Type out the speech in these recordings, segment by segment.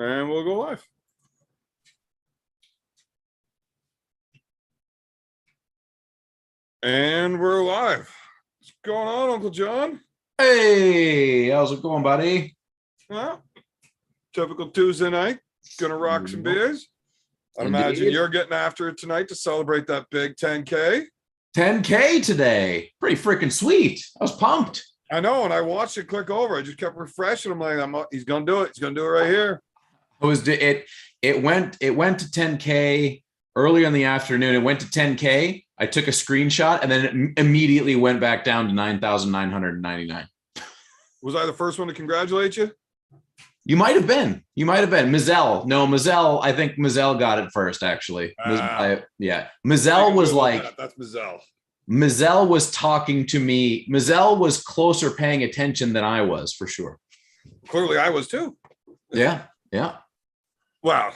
And we'll go live. And we're live. What's going on, Uncle John? Hey, how's it going, buddy? Well, typical Tuesday night. Gonna rock some beers. I'd imagine you're getting after it tonight to celebrate that big 10K. 10K today. Pretty freaking sweet. I was pumped. I know, and I watched it click over. I just kept refreshing. I'm like, he's gonna do it. He's gonna do it right here. It went to 10K earlier in the afternoon. It went to 10K. I took a screenshot and then it immediately went back down to 9,999. Was I the first one to congratulate you? You might have been. Mazel. No, Mazel. I think Mazel got it first, actually. Yeah. Mazel was like, that's Mazel. Mazel was talking to me. Mazel was closer paying attention than I was, for sure. Clearly I was too. Yeah. Wow.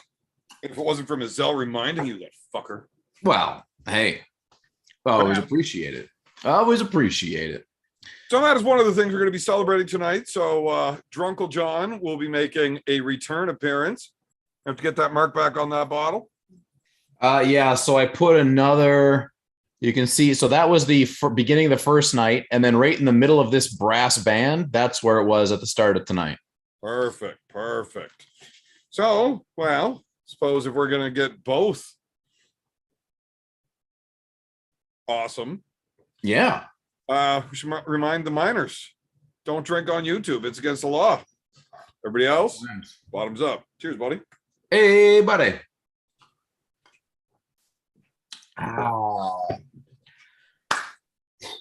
If it wasn't for Mazel reminding you, that fucker. Well, hey. Always appreciate it. So that is one of the things we're going to be celebrating tonight. So Drunkle John will be making a return appearance. Have to get that mark back on that bottle. Yeah, so I put another, you can see, so that was the beginning of the first night, and then right in the middle of this brass band, that's where it was at the start of tonight. Perfect. So, well, suppose if we're going to get both awesome. Yeah. We should remind the miners, don't drink on YouTube. It's against the law. Everybody else, bottoms up. Cheers, buddy. Hey, buddy.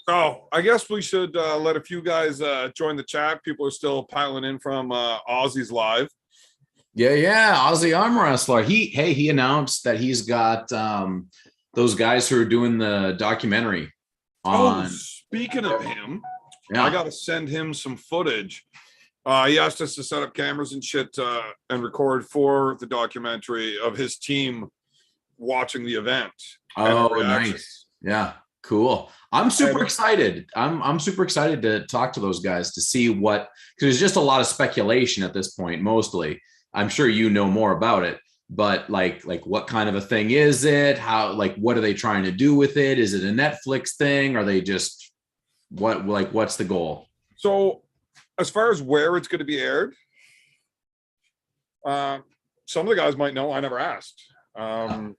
Oh, I guess we should let a few guys join the chat. People are still piling in from Aussie's live. Yeah. Aussie arm wrestler. He announced that he's got those guys who are doing the documentary on. Speaking of him, yeah. I got to send him some footage. He asked us to set up cameras and shit and record for the documentary of his team watching the event. Oh, nice. Yeah, cool. I'm super excited. I'm super excited to talk to those guys to see what, because there's just a lot of speculation at this point, mostly. I'm sure you know more about it, but like what kind of a thing is it? How, like, what are they trying to do with it? Is it a Netflix thing? Are they just what's the goal? So as far as where it's going to be aired, some of the guys might know. I never asked. I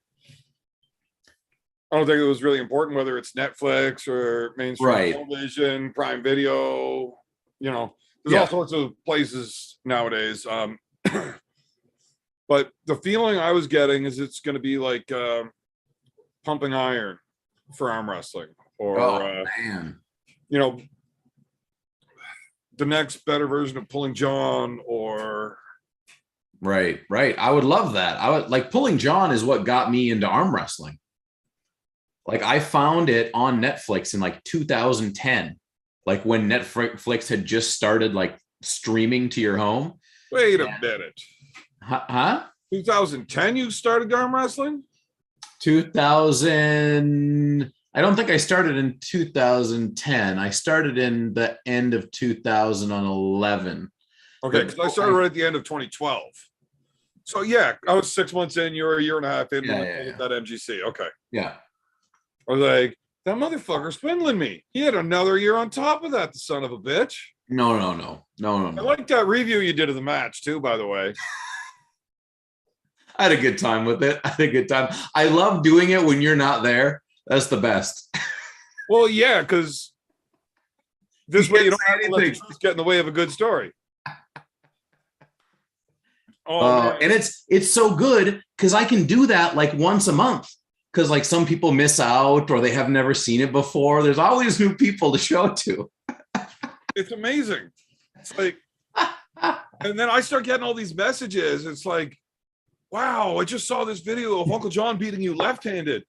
don't think it was really important whether it's Netflix or mainstream television, Prime Video. You know, there's all sorts of places nowadays. But the feeling I was getting is it's going to be like Pumping Iron for arm wrestling, or you know, the next better version of Pulling John, or right. I would love that. I would like Pulling John is what got me into arm wrestling. Like I found it on Netflix in like 2010, like when Netflix had just started like streaming to your home. Wait a minute. Huh? 2010 you started arm wrestling? 2000. I don't think I started in 2010. I started in the end of 2011. Okay, because I started right at the end of 2012. So yeah, I was 6 months in. You were a year and a half in that MGC. Okay. Yeah. I was like, that motherfucker's swindling me. He had another year on top of that, the son of a bitch. No. I like that review you did of the match too, by the way. I had a good time with it. I love doing it when you're not there. That's the best. Well, yeah, because this way you don't have to let the truth get in the way of a good story. And it's so good because I can do that like once a month. Because like some people miss out or they have never seen it before. There's always new people to show it to. It's amazing. It's like, and then I start getting all these messages. It's like, wow, I just saw this video of Uncle John beating you left-handed.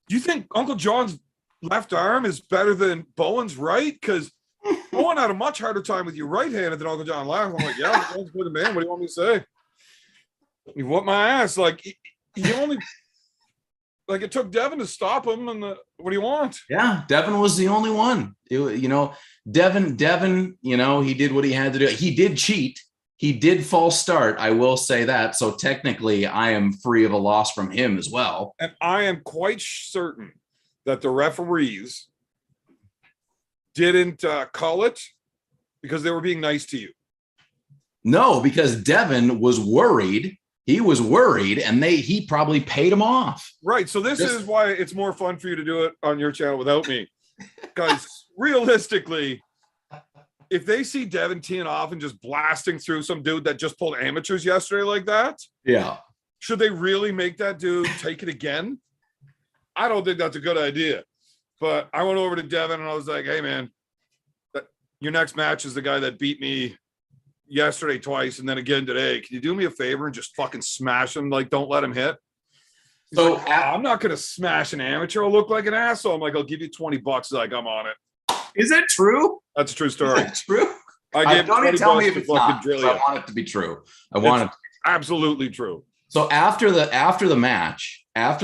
Do you think Uncle John's left arm is better than Bowen's right? Because Bowen had a much harder time with you right-handed than Uncle John left. I'm like, yeah, Bowen's good man. What do you want me to say? You whooped my ass. Like, he only... Like it took Devon to stop him, and what do you want? Yeah, Devon was the only one. Devon, he did what he had to do. He did cheat. He did false start. I will say that. So technically, I am free of a loss from him as well. And I am quite certain that the referees didn't call it because they were being nice to you. No, because Devon was worried. He was worried, and he probably paid him off. Right. So this is why it's more fun for you to do it on your channel without me. Guys, realistically, if they see Devon teeing off and just blasting through some dude that just pulled amateurs yesterday like that, yeah, should they really make that dude take it again? I don't think that's a good idea. But I went over to Devon and I was like, hey, man, your next match is the guy that beat me yesterday twice and then again today. Can you do me a favor and just fucking smash him? Like, don't let him hit. He's so like, I'm not going to smash an amateur. I'll look like an asshole. I'm like, I'll give you $20. He's like, I'm on it. Is that true? That's a true story. Is that true? I gave don't even tell me if it's not. Drill I want it to be true. I want it. Absolutely true. So after the match, I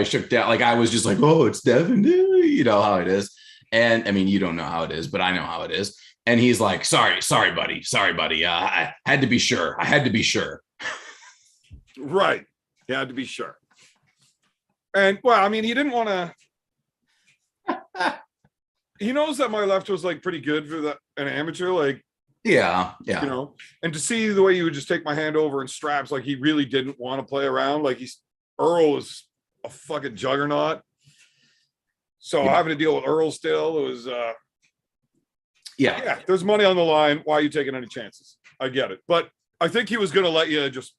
shook down. Like I was just like, oh, it's Devon. You know how it is. And I mean, you don't know how it is, but I know how it is. And he's like, sorry, buddy. I had to be sure. Right. He had to be sure. And well, I mean, he didn't want to. He knows that my left was like pretty good for an amateur, like yeah, you know. And to see the way you would just take my hand over and straps, like he really didn't want to play around. Like Earl was a fucking juggernaut. So having to deal with Earl still, it was yeah. There's money on the line. Why are you taking any chances? I get it, but I think he was going to let you just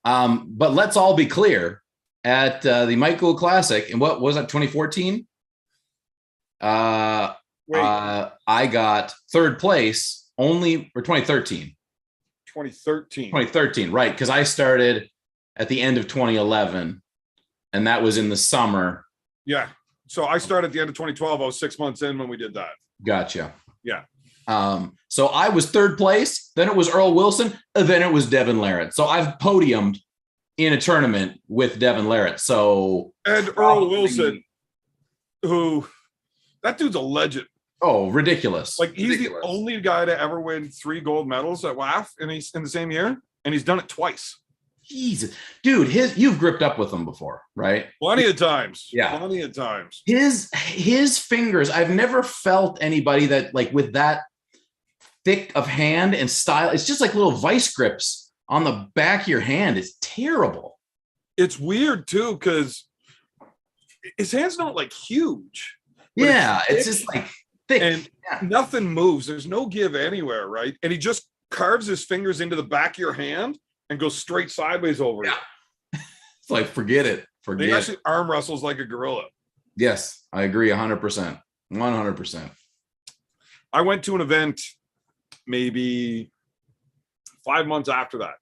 But let's all be clear. At the Mike Gould Classic, and what was that, 2014? I got third place or 2013. 2013, right? Because I started at the end of 2011, and that was in the summer. Yeah. So I started at the end of 2012. I was 6 months in when we did that. Gotcha. Yeah. So I was third place. Then it was Earl Wilson. And then it was Devon Larratt. So I've podiumed in a tournament with Devon Larratt. So and Earl Wilson, who that dude's a legend. Oh, ridiculous. Like he's the only guy to ever win 3 gold medals at WAF in the same year, and he's done it twice. Jesus, dude, you've gripped up with him before, right? Plenty of times. Yeah. Plenty of times. His fingers, I've never felt anybody that like with that thick of hand and style. It's just like little vice grips on the back of your hand. It's terrible. It's weird too, because his hand's not like huge. Yeah, it's just like thick. And nothing moves. There's no give anywhere, right? And he just carves his fingers into the back of your hand and goes straight sideways over it. It's like, forget it. He actually arm wrestles like a gorilla. Yes, I agree 100%. 100%. I went to an event maybe 5 months after that,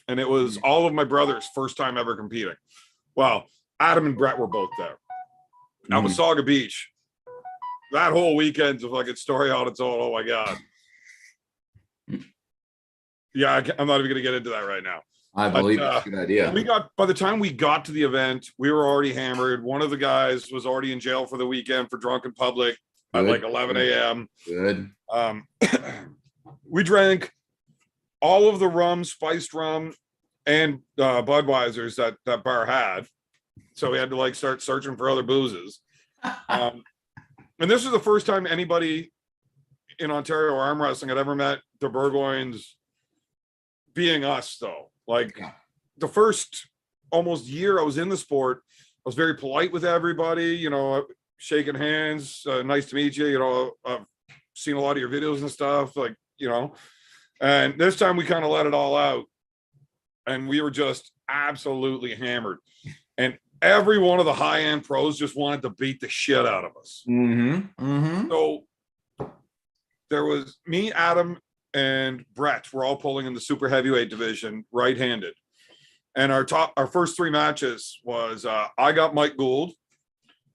and it was all of my brothers' first time ever competing. Well, Adam and Brett were both there. Now, Wasaga Beach, that whole weekend's a fucking story on its own. Oh my God. Yeah, I'm not even going to get into that right now. I believe it's a good idea. By the time we got to the event, we were already hammered. One of the guys was already in jail for the weekend for drunk in public at like 11 a.m. Good. We drank all of the rum, spiced rum, and Budweisers that bar had. So we had to like start searching for other boozes. And this was the first time anybody in Ontario arm wrestling had ever met the Burgoynes being us, though. Like the first almost year I was in the sport, I was very polite with everybody, you know, shaking hands, nice to meet you, you know, I've seen a lot of your videos and stuff, like, you know. And this time we kind of let it all out, and we were just absolutely hammered. And every one of the high-end pros just wanted to beat the shit out of us. So there was me, Adam, and Brett were all pulling in the super heavyweight division, right-handed. And our first 3 matches was I got Mike Gould,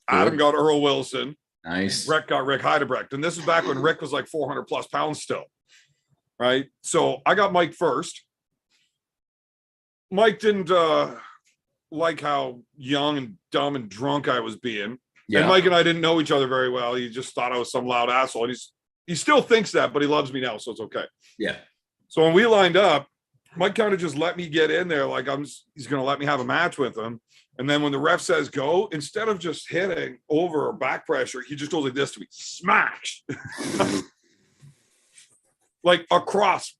Adam got Earl Wilson, nice. Brett got Rick Heidebrecht. And this is back when Rick was like 400 plus pounds still, right? So I got Mike first. Mike didn't like how young and dumb and drunk I was being. Yeah. And Mike and I didn't know each other very well. He just thought I was some loud asshole. And he's he still thinks that, but he loves me now, so it's okay. Yeah. So when we lined up, Mike kind of just let me get in there, like he's going to let me have a match with him. And then when the ref says go, instead of just hitting over or back pressure, he just goes like this to me, smash, like across.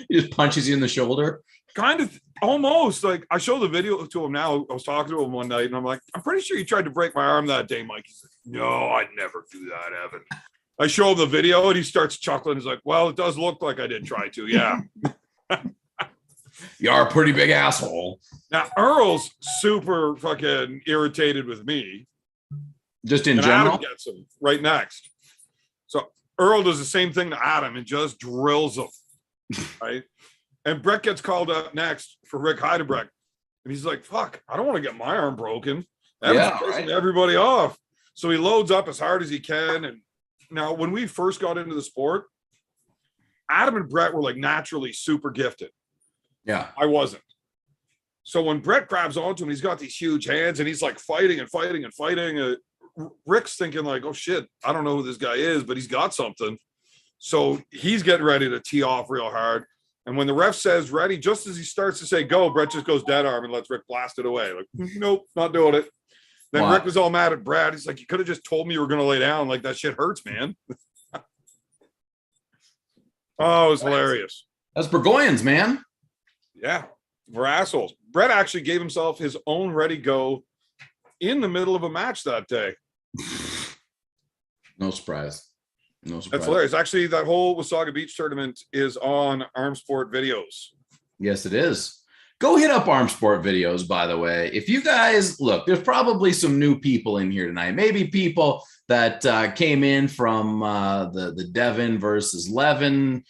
He just punches you in the shoulder. Kind of, almost. Like I show the video to him now. I was talking to him one night, and I'm like, I'm pretty sure you tried to break my arm that day, Mike. He's like, no, I'd never do that, Evan. I show him the video, and he starts chuckling. He's like, well, it does look like I did try to. Yeah. You are a pretty big asshole. Now, Earl's super fucking irritated with me. Just in and general? Adam gets him right next. So Earl does the same thing to Adam and just drills him, right? And Brett gets called up next for Rick Heidebrecht. And he's like, fuck, I don't want to get my arm broken. Adam's pissing everybody off. So he loads up as hard as he can. And now when we first got into the sport, Adam and Brett were like naturally super gifted. Yeah. I wasn't. So when Brett grabs onto him, he's got these huge hands and he's like fighting and fighting and fighting. Rick's thinking like, oh shit, I don't know who this guy is, but he's got something. So he's getting ready to tee off real hard. And when the ref says ready, just as he starts to say go, Brett just goes dead arm and lets Rick blast it away. Like, nope, not doing it. Then Rick was all mad at Brad. He's like, you could have just told me you were going to lay down. Like, that shit hurts, man. Oh, it was hilarious. That's Burgoyne's, man. Yeah, we're assholes. Brett actually gave himself his own ready go in the middle of a match that day. No surprise. No surprise. That's hilarious. Actually, that whole Wasaga Beach tournament is on Arm Sport Videos. Yes, it is. Go hit up Arm Sport Videos, by the way. If you guys look, there's probably some new people in here tonight. Maybe people that came in from the Devon versus Levan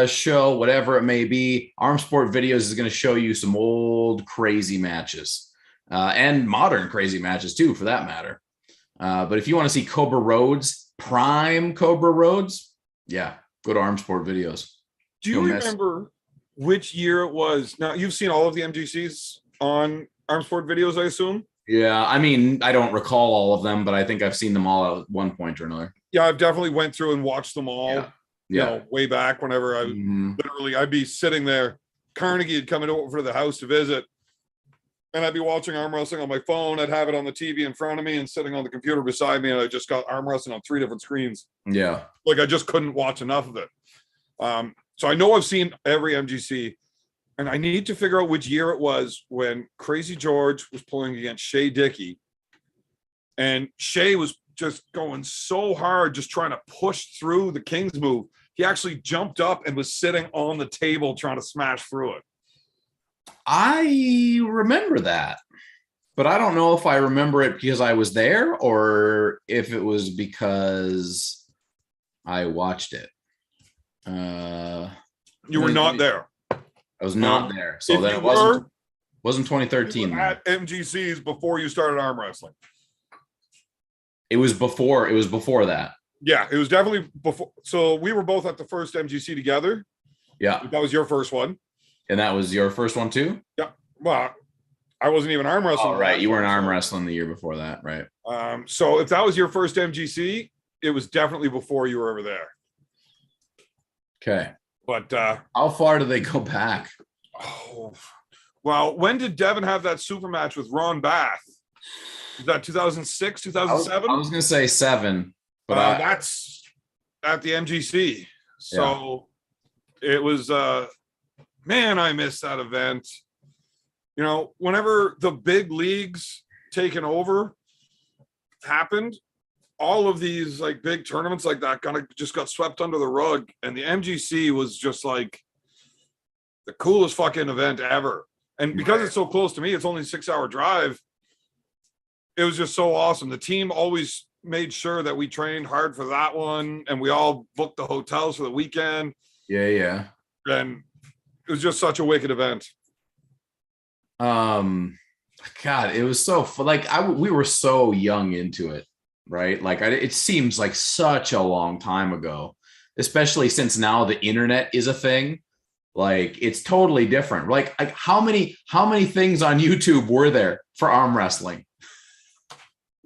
show, whatever it may be. Arm Sport Videos is going to show you some old crazy matches and modern crazy matches too, for that matter. But if you want to see Cobra Rhodes, prime Cobra Rhodes, yeah, go to Arm Sport Videos. Do you remember which year it was? Now, you've seen all of the MGCs on Arm Sport Videos, I assume? Yeah, I mean, I don't recall all of them, but I think I've seen them all at one point or another. Yeah, I've definitely went through and watched them all. Yeah. You know, way back whenever I literally, I'd be sitting there. Carnegie had come over to the house to visit, and I'd be watching arm wrestling on my phone. I'd have it on the TV in front of me and sitting on the computer beside me, and I just got arm wrestling on 3 different screens. Yeah. Like, I just couldn't watch enough of it. So I know I've seen every MGC, and I need to figure out which year it was when Crazy George was pulling against Shea Dickey, and Shea was just going so hard, just trying to push through the King's move. He actually jumped up and was sitting on the table trying to smash through it. I remember that, but I don't know if I remember it because I was there or if it was because I watched it. You were not there. I was not there. So then it wasn't 2013. At MGCs before you started arm wrestling. It was before that. Yeah, it was definitely before. So we were both at the first MGC together. Yeah. That was your first one. And that was your first one too? Yeah. Well, I wasn't even arm wrestling. Oh, right. You weren't arm wrestling the year before that, right? So if that was your first MGC, it was definitely before you were over there. Okay. But how far do they go back? Oh, well, when did Devon have that super match with Ron Bath? Was that 2006, 2007? I was going to say 7, but that's at the MGC. So it was, man, I missed that event. You know, whenever the big leagues taken over happened, all of these like big tournaments like that kind of just got swept under the rug. And the MGC was just like the coolest fucking event ever. And because it's so close to me, it's only a 6-hour drive. It was just so awesome. The team always made sure that we trained hard for that one, and we all booked the hotels for the weekend. Yeah. And it was just such a wicked event. God, it was so fun. Like we were so young into it, right? Like it seems like such a long time ago, especially since now the internet is a thing. Like it's totally different. Like how many things on YouTube were there for arm wrestling?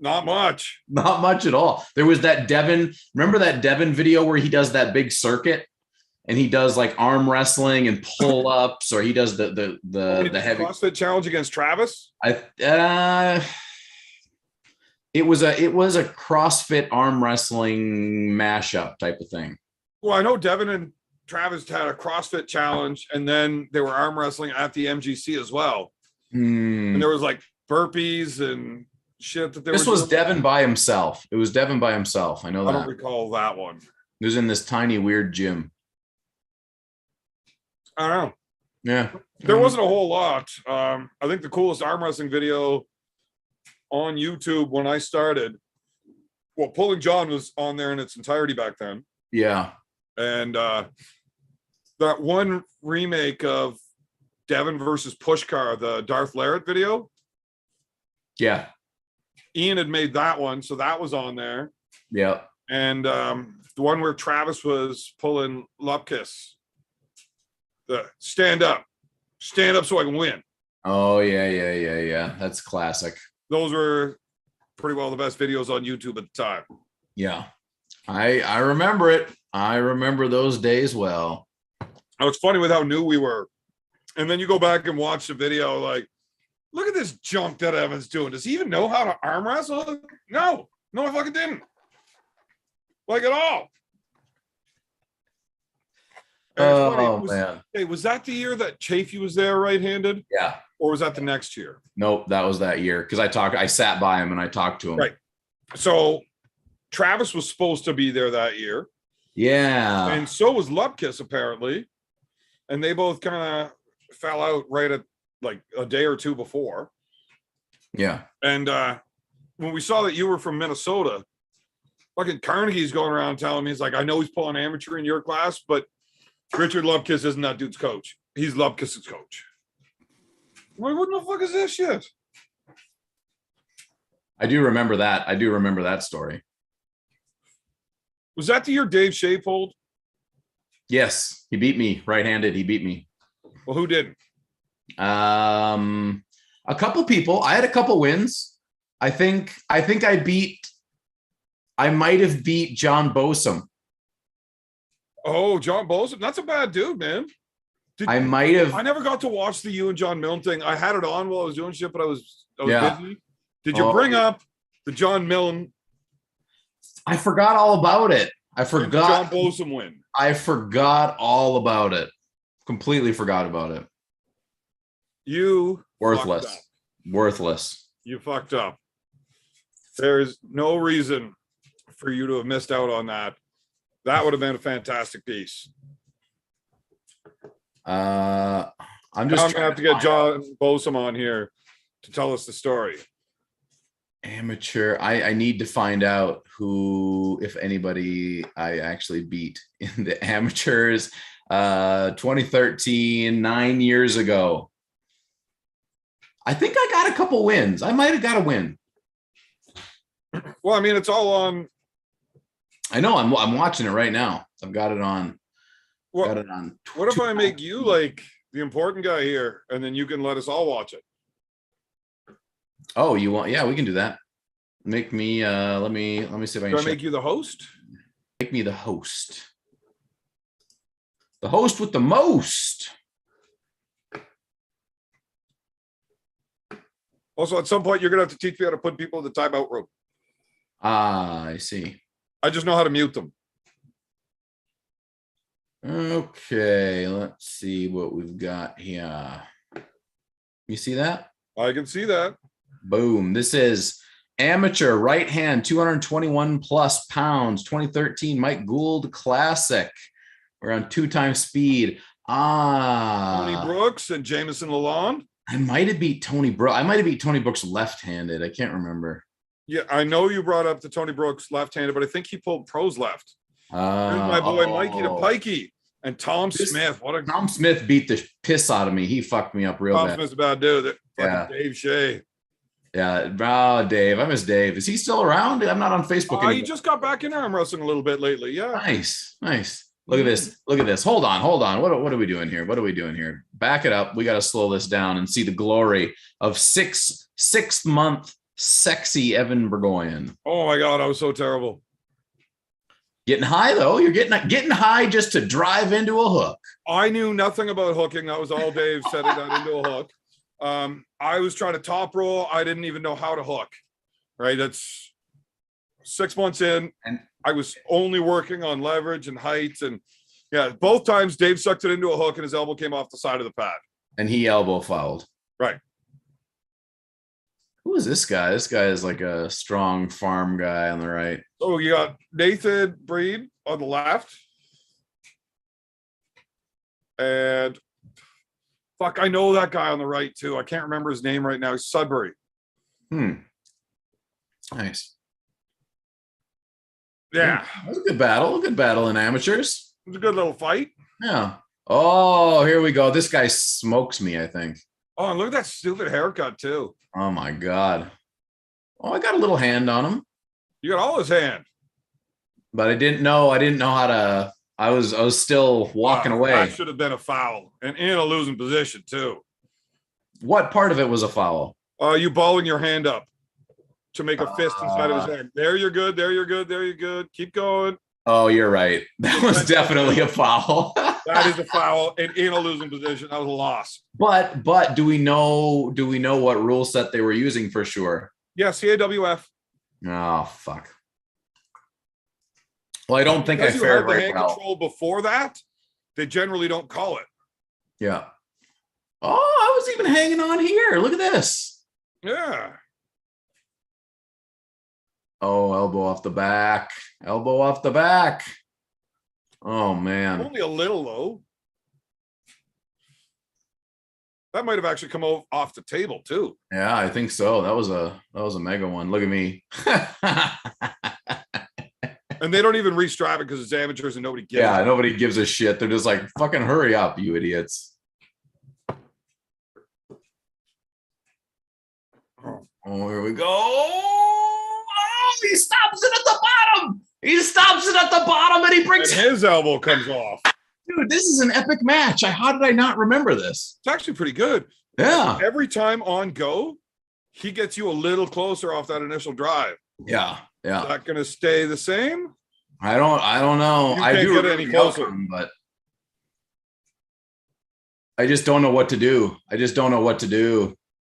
Not much. Not much at all. There was that Devon. Remember that Devon video where he does that big circuit and he does like arm wrestling and pull ups, or he does the heavy CrossFit challenge against Travis. It was a CrossFit arm wrestling mashup type of thing. Well, I know Devin and Travis had a CrossFit challenge, and then they were arm wrestling at the MGC as well. And there was like burpees and shit that This was Devin by himself. It was Devin by himself. I know that. I don't recall that one. It was in this tiny weird gym. I don't know. Yeah. There wasn't a whole lot. I think the coolest arm wrestling video on YouTube when I started, well, Pulling John was on there in its entirety back then. Yeah. And that one remake of Devin versus Pushkar, the Darth Larrett video. Yeah. Ian had made that one, so that was on there. Yeah. And the one where Travis was pulling Lupkus. The stand up so I can win. Oh, yeah. That's classic. Those were pretty well the best videos on YouTube at the time. Yeah. I remember it. I remember those days well. It's funny with how new we were. And then you go back and watch the video, like, look at this junk that Evan's doing. Does he even know how to arm wrestle? No, I fucking didn't. Like at all. Man. Hey, was that the year that Chafee was there right-handed? Yeah. Or was that the next year? Nope, that was that year. Because I sat by him and I talked to him. Right. So Travis was supposed to be there that year. Yeah. And so was Lupkus, apparently. And they both kind of fell out right at like a day or two before. Yeah. And when we saw that you were from Minnesota, fucking Carnegie's going around telling me, he's like, I know he's pulling amateur in your class, but Richard Lupkus isn't that dude's coach. He's Lupkus's coach. I'm like, what the fuck is this shit? I do remember that. I do remember that story. Was that the year Dave Shea pulled? Yes, he beat me right-handed. He beat me. Well, who didn't? A couple people. I had a couple wins. I think I might have beat John Bosom. Oh, John Bosom. That's a bad dude, man. I might have. I never got to watch the you and John Milne thing. I had it on while I was doing shit, but I was busy. Did you bring up the John Milne? I forgot all about it. I forgot. John Bosom win. I forgot all about it. Completely forgot about it. You worthless. You fucked up. There's no reason for you to have missed out on that. That would have been a fantastic piece. I'm gonna have to get John Bosom on here to tell us the story. Amateur. I need to find out who, if anybody, I actually beat in the amateurs. 2013, 9 years ago. I think I got a couple wins. I might have got a win. Well, I mean, it's all on. I know. I'm watching it right now. I've got it on. What if I make you like the important guy here, and then you can let us all watch it? Oh, you want? Yeah, we can do that. Make me. Let me see if I can. Do I make you the host? Make me the host. The host with the most. Also, at some point, you're gonna have to teach me how to put people in the timeout room. Ah, I see. I just know how to mute them. Okay, let's see what we've got here. You see that? I can see that. Boom. This is amateur right hand, 221 plus pounds, 2013 Mike Gould Classic. We're on 2x speed. Tony Brooks and Jameson Lalonde. I might have beat Tony Brooks. I might have beat Tony Brooks left-handed. I can't remember. Yeah, I know you brought up the Tony Brooks left-handed, but I think he pulled pros left. Here's my boy Mikey the Pikey and Tom Smith. Tom Smith beat the piss out of me. He fucked me up real bad. Tom Smith's a bad dude. Yeah. Dave Shea. Yeah, oh, Dave. I miss Dave. Is he still around? I'm not on Facebook anymore. He just got back in arm wrestling a little bit lately. Yeah. Nice. Look at this. Hold on. What are we doing here? Back it up. We got to slow this down and see the glory of sixth month sexy Evan Burgoyne. Oh my God, I was so terrible. Getting high though. You're getting high just to drive into a hook. I knew nothing about hooking. That was all Dave setting that into a hook. I was trying to top roll. I didn't even know how to hook. Right. That's 6 months in. And I was only working on leverage and height. And yeah, both times Dave sucked it into a hook and his elbow came off the side of the pad. And he elbow fouled. Right. Who is this guy? This guy is like a strong farm guy on the right. So you got Nathan Breed on the left. And fuck, I know that guy on the right too. I can't remember his name right now. He's Sudbury. Nice. Yeah. That was a good battle. A good battle in amateurs. It was a good little fight. Yeah. Oh, here we go. This guy smokes me, I think. Oh, and look at that stupid haircut too. Oh my God. Oh, I got a little hand on him. You got all his hand. But I didn't know how to. I was still walking away. That should have been a foul and in a losing position too. What part of it was a foul? You balling your hand up to make a fist inside of his hand. There you're good. There you're good. There you're good. Keep going. Oh, you're right. That was definitely a foul. That is a foul and in a losing position. That was a loss. But do we know what rule set they were using for sure? Yeah, CAWF. Oh fuck. Well, I don't think I Because you fared had the right hand well. control before that, they generally don't call it. Yeah. Oh, I was even hanging on here. Look at this. Yeah. Oh, elbow off the back. Elbow off the back. Oh man. Only a little low. That might have actually come off the table too. Yeah, I think so. That was a mega one. Look at me. And they don't even restrap it because it's amateurs and nobody gives Yeah, it. nobody gives a shit. They're just like, fucking hurry up, you idiots. Oh, here we go. Oh, he stops it at the bottom. He stops it at the bottom and he brings And his elbow comes off. Dude, this is an epic match. How did I not remember this? It's actually pretty good. Yeah. Every time on go, he gets you a little closer off that initial drive. Yeah. Yeah. Is that going to stay the same? I don't know. You I can't do get remember any the closer. outcome, but I just don't know what to do.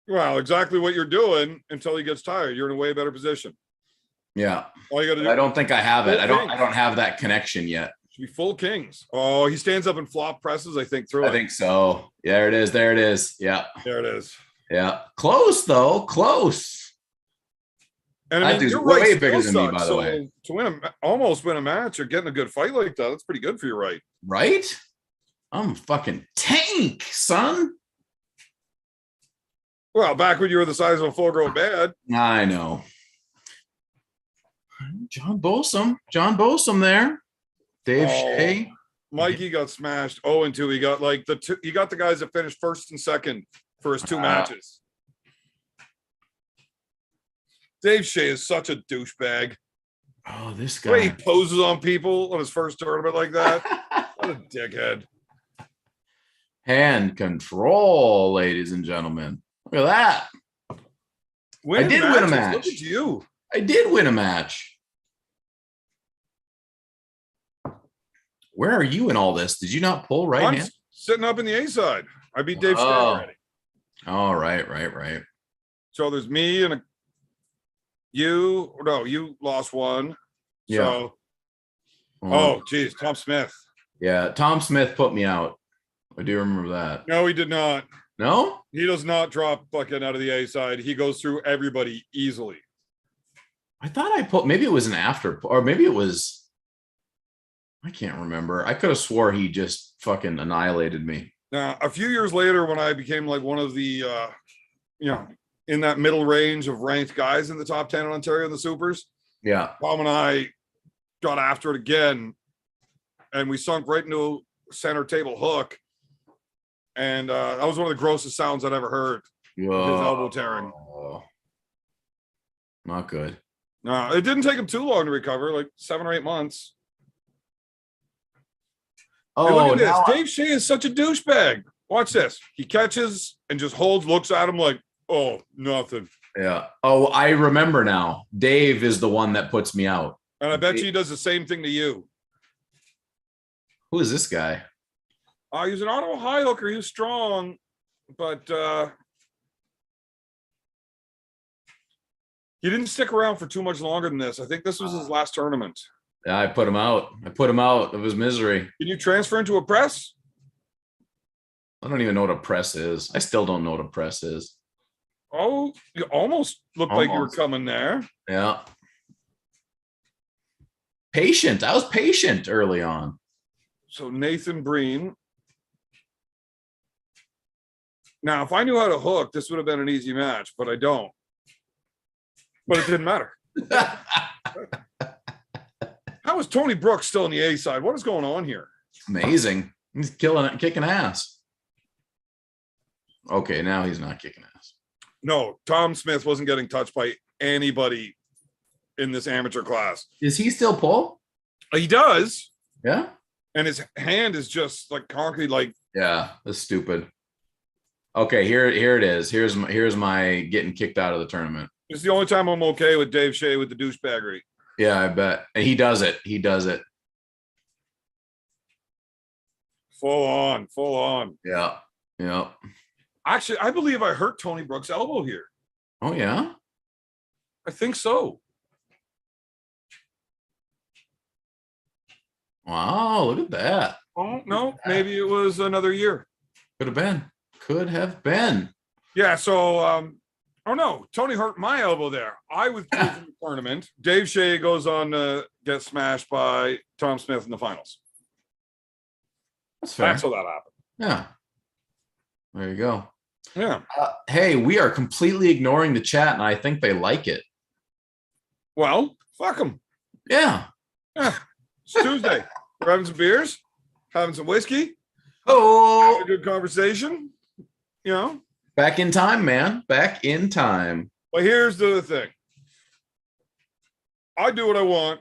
Well, exactly what you're doing until he gets tired. You're in a way better position. Yeah. All you got to do. I don't think I have it. I Full don't have that connection yet. Should be full kings. Oh, he stands up and flop presses, I think, through I it. think so. Yeah, there it is. There it is. Yeah. There it is. Yeah. Close though. Close. And I That mean, dude's your way right bigger still than me, sucks, by the so way. to almost win a match or getting a good fight like that, that's pretty good for your right. Right? I'm fucking tank, son. Well, back when you were the size of a full-grown man. I know. John Bosom there. Dave Shea. Mikey got smashed 0-2. He got like he got the guys that finished first and second for his two matches. Dave Shea is such a douchebag. Oh, this The way he guy. poses on people on his first tournament like that. What a dickhead. Hand control, ladies and gentlemen. Look at that. Winning I did win a matches. match. Look at you. I did win a match. Where are you in all this? Did you not pull right I'm hand? sitting up in the A side. I beat Dave Shea Oh. already. Oh, right. So there's me and you. No, you lost one. Yeah. So, oh, geez, Tom Smith. Yeah. Tom Smith put me out. I do remember that. No, he did not. No? He does not drop fucking out of the A side. He goes through everybody easily. I thought I put, maybe it was an after, or maybe it was, I can't remember. I could have swore he just fucking annihilated me. Now, a few years later, when I became like one of the, in that middle range of ranked guys in the top 10 in Ontario in the supers, Yeah. Tom and I got after it again, and we sunk right into a center table hook. And that was one of the grossest sounds I'd ever heard. Whoa. His elbow tearing. Not good. No, it didn't take him too long to recover, like 7 or 8 months. Hey, look at this. Dave Shea is such a douchebag. Watch this. He catches and just holds, looks at him like, oh, nothing. Yeah. Oh, I remember now. Dave is the one that puts me out. And I bet you he does the same thing to you. Who is this guy? He's an Ottawa high hooker. He was strong, but he didn't stick around for too much longer than this. I think this was his last tournament. Yeah, I put him out. I put him out of his misery. Can you transfer into a press? I don't even know what a press is. I still don't know what a press is. Oh, you almost looked like you were coming there. Yeah. Patient. I was patient early on. So Nathan Breen. Now, if I knew how to hook, this would have been an easy match, but I don't. But it didn't matter. How is Tony Brooks still on the A side? What is going on here? Amazing. He's kicking ass. Okay, now he's not kicking ass. No, Tom Smith wasn't getting touched by anybody in this amateur class. Is he still pull? He does. Yeah. And his hand is just like concrete, like. Yeah, that's stupid. Okay, here it is. Here's my getting kicked out of the tournament. It's the only time I'm okay with Dave Shea with the douchebaggery. Yeah, I bet. And he does it. He does it. Full on. Yeah. Yeah. Actually, I believe I hurt Tony Brooks' elbow here. Oh, yeah? I think so. Wow, look at that. Oh, no, maybe it was another year. Could have been. Could have been. Yeah, so, oh, no, Tony hurt my elbow there. I withdrew from the tournament. Dave Shea goes on to get smashed by Tom Smith in the finals. That's fair. That's how that happened. Yeah. There you go. Yeah. Hey, we are completely ignoring the chat, and I think they like it. Well, fuck them. Yeah. Yeah. It's Tuesday. We're having some beers, having some whiskey. Oh, Having a good conversation. You know. Back in time, man. Back in time. But here's the thing. I do what I want.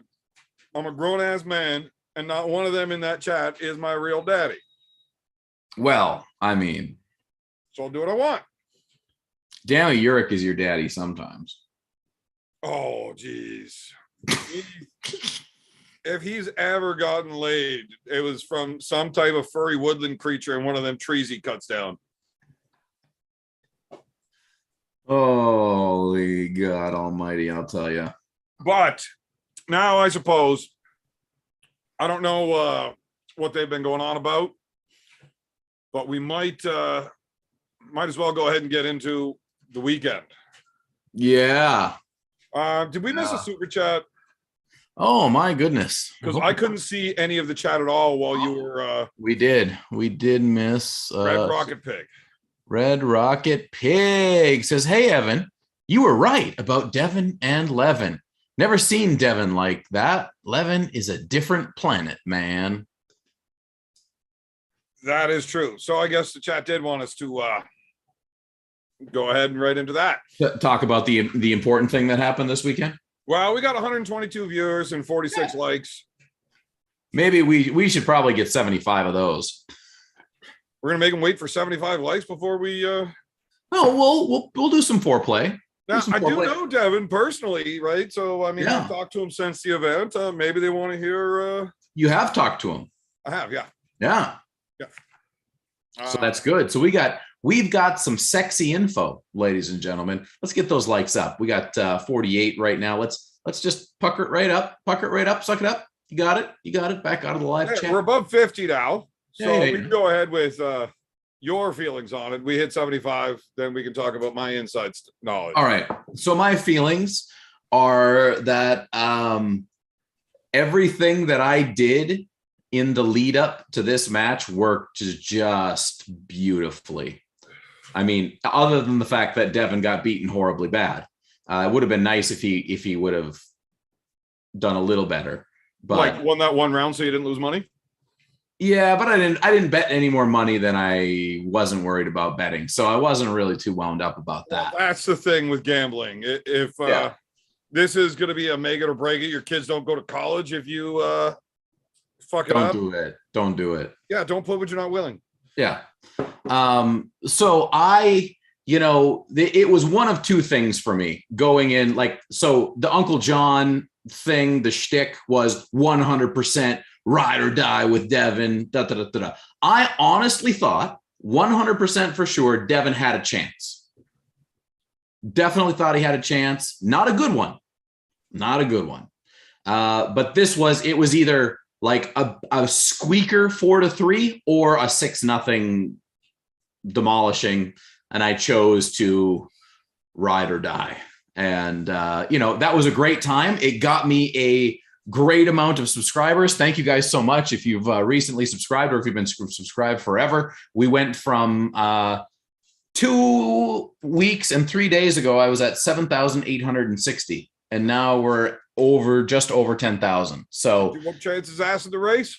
I'm a grown-ass man, and not one of them in that chat is my real daddy. Well, I mean, So I'll do what I want. Daniel Urick is your daddy sometimes. Oh, geez. If he's ever gotten laid, it was from some type of furry woodland creature in one of them trees he cuts down. Holy God almighty, I'll tell you. But now I suppose, I don't know what they've been going on about, but we might as well go ahead and get into the weekend. Yeah. Did we miss a super chat? Oh my goodness. Because I couldn't see any of the chat at all while you were we did miss Red Rocket Pig. Red Rocket Pig says, "Hey Evan, you were right about Devon and Levan. Never seen Devon like that. Levan is a different planet, man." That is true. So I guess the chat did want us to go ahead and right into that. Talk about the important thing that happened this weekend. Well, we got 122 viewers and 46 likes. Maybe we should probably get 75 of those. We're gonna make them wait for 75 likes before we. No, we'll do some foreplay. Now I do know Devon personally, right? So I mean, I've talked to him since the event. Maybe they want to hear. You have talked to him. I have, yeah. Yeah. So that's good. So we've got some sexy info, ladies and gentlemen. Let's get those likes up. We got 48 right now. Let's just pucker it right up. Suck it up. You got it. Back out of the live chat. We're above 50 now. So Yeah. we can go ahead with your feelings on it. We hit 75, then we can talk about my inside knowledge. All right. So my feelings are that everything that I did in the lead up to this match worked just beautifully. I mean, other than the fact that Devon got beaten horribly bad, it would have been nice if he would have done a little better. But like won that one round so you didn't lose money? Yeah, but I didn't bet any more money than I wasn't worried about betting. So I wasn't really too wound up about that. Well, that's the thing with gambling. If this is going to be a make it or break it, your kids don't go to college if you fuck it up. Don't do it. Yeah, don't put what you're not willing. Yeah. So I it was one of two things for me going in. Like, so the Uncle John thing, the shtick was 100% ride or die with Devon. Da, da, da, da, da. I honestly thought 100% for sure Devon had a chance. Definitely thought he had a chance. Not a good one. Not a good one. But it was either like a squeaker 4-3 or a 6-0 demolishing. And I chose to ride or die. And, that was a great time. It got me a great amount of subscribers. Thank you guys so much. If you've recently subscribed or if you've been subscribed forever, we went from 2 weeks and 3 days ago, I was at 7,860. And now we're just over 10,000. So what chance is ass in the race?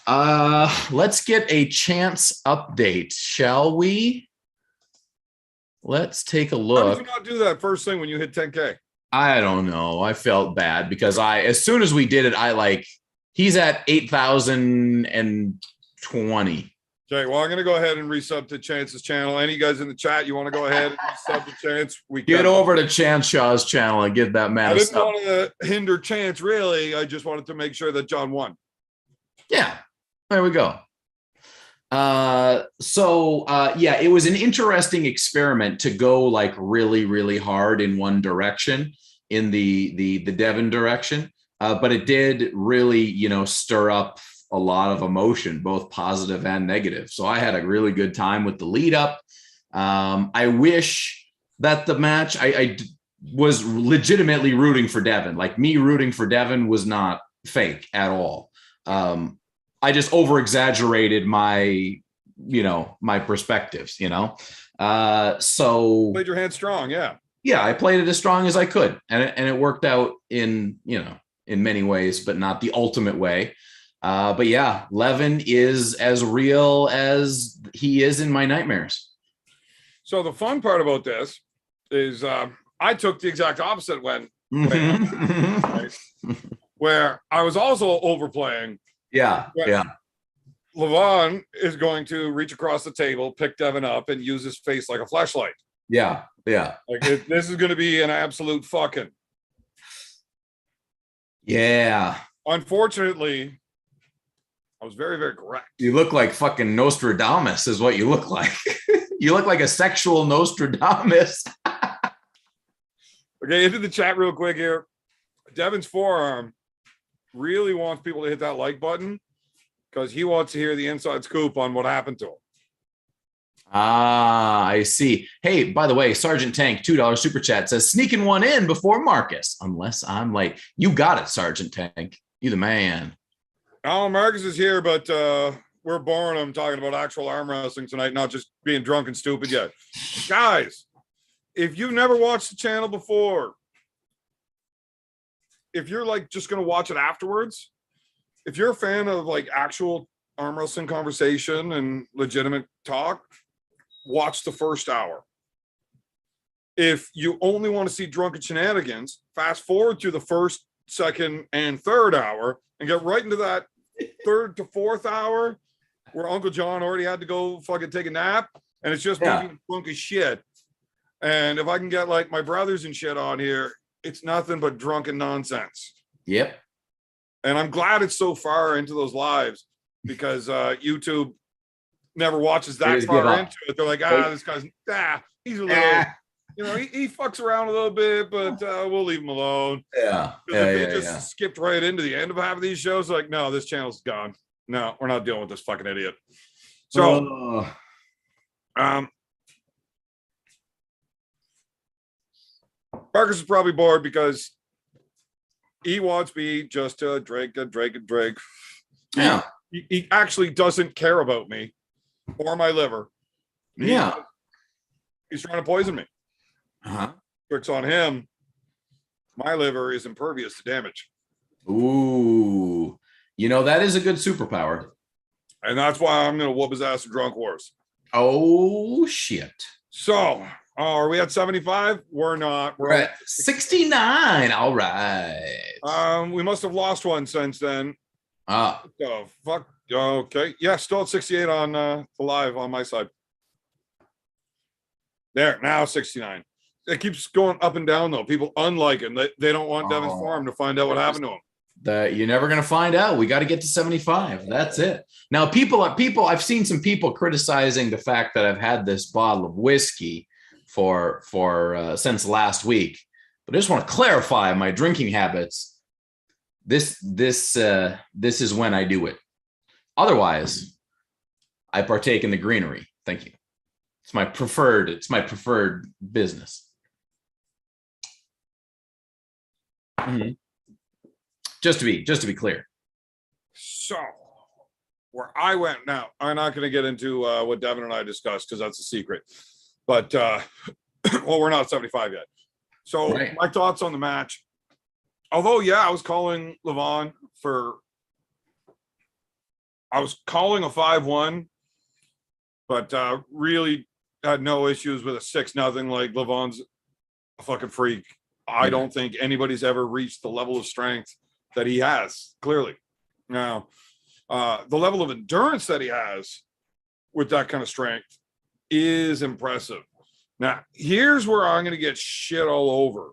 Let's get a chance update, shall we? Let's take a look. How did you not do that first thing when you hit 10K? I don't know. I felt bad because as soon as we did it, he's at 8,020. Okay, well, I'm going to go ahead and resub to Chance's channel. Any guys in the chat, you want to go ahead and resub to Chance? Get over to Chance Shaw's channel and get that man. I didn't want to hinder Chance, really. I just wanted to make sure that John won. Yeah, there we go. It was an interesting experiment to go like really, really hard in one direction, in the Devon direction. But it did really, stir up a lot of emotion, both positive and negative. So I had a really good time with the lead up. I wish that the match, I was legitimately rooting for Devon. Like, me rooting for Devon was not fake at all. I just over exaggerated my perspectives, so played your hand strong. Yeah. I played it as strong as I could. And it worked out in many ways, but not the ultimate way. But yeah, Levan is as real as he is in my nightmares. So the fun part about this is I took the exact opposite way, right? Where I was also overplaying. Yeah. Levan is going to reach across the table, pick Devon up, and use his face like a flashlight. Yeah. This is going to be an absolute fucking. Yeah. Unfortunately, I was very, very correct. You look like fucking Nostradamus is what you look like. You look like a sexual Nostradamus. Okay, into the chat real quick here. Devon's forearm really wants people to hit that like button because he wants to hear the inside scoop on what happened to him. Ah, I see. Hey, by the way, Sergeant Tank, $2 super chat says sneaking one in before Marcus, unless I'm late. You got it, Sergeant Tank. You the man. Oh, Marcus is here, but we're boring him talking about actual arm wrestling tonight, not just being drunk and stupid yet. Guys, if you've never watched the channel before, if you're like just going to watch it afterwards, if you're a fan of like actual arm wrestling conversation and legitimate talk, watch the first hour. If you only want to see drunken shenanigans, fast forward to the first, second, and third hour and get right into that third to fourth hour where Uncle John already had to go fucking take a nap and it's just me being drunk as shit. And if I can get like my brothers and shit on here, it's nothing but drunken nonsense. Yep. And I'm glad it's so far into those lives because YouTube never watches that far into it. They're like, this guy's, he's a little, he fucks around a little bit, but we'll leave him alone. Yeah. If they just skipped right into the end of half of these shows, like, no, this channel's gone. No, we're not dealing with this fucking idiot. So, Marcus is probably bored because he wants me just to drink. Yeah. He actually doesn't care about me or my liver. He's trying to poison me. Tricks on him. My liver is impervious to damage. Ooh, that is a good superpower. And that's why I'm going to whoop his ass in Drunk Wars. Oh, shit. So, are we at 75? We're not. We're at 69. All right. We must have lost one since then. Oh, fuck. Okay. Yeah, still at 68 on the live on my side. There, now 69. It keeps going up and down, though. People unlike him. They don't want Devin's farm to find out what happened to him. You're never going to find out. We got to get to 75. That's it. Now, I've seen some people criticizing the fact that I've had this bottle of whiskey for since last week, but I just want to clarify my drinking habits. This is when I do it. Otherwise, I partake in the greenery. Thank you. It's my preferred business. Mm-hmm. Just to be clear. So, where I went now, I'm not going to get into what Devon and I discussed because that's a secret. But well, we're not 75 yet. So right. My thoughts on the match. Although, yeah, I was calling Levan I was calling a 5-1, but really had no issues with a 6-0. Like Levan's a fucking freak. I don't think anybody's ever reached the level of strength that he has, clearly. Now, the level of endurance that he has with that kind of strength is impressive. Now, here's where I'm going to get shit all over.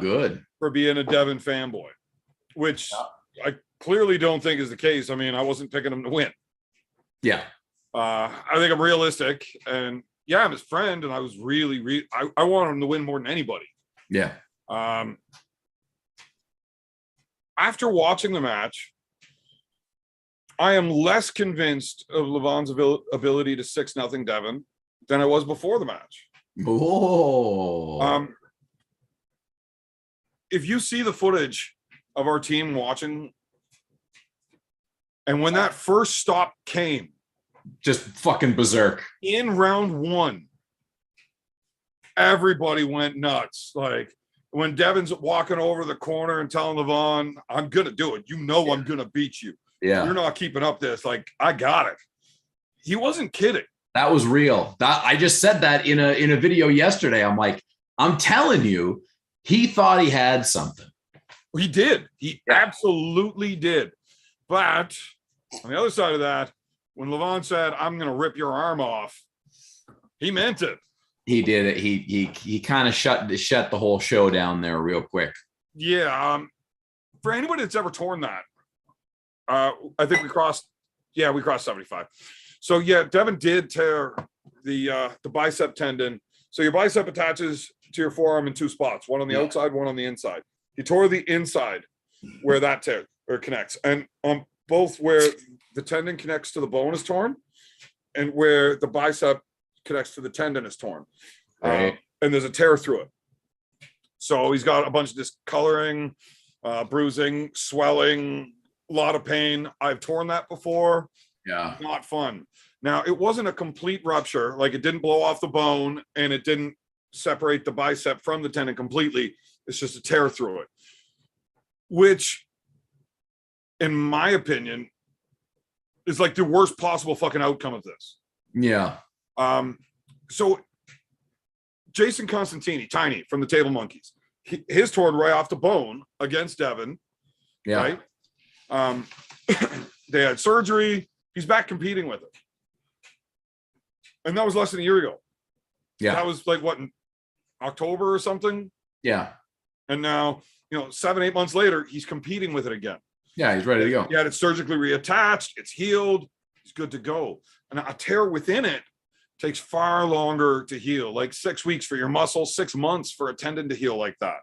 Good. For being a Devon fanboy, which I clearly don't think is the case. I mean, I wasn't picking him to win. Yeah. I think I'm realistic. And yeah, I'm his friend. And I was really, I wanted him to win more than anybody. Yeah. After watching the match, I am less convinced of Levan's ability to 6-0 Devon than I was before the match. Oh. If you see the footage of our team watching, and when that first stop came, just fucking berserk. In round 1, everybody went nuts. Like when Devon's walking over the corner and telling Levan, I'm going to do it. You know, I'm going to beat you. Yeah. You're not keeping up this. Like, I got it. He wasn't kidding. That was real. I just said that in a video yesterday. I'm like, I'm telling you, he thought he had something. He did. He absolutely did. But on the other side of that, when Levan said, I'm going to rip your arm off, he meant it. He did it. He kind of shut the whole show down there real quick. Yeah. For anybody that's ever torn that, I think we crossed 75. So yeah, Devon did tear the bicep tendon. So your bicep attaches to your forearm in 2 spots, one on the outside, one on the inside. He tore the inside where that tear or connects, and on both where the tendon connects to the bone is torn, and where the bicep connects to the tendon is torn. Right. And there's a tear through it. So he's got a bunch of discoloring, bruising, swelling, a lot of pain. I've torn that before. Yeah. Not fun. Now, it wasn't a complete rupture. Like, it didn't blow off the bone and it didn't separate the bicep from the tendon completely. It's just a tear through it, which, in my opinion, is like the worst possible fucking outcome of this. Yeah. So Jason Constantini, Tiny from the Table Monkeys, his torn right off the bone against Devon. Yeah. Right. They had surgery. He's back competing with it. And that was less than a year ago. Yeah. That was like what, in October or something? Yeah. And now, 7-8 months later, he's competing with it again. Yeah, he's ready to go. He had it surgically reattached. It's healed. He's good to go. And a tear within it takes far longer to heal, like 6 weeks for your muscle, 6 months for a tendon to heal like that.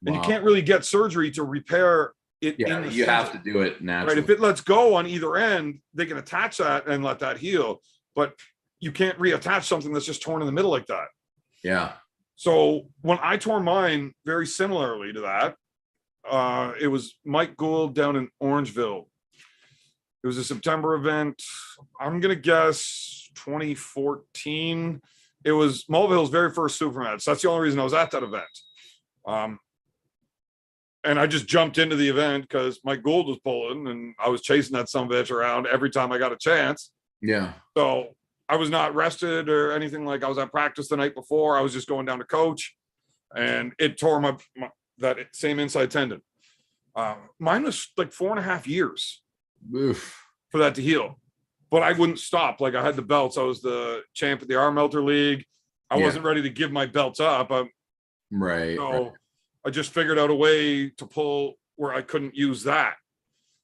And you can't really get surgery to repair it. Yeah, you have to do it naturally. Right. If it lets go on either end, they can attach that and let that heal. But you can't reattach something that's just torn in the middle like that. Yeah. So when I tore mine very similarly to that, it was Mike Gould down in Orangeville. It was a September event. I'm going to guess 2014. It was Mulville's very first Supermatch. So that's the only reason I was at that event. And I just jumped into the event because Mike Gould was pulling and I was chasing that sumbitch around every time I got a chance. Yeah. So I was not rested or anything. Like, I was at practice the night before. I was just going down to coach, and it tore my that same inside tendon. Mine was like 4.5 years for that to heal, but I wouldn't stop. Like, I had the belts. I was the champ of the Arm Melter League. I wasn't ready to give my belts up. Right. So I just figured out a way to pull where I couldn't use that.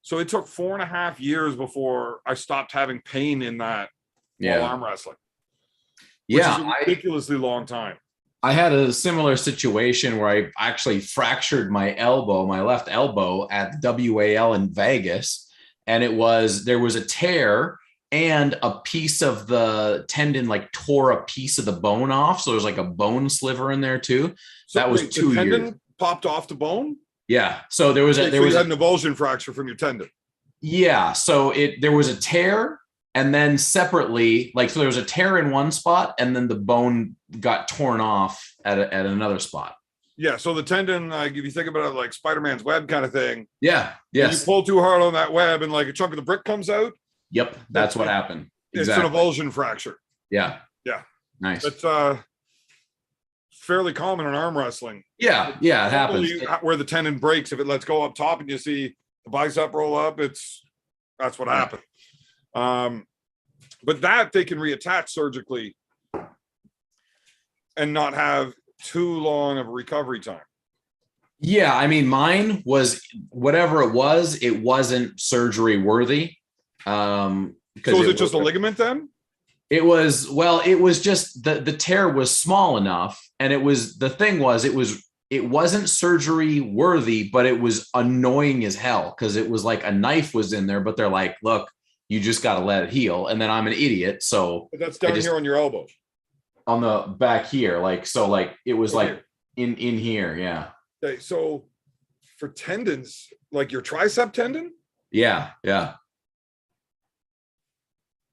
So it took 4.5 years before I stopped having pain in that while arm wrestling, which is a ridiculously long time. I had a similar situation where I actually fractured my elbow, my left elbow at WAL in Vegas. And there was a tear and a piece of the tendon like tore a piece of the bone off. So there's like a bone sliver in there too. So that was 2 years. The tendon popped off the bone? Yeah. So there was you had an avulsion fracture from your tendon. Yeah. So there was a tear. And then separately, like, so there was a tear in one spot and then the bone got torn off at another spot. Yeah. So the tendon, like if you think about it like Spider-Man's web kind of thing. Yeah. Yes. You pull too hard on that web and like a chunk of the brick comes out. Yep. That's what happened. Exactly. It's an avulsion fracture. Yeah. Yeah. Nice. It's fairly common in arm wrestling. Yeah. Yeah. It happens. Where the tendon breaks, if it lets go up top and you see the bicep roll up, that's what happened. But that they can reattach surgically and not have too long of a recovery time. Yeah, I mean, mine was whatever it wasn't surgery worthy. So was it just a ligament then? It was just the tear was small enough, and it wasn't surgery worthy, but it was annoying as hell because it was like a knife was in there, but they're like, look, you just got to let it heal. And then I'm an idiot. So but that's down here on your elbow. On the back here. Like, so like it was like in here. Yeah. Okay. So for tendons, like your tricep tendon? Yeah. Yeah.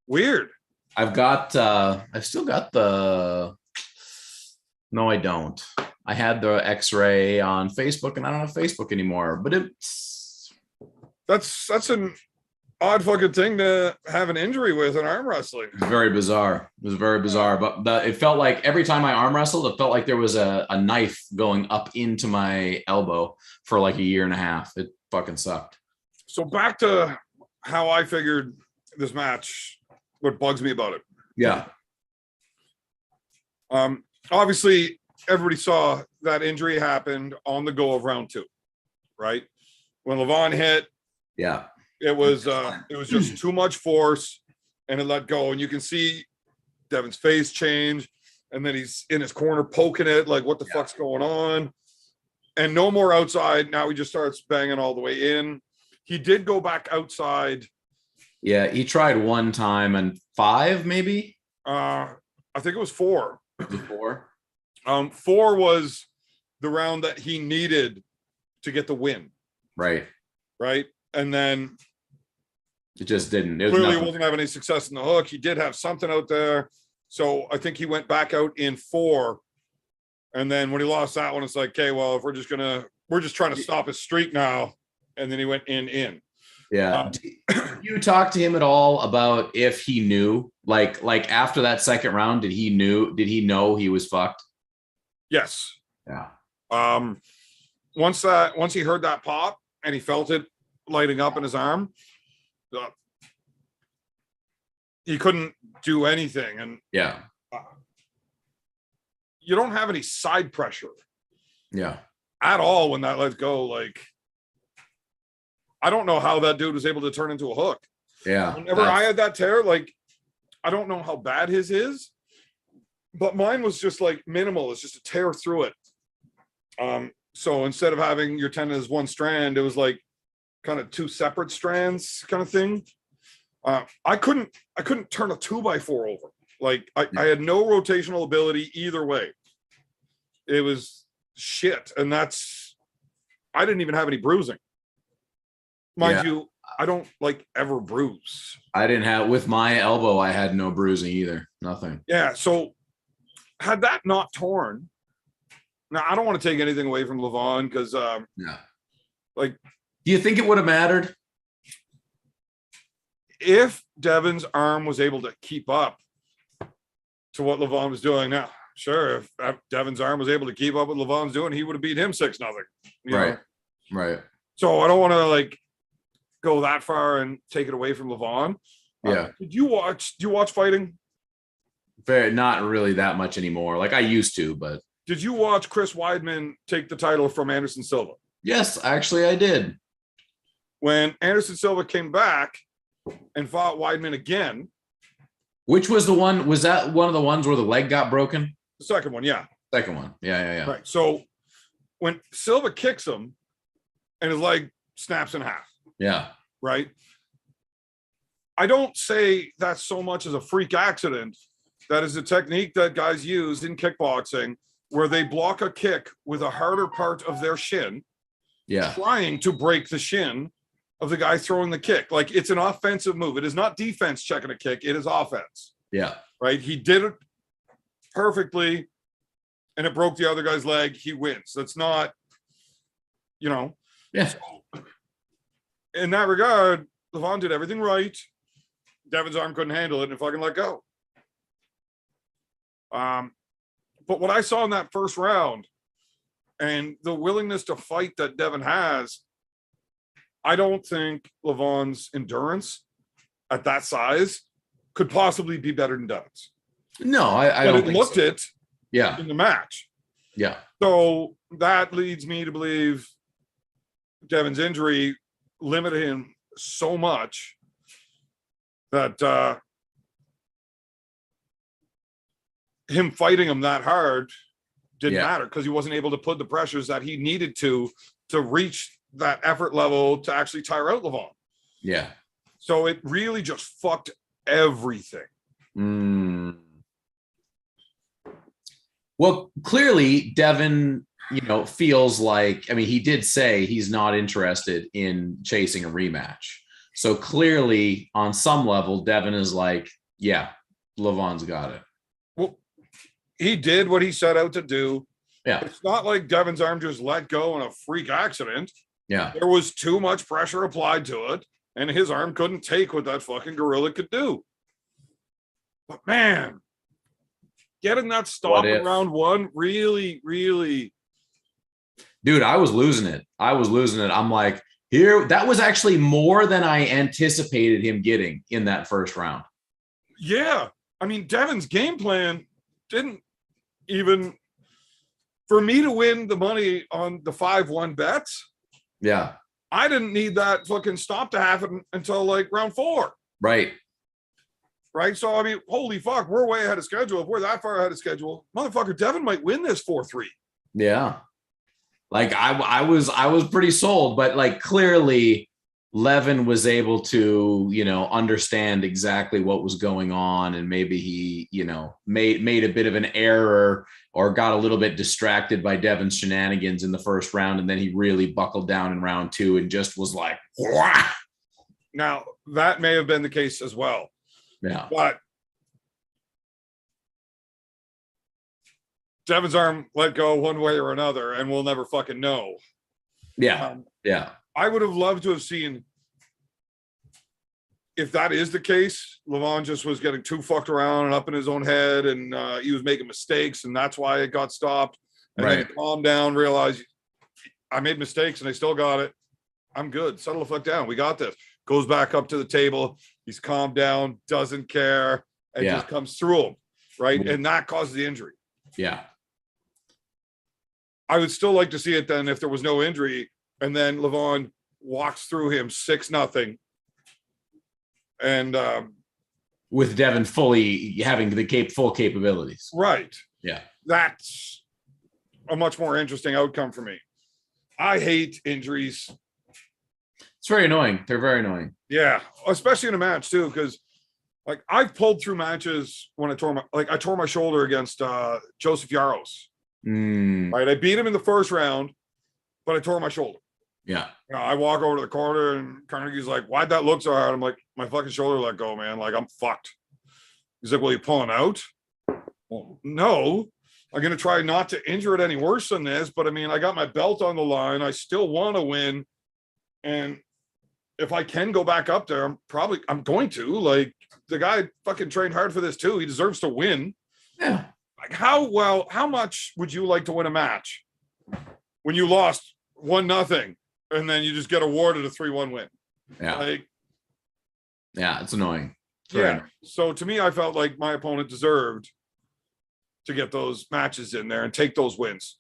Weird. I've still got no, I don't. I had the x-ray on Facebook and I don't have Facebook anymore, but that's an odd fucking thing to have an injury with in arm wrestling. Very bizarre. It was very bizarre, but it felt like every time I arm wrestled, it felt like there was a knife going up into my elbow for like a year and a half. It fucking sucked. So back to how I figured this match, what bugs me about it. Yeah. Obviously everybody saw that injury happened on the go of round 2, right? When Levan hit. Yeah. It was just too much force and it let go. And you can see Devon's face change. And then he's in his corner poking it like, what the fuck's going on? And no more outside. Now he just starts banging all the way in. He did go back outside. Yeah, he tried one time and 5 maybe. I think it was 4. 4. 4 was the round that he needed to get the win. Right. Right. And then it just didn't. It clearly wasn't having any success in the hook. He did have something out there. So I think he went back out in 4. And then when he lost that one, it's like, okay, well, if we're just trying to stop his streak now. And then he went in. Yeah. Did you talk to him at all about if he knew, like after that second round, did he know he was fucked? Yes. Yeah. Once he heard that pop and he felt it lighting up in his arm, he couldn't do anything. And yeah, you don't have any side pressure. Yeah. At all when that lets go. Like, I don't know how that dude was able to turn into a hook. Yeah. Whenever I had that tear, like, I don't know how bad his is, but mine was just like minimal. It's just a tear through it. So instead of having your tendon as one strand, it was like kind of 2 separate strands kind of thing. I couldn't turn a 2x4 over. Like I had no rotational ability either way. It was shit. And I didn't even have any bruising. Mind you, I don't like ever bruise. I didn't have, with my elbow, I had no bruising either. Nothing. Yeah. So had that not torn, now I don't want to take anything away from Levan because like, do you think it would have mattered? If Devon's arm was able to keep up to what Levan was doing. Now, sure, if Devon's arm was able to keep up with Levan's doing, he would have beat him 6-0. Right. Right. So I don't want to like go that far and take it away from Levan. Yeah. Do you watch fighting? Very, not really that much anymore. Like I used to, but Did you watch Chris Weidman take the title from Anderson Silva? yes, actually I did. When Anderson Silva came back and fought Weidman again. Which was the one? Was that one of the ones where the leg got broken? The second one, yeah. Second one. Yeah. Right. So when Silva kicks him and his leg snaps in half. Yeah. Right. I don't say that so much as a freak accident. That is a technique that guys use in kickboxing where they block a kick with a harder part of their shin, trying to break the shin of the guy throwing the kick. Like it's an offensive move. It is not defense checking a kick. It is offense. Yeah. Right. He did it perfectly and it broke the other guy's leg. He wins. That's not, Yeah. So, in that regard, Levan did everything right. Devon's arm couldn't handle it and fucking let go. But what I saw in that first round and the willingness to fight that Devon has, I don't think Levan's endurance at that size could possibly be better than Devon's. No, I don't. But it looked it in the match. Yeah. So that leads me to believe Devon's injury limited him so much that him fighting him that hard didn't matter because he wasn't able to put the pressures that he needed to reach that effort level to actually tire out Levan. Yeah. So it really just fucked everything. Well, clearly Devon, feels like, I mean, he did say he's not interested in chasing a rematch. So clearly on some level, Devon is like, yeah, Levan's got it. Well, he did what he set out to do. Yeah. It's not like Devon's arm just let go in a freak accident. Yeah. There was too much pressure applied to it, and his arm couldn't take what that fucking gorilla could do. But man, getting that stop in round one really, really. Dude, I was losing it. I'm like, that was actually more than I anticipated him getting in that first round. Yeah. I mean, Devon's game plan didn't even, for me to win the money on the 5-1 bets. Yeah. I didn't need that fucking stop to happen until like round 4. Right. So, I mean, holy fuck, we're way ahead of schedule. If we're that far ahead of schedule, motherfucker, Devon might win this 4-3. Yeah. Like I was pretty sold, but like clearly Levan was able to, understand exactly what was going on. And maybe he, made a bit of an error or got a little bit distracted by Devon's shenanigans in the first round. And then he really buckled down in round 2 and just was like, wah! Now that may have been the case as well. Yeah. But Devon's arm let go one way or another, and we'll never fucking know. Yeah. Yeah. I would have loved to have seen, if that is the case, Levan just was getting too fucked around and up in his own head, and he was making mistakes, and that's why it got stopped. And then he calmed down, realized I made mistakes and I still got it. I'm good. Settle the fuck down. We got this. Goes back up to the table. He's calmed down, doesn't care, and just comes through him. Right. And that causes the injury. Yeah. I would still like to see it then if there was no injury, and then Levan walks through him 6-0. And with Devon fully having the full capabilities. Right. Yeah. That's a much more interesting outcome for me. I hate injuries. It's very annoying. They're very annoying. Yeah. Especially in a match too. Cause like I've pulled through matches when I tore my shoulder against Joseph Yaros. Right. I beat him in the first round, but I tore my shoulder. Yeah. I walk over to the corner and Carnegie's like, why'd that look so hard? I'm like, my fucking shoulder let go, man. Like, I'm fucked. He's like, well, you pulling out? Well, no. I'm going to try not to injure it any worse than this. But I mean, I got my belt on the line. I still want to win. And if I can go back up there, I'm going to. Like, the guy fucking trained hard for this too. He deserves to win. Yeah. Like, how much would you like to win a match when you lost 1-0 and then you just get awarded a 3-1 win? Yeah. Like, yeah, it's annoying. Yeah. So to me, I felt like my opponent deserved to get those matches in there and take those wins.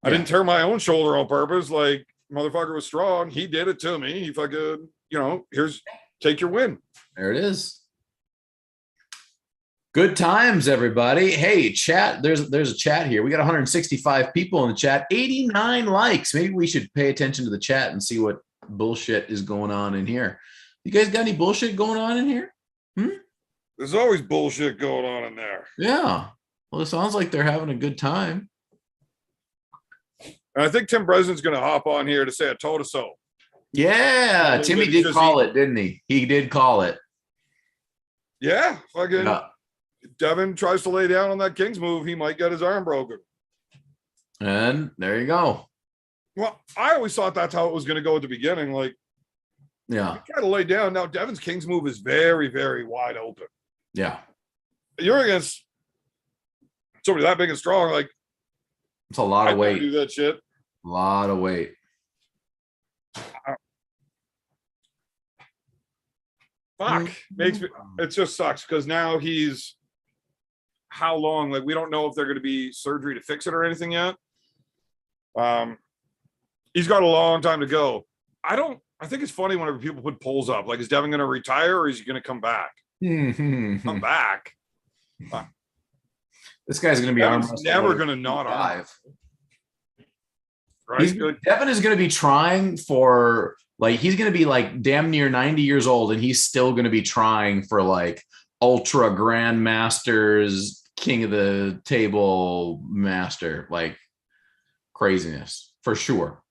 I didn't tear my own shoulder on purpose. Like, motherfucker was strong. He did it to me. He fucking, here's, take your win. There it is. Good times, everybody. Hey, chat. There's a chat here. We got 165 people in the chat, 89 likes. Maybe we should pay attention to the chat and see what bullshit is going on in here. You guys got any bullshit going on in here? There's always bullshit going on in there. Yeah. Well, it sounds like they're having a good time. And I think Tim Breslин's going to hop on here to say a told us so. Yeah. Timmy did call it, didn't he? He did call it. Yeah. Fucking Devon tries to lay down on that King's move. He might get his arm broken. And there you go. Well, I always thought that's how it was going to go at the beginning. Like, yeah, you try to lay down. Now, Devon's King's move is very, very wide open. Yeah. You're against somebody that big and strong. Like, it's a lot of weight. Do that shit. A lot of weight. Fuck. Makes me. It just sucks because now he's. How long? Like, we don't know if they're going to be surgery to fix it or anything yet. He's got a long time to go. I think it's funny whenever people put polls up. Like, is Devon going to retire or is he going to come back? Come back. This guy's going to be never going to not arm. Right? Devon is going to be trying for, like, he's going to be like damn near 90 years old, and he's still going to be trying for like ultra grandmasters, king of the table master, like craziness for sure.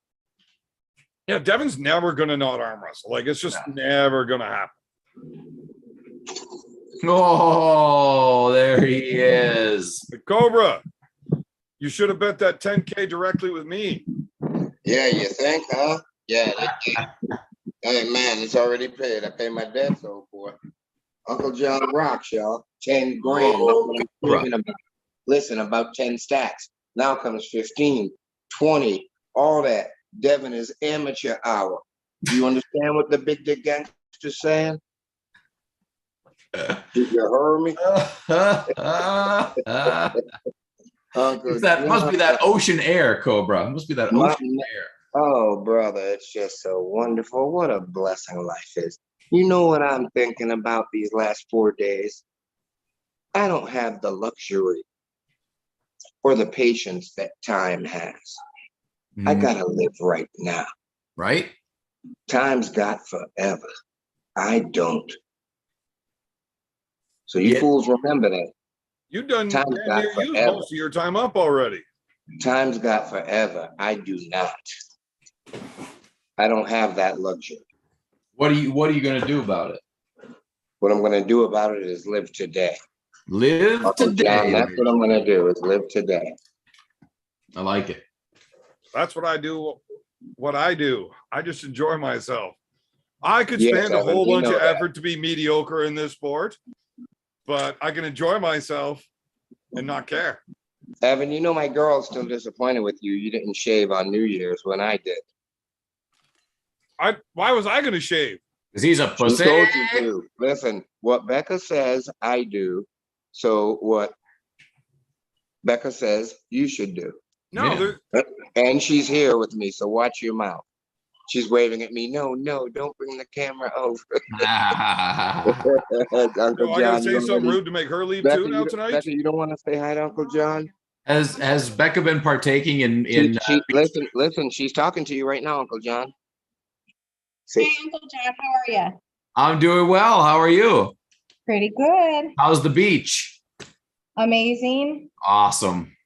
Yeah, Devon's never going to not arm wrestle. Like, it's just never going to happen. Oh, there he is. The Cobra, you should have bet that 10K directly with me. Yeah, you think, huh? Yeah. Hey, man, it's already paid. I paid my debts, old boy. Uncle John rocks, y'all. 10 grand. That's what I'm thinking about. Listen, about 10 stacks. Now comes 15, 20, all that. Devon is amateur hour. Do you understand what the big dick gangster's saying? Did you hear me? That must be that ocean air, Cobra. It must be that ocean air. Oh, brother, it's just so wonderful. What a blessing life is. You know what I'm thinking about these last 4 days? I don't have the luxury or the patience that time has. I gotta live right now. Right? Time's got forever. I don't. So you fools remember that. You've done most of your time up already. Time's got forever. I do not. I don't have that luxury. What are you gonna do about it? What I'm gonna do about it is live today. Live today. John, that's what I'm gonna do, is live today. I like it. That's what I do. What I do. I just enjoy myself. I could spend a whole bunch of effort to be mediocre in this sport, but I can enjoy myself and not care. Evan, you know my girl's still disappointed with you. You didn't shave on New Year's when I did. Why was I going to shave? Because he's a pussy. She told you to. Listen, what Becca says, I do. So what Becca says, you should do. No. Yeah. And she's here with me, so watch your mouth. She's waving at me. No, don't bring the camera over. Uncle John, I gotta say something rude to make her leave Becca, too now tonight? Becca, you don't want to say hi to Uncle John? Has Becca been partaking in listen, she's talking to you right now, Uncle John. Hey, Uncle John, how are you? I'm doing well. How are you? Pretty good. How's the beach? Amazing. Awesome.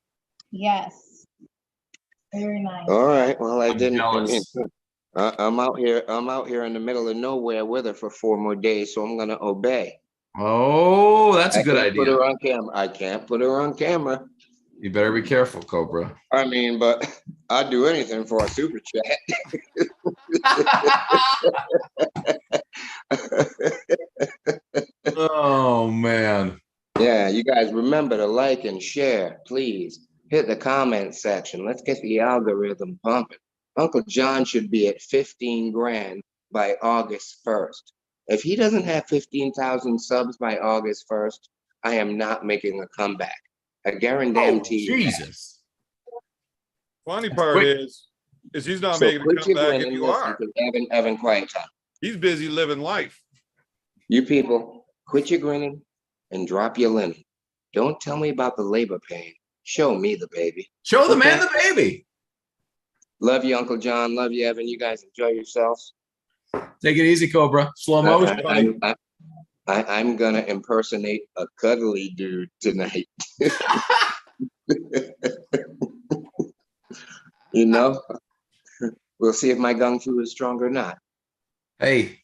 Yes. Very nice. All right. Well, I'm out here in the middle of nowhere with her for 4 more days, so I'm gonna obey. Oh, that's a good idea. Put her on camera. I can't put her on camera. You better be careful, Cobra. I mean, but I'd do anything for a super chat. Oh man. Yeah, you guys remember to like and share, please. Hit the comment section. Let's get the algorithm pumping. Uncle John should be at 15 grand by August 1st. If he doesn't have 15,000 subs by August 1st, I am not making a comeback. I guarantee you. Jesus. Funny part Quick. is he's not So making a quit your comeback grinning, if you listen are. to Evan, quiet time. He's busy living life. You people, quit your grinning and drop your linen. Don't tell me about the labor pain. Show me the baby. Show the man the baby. Love you, Uncle John. Love you, Evan. You guys enjoy yourselves. Take it easy, Cobra. Slow motion. I'm gonna impersonate a cuddly dude tonight. You know, we'll see if my gung fu is strong or not. Hey,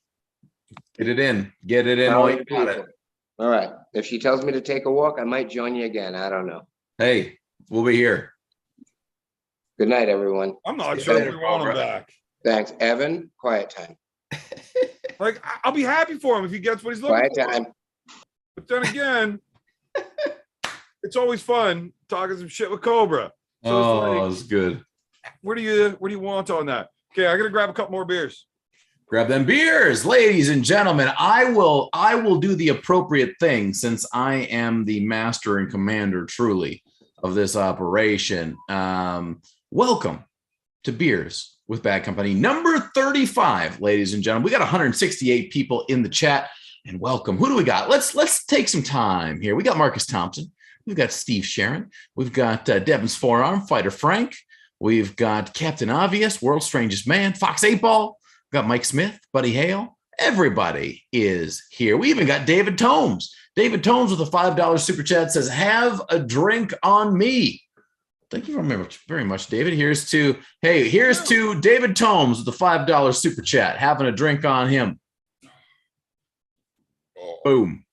get it in. Get it in while you got it. All right. If she tells me to take a walk, I might join you again. I don't know. Hey, we'll be here. Good night, everyone. I'm not sure if we want him back. Thanks, Evan. Quiet time. Like, I'll be happy for him if he gets what he's looking Quiet for. time. But then again, it's always fun talking some shit with Cobra. So It's good. what do you want on that? Okay, I gotta grab a couple more beers. Grab them beers, ladies and gentlemen. I will do the appropriate thing since I am the master and commander truly of this operation. Welcome to Beers with Bad Company number 35, ladies and gentlemen. We got 168 people in the chat, and welcome. Who do we got? Let's take some time here. We got Marcus Thompson. We've got Steve Sharon. We've got Devon's Forearm, Fighter Frank. We've got Captain Obvious, World's Strangest Man, Fox 8-Ball. We've got Mike Smith, Buddy Hale. Everybody is here. We even got David Tomes. David Tomes with a $5 super chat says, "Have a drink on me." Thank you very much, David. Here's to David Tomes with the $5 super chat. Having a drink on him. Oh. Boom.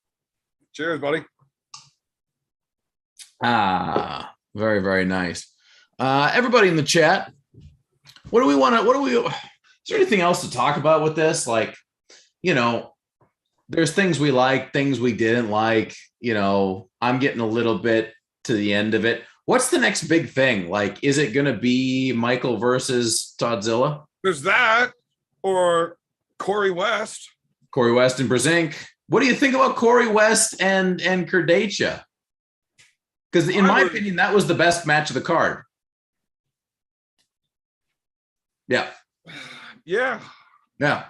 Cheers, buddy. Very, very nice. Everybody in the chat, is there anything else to talk about with this? Like, there's things we like, things we didn't like, I'm getting a little bit to the end of it. What's the next big thing? Like, is it going to be Michael versus Toddzilla? There's that, or Corey West. Corey West and Brezink. What do you think about Corey West and Kurdacha? Because in my opinion, that was the best match of the card. Yeah. Yeah. Yeah.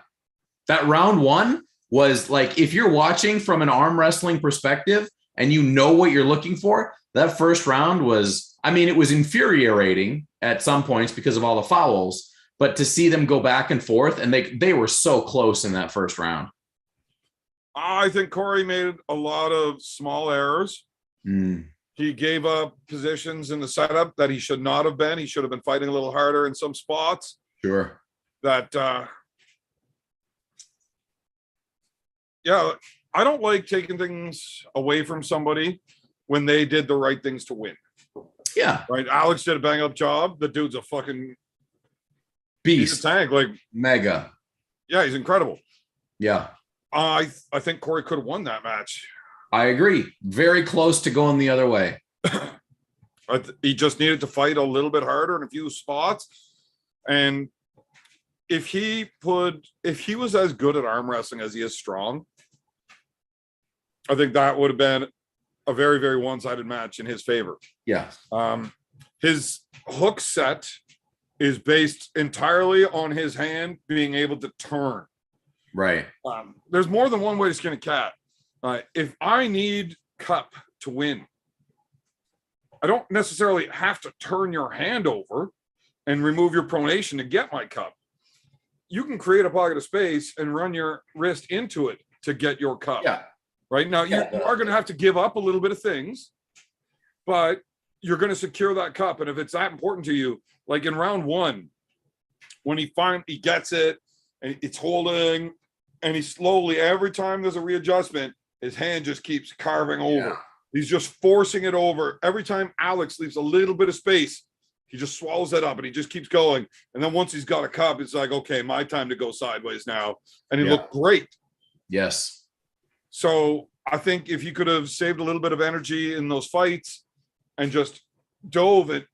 That round one was like, if you're watching from an arm wrestling perspective and you know what you're looking for, that first round was, it was infuriating at some points because of all the fouls, but to see them go back and forth, and they were so close in that first round. I think Corey made a lot of small errors. He gave up positions in the setup that he should not have been. He should have been fighting a little harder in some spots. Sure. That, I don't like taking things away from somebody when they did the right things to win. Yeah. Right. Alex did a bang up job. The dude's a fucking beast. He's a tank. Like, mega. Yeah, he's incredible. Yeah. I think Corey could have won that match. I agree. Very close to going the other way. He just needed to fight a little bit harder in a few spots. And if he was as good at arm wrestling as he is strong, I think that would have been a very, very one-sided match in his favor. Yeah. His hook set is based entirely on his hand being able to turn. Right. There's more than one way to skin a cat. If I need cup to win, I don't necessarily have to turn your hand over and remove your pronation to get my cup. You can create a pocket of space and run your wrist into it to get your cup. Yeah. Right now, you are going to have to give up a little bit of things, but you're going to secure that cup. And if it's that important to you, like in round one, when he finally gets it and it's holding, and he slowly, every time there's a readjustment, his hand just keeps carving over. Yeah. He's just forcing it over. Every time Alex leaves a little bit of space, he just swallows that up and he just keeps going. And then once he's got a cup, it's like, okay, my time to go sideways now. And he looked great. Yes. So I think if he could have saved a little bit of energy in those fights and just dove it,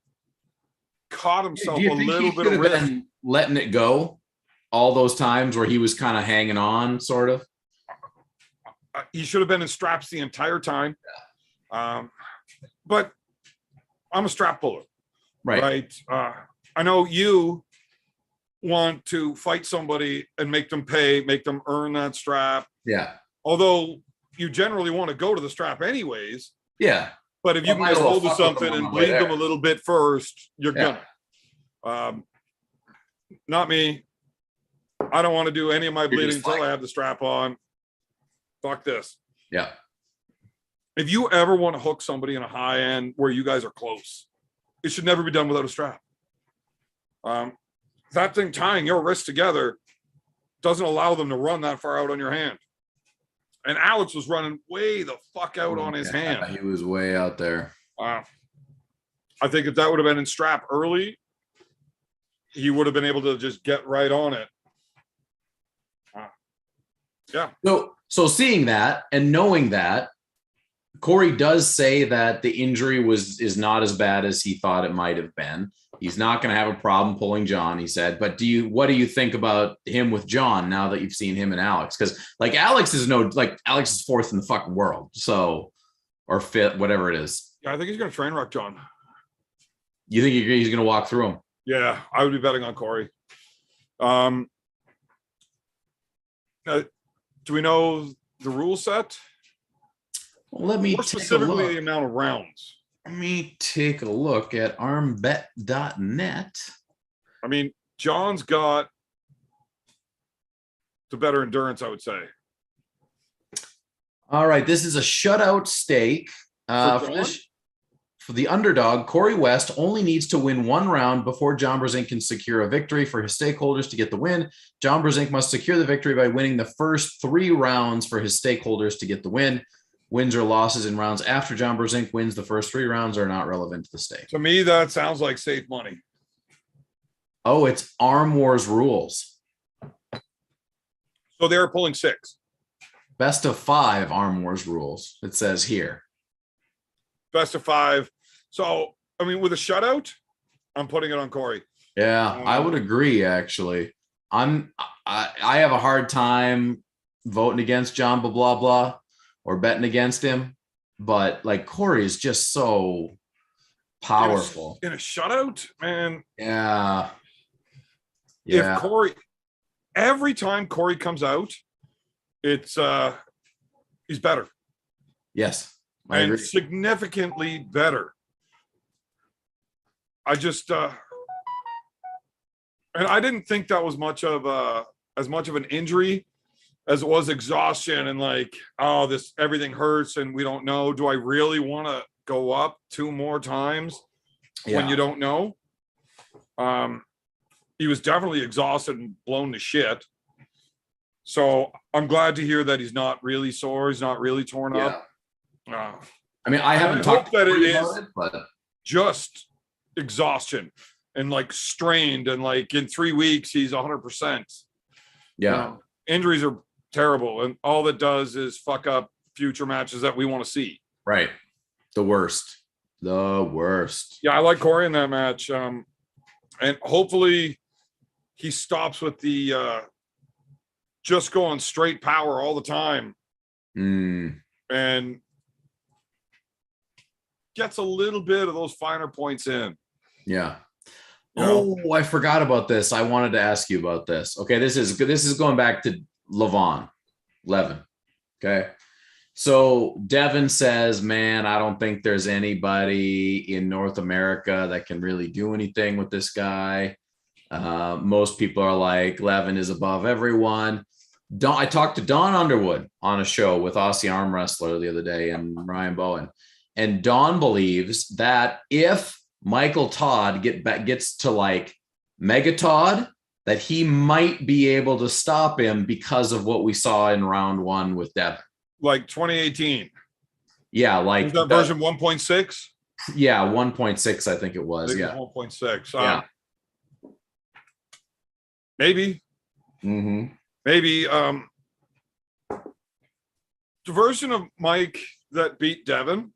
caught himself a little bit of risk. Letting it go all those times where he was kind of hanging on, sort of. He should have been in straps the entire time. But I'm a strap puller, right? I know you want to fight somebody and make them pay, make them earn that strap. Yeah. Although you generally want to go to the strap anyways. Yeah. But if you can get hold of something and bleed them a little bit first, you're gonna. Not me. I don't want to do any of my bleeding until I have the strap on. Fuck this. Yeah. If you ever want to hook somebody in a high end where you guys are close, it should never be done without a strap. That thing tying your wrists together doesn't allow them to run that far out on your hand. And Alex was running way the fuck out on his hand. He was way out there. I think if that would have been in strap early, he would have been able to just get right on it. Yeah. So seeing that and knowing that, Corey does say that the injury is not as bad as he thought it might have been. He's not going to have a problem pulling John, he said. But what do you think about him with John now that you've seen him and Alex? Because like Alex is fourth in the fucking world, so or fifth, whatever it is. Yeah, I think he's going to train wreck John. You think he's going to walk through him? Yeah, I would be betting on Corey. Do we know the rule set? Well, let me more specifically the amount of rounds. Let me take a look at armbet.net. I mean, John's got the better endurance, I would say. All right, this is a shutout stake. For the underdog, Corey West only needs to win one round before John Brzenk can secure a victory for his stakeholders to get the win. John Brzenk must secure the victory by winning the first 3 rounds for his stakeholders to get the win. Wins or losses in rounds after John Brzenk wins the first 3 rounds are not relevant to the stake. To me, that sounds like safe money. Oh, it's Arm Wars rules. So they're pulling 6. Best of 5 Arm Wars rules, it says here. Best of 5. So, I mean, with a shutout, I'm putting it on Corey. Yeah, I would agree, actually. I have a hard time voting against John blah blah or betting against him, but like Corey is just so powerful. In a shutout, man. Yeah. If Corey, every time Corey comes out, it's he's better. Yes. I agree. Significantly better. I just and I didn't think that was much of as much of an injury as it was exhaustion and like, oh, everything hurts and we don't know. Do I really want to go up 2 more times when you don't know? He was definitely exhausted and blown to shit. So I'm glad to hear that he's not really sore. He's not really torn up. I mean, I haven't talked that it is but just exhaustion and like strained and like in 3 weeks he's 100%. Yeah. Injuries are terrible and all that does is fuck up future matches that we want to see. Right. The worst. Yeah, I like Corey in that match. And hopefully he stops with the just going straight power all the time. And gets a little bit of those finer points in. Yeah. Oh, I forgot about this. I wanted to ask you about this. Okay, this is going back to levan. Okay. So Devon says, man, I don't think there's anybody in North America that can really do anything with this guy. Most people are like, Levan is above everyone. I talked to Don Underwood on a show with Aussie Arm Wrestler the other day and Ryan Bowen. And Don believes that if Michael Todd gets to like Mega Todd, that he might be able to stop him because of what we saw in round 1 with Devon. Like 2018. Yeah, like that version 1.6. Yeah, 1.6, I think it was. Yeah, 1.6. Maybe. Maybe. The version of Mike that beat Devon,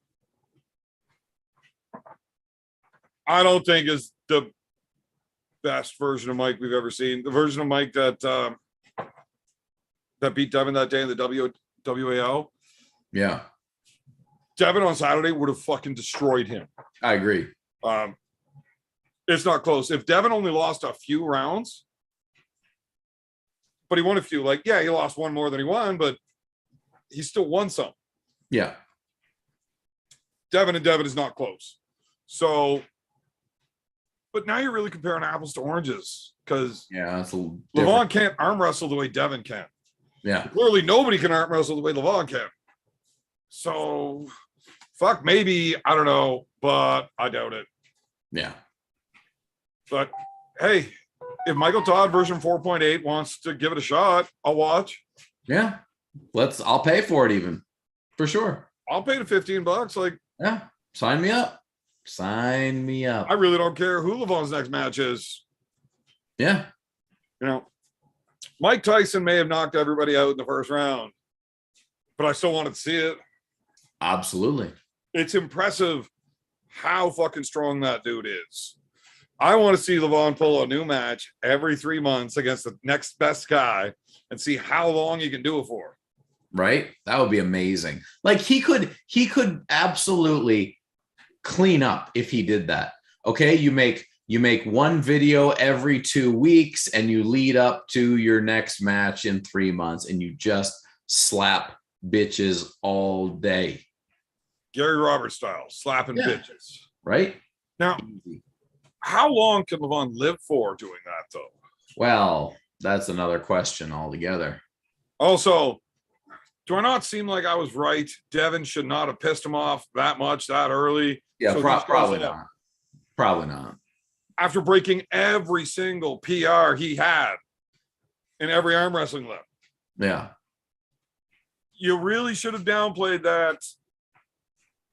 I don't think is the best version of Mike we've ever seen. The version of Mike that beat Devon that day in the WAL. Yeah, Devon on Saturday would have fucking destroyed him. I agree. It's not close. If Devon only lost a few rounds, but he won a few, like, yeah, he lost one more than he won, but he still won some. Yeah. Devon is not close. So, but now you're really comparing apples to oranges because Yeah, that's a little Levan different. can't arm wrestle the way Devon can. Yeah. Clearly, nobody can arm wrestle the way Levan can. So, fuck, maybe, I don't know, but I doubt it. Yeah. But hey, if Michael Todd version 4.8 wants to give it a shot, I'll watch. Yeah. I'll pay for it even. For sure. I'll pay the $15. Like, Yeah. Sign me up. Sign me up. I really don't care who Levan's next match is. Yeah. You know, Mike Tyson may have knocked everybody out in the first round, but I still wanted to see it. Absolutely. It's impressive how fucking strong that dude is. I want to see Levan pull a new match every 3 months against the next best guy and see how long he can do it for. Right? That would be amazing. Like he could absolutely clean up if he did that. Okay, you make one video every 2 weeks and you lead up to your next match in 3 months and you just slap bitches all day. Gary Roberts style, slapping bitches. Right? Now, how long can Levan live for doing that, though? Well, that's another question altogether. Also, do I not seem like I was right? Devon should not have pissed him off that much that early. Yeah, So probably not. Probably not. After breaking every single PR he had in every arm wrestling lip. Yeah. You really should have downplayed that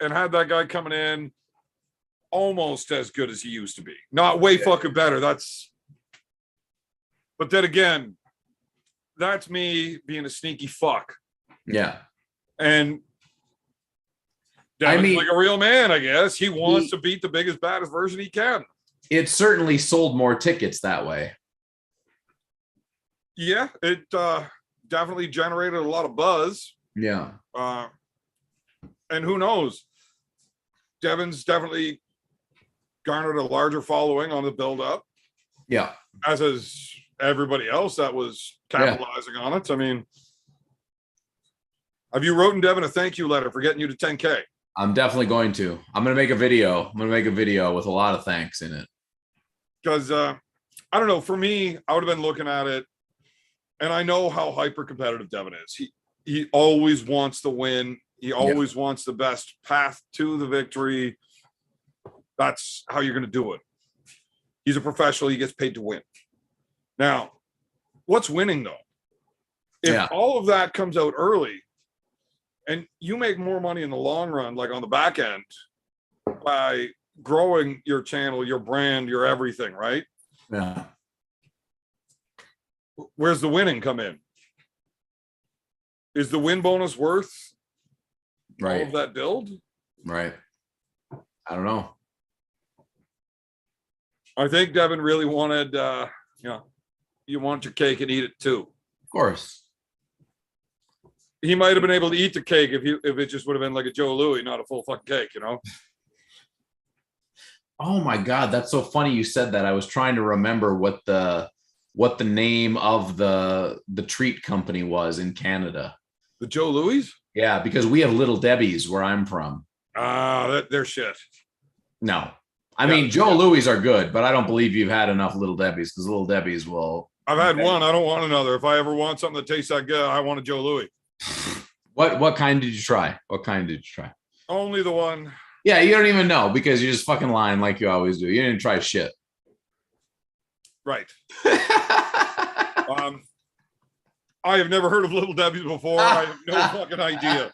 and had that guy coming in almost as good as he used to be. Not way fucking better. But then again, that's me being a sneaky fuck. Yeah. And Devon's like a real man, I guess. He wants to beat the biggest, baddest version he can. It certainly sold more tickets that way. Yeah, it definitely generated a lot of buzz. Yeah. And who knows? Devon's definitely garnered a larger following on the build-up. Yeah. As is everybody else that was capitalizing on it. I mean, have you written Devon a thank you letter for getting you to 10K? I'm definitely going to. I'm going to make a video. I'm going to make a video with a lot of thanks in it. Because, I don't know, for me, I would have been looking at it, and I know how hyper-competitive Devon is. He always wants to win. He always wants the best path to the victory. That's how you're going to do it. He's a professional. He gets paid to win. Now, what's winning, though? If all of that comes out early, and you make more money in the long run, like on the back end, by growing your channel, your brand, your everything, right? Yeah. Where's the winning come in? Is the win bonus worth all of that build? Right. I don't know. I think Devon really wanted, you want your cake and eat it too. Of course. He might have been able to eat the cake if it just would have been like a Joe Louis, not a full fucking cake, you know? Oh my God, that's so funny you said that. I was trying to remember what the name of the treat company was in Canada. The Joe Louis? Yeah, because we have Little Debbie's where I'm from. They're shit. No. I mean, Joe Louis are good, but I don't believe you've had enough Little Debbie's because Little Debbie's will. I've had one. I don't want another. If I ever want something that tastes that good, I want a Joe Louis. What kind did you try? What kind did you try? Only the one. Yeah, you don't even know because you're just fucking lying like you always do. You didn't try shit. Right. I have never heard of Little Debbie's before. I have no fucking idea.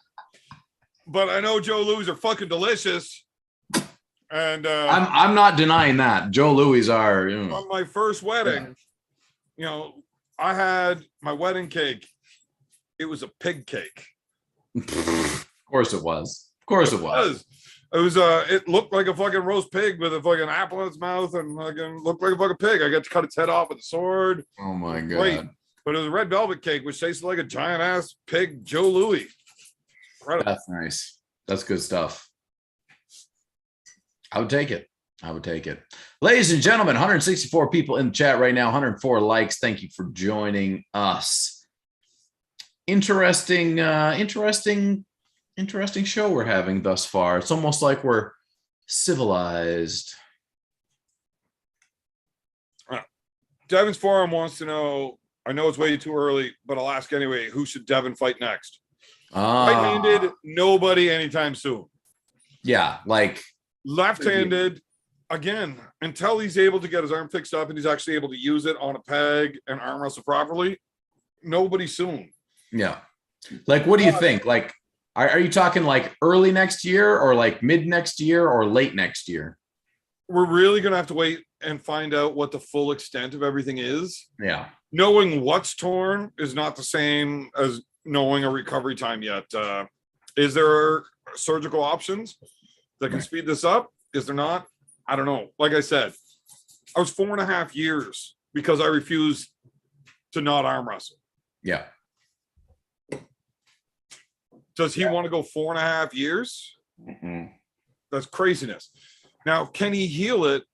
But I know Joe Louis are fucking delicious. And I'm not denying that. Joe Louis are. On my first wedding, I had my wedding cake. It was a pig cake. Of course it was. Of course it was. It looked like a fucking roast pig with a fucking apple in its mouth and fucking looked like a fucking pig. I got to cut its head off with a sword. Oh my God. Great. But it was a red velvet cake, which tasted like a giant ass pig Joe Louis. Incredible. That's nice. That's good stuff. I would take it. I would take it. Ladies and gentlemen, 164 people in the chat right now, 104 likes. Thank you for joining us. Interesting show we're having thus far. It's almost like we're civilized. Devon's forum wants to know, I know it's way too early, but I'll ask anyway, who should Devon fight next? Right-handed, nobody anytime soon. Yeah, like left-handed, again, until he's able to get his arm fixed up and he's actually able to use it on a peg and arm wrestle properly, nobody soon. Yeah. Like, what do you think? Like, are you talking like early next year or like mid next year or late next year? We're really going to have to wait and find out what the full extent of everything is. Yeah. Knowing what's torn is not the same as knowing a recovery time yet. Is there surgical options that can speed this up? Is there not? I don't know. Like I said, I was 4.5 years because I refused to not arm wrestle. Yeah. Does he want to go 4.5 years? Mm-hmm. That's craziness. Now, can he heal it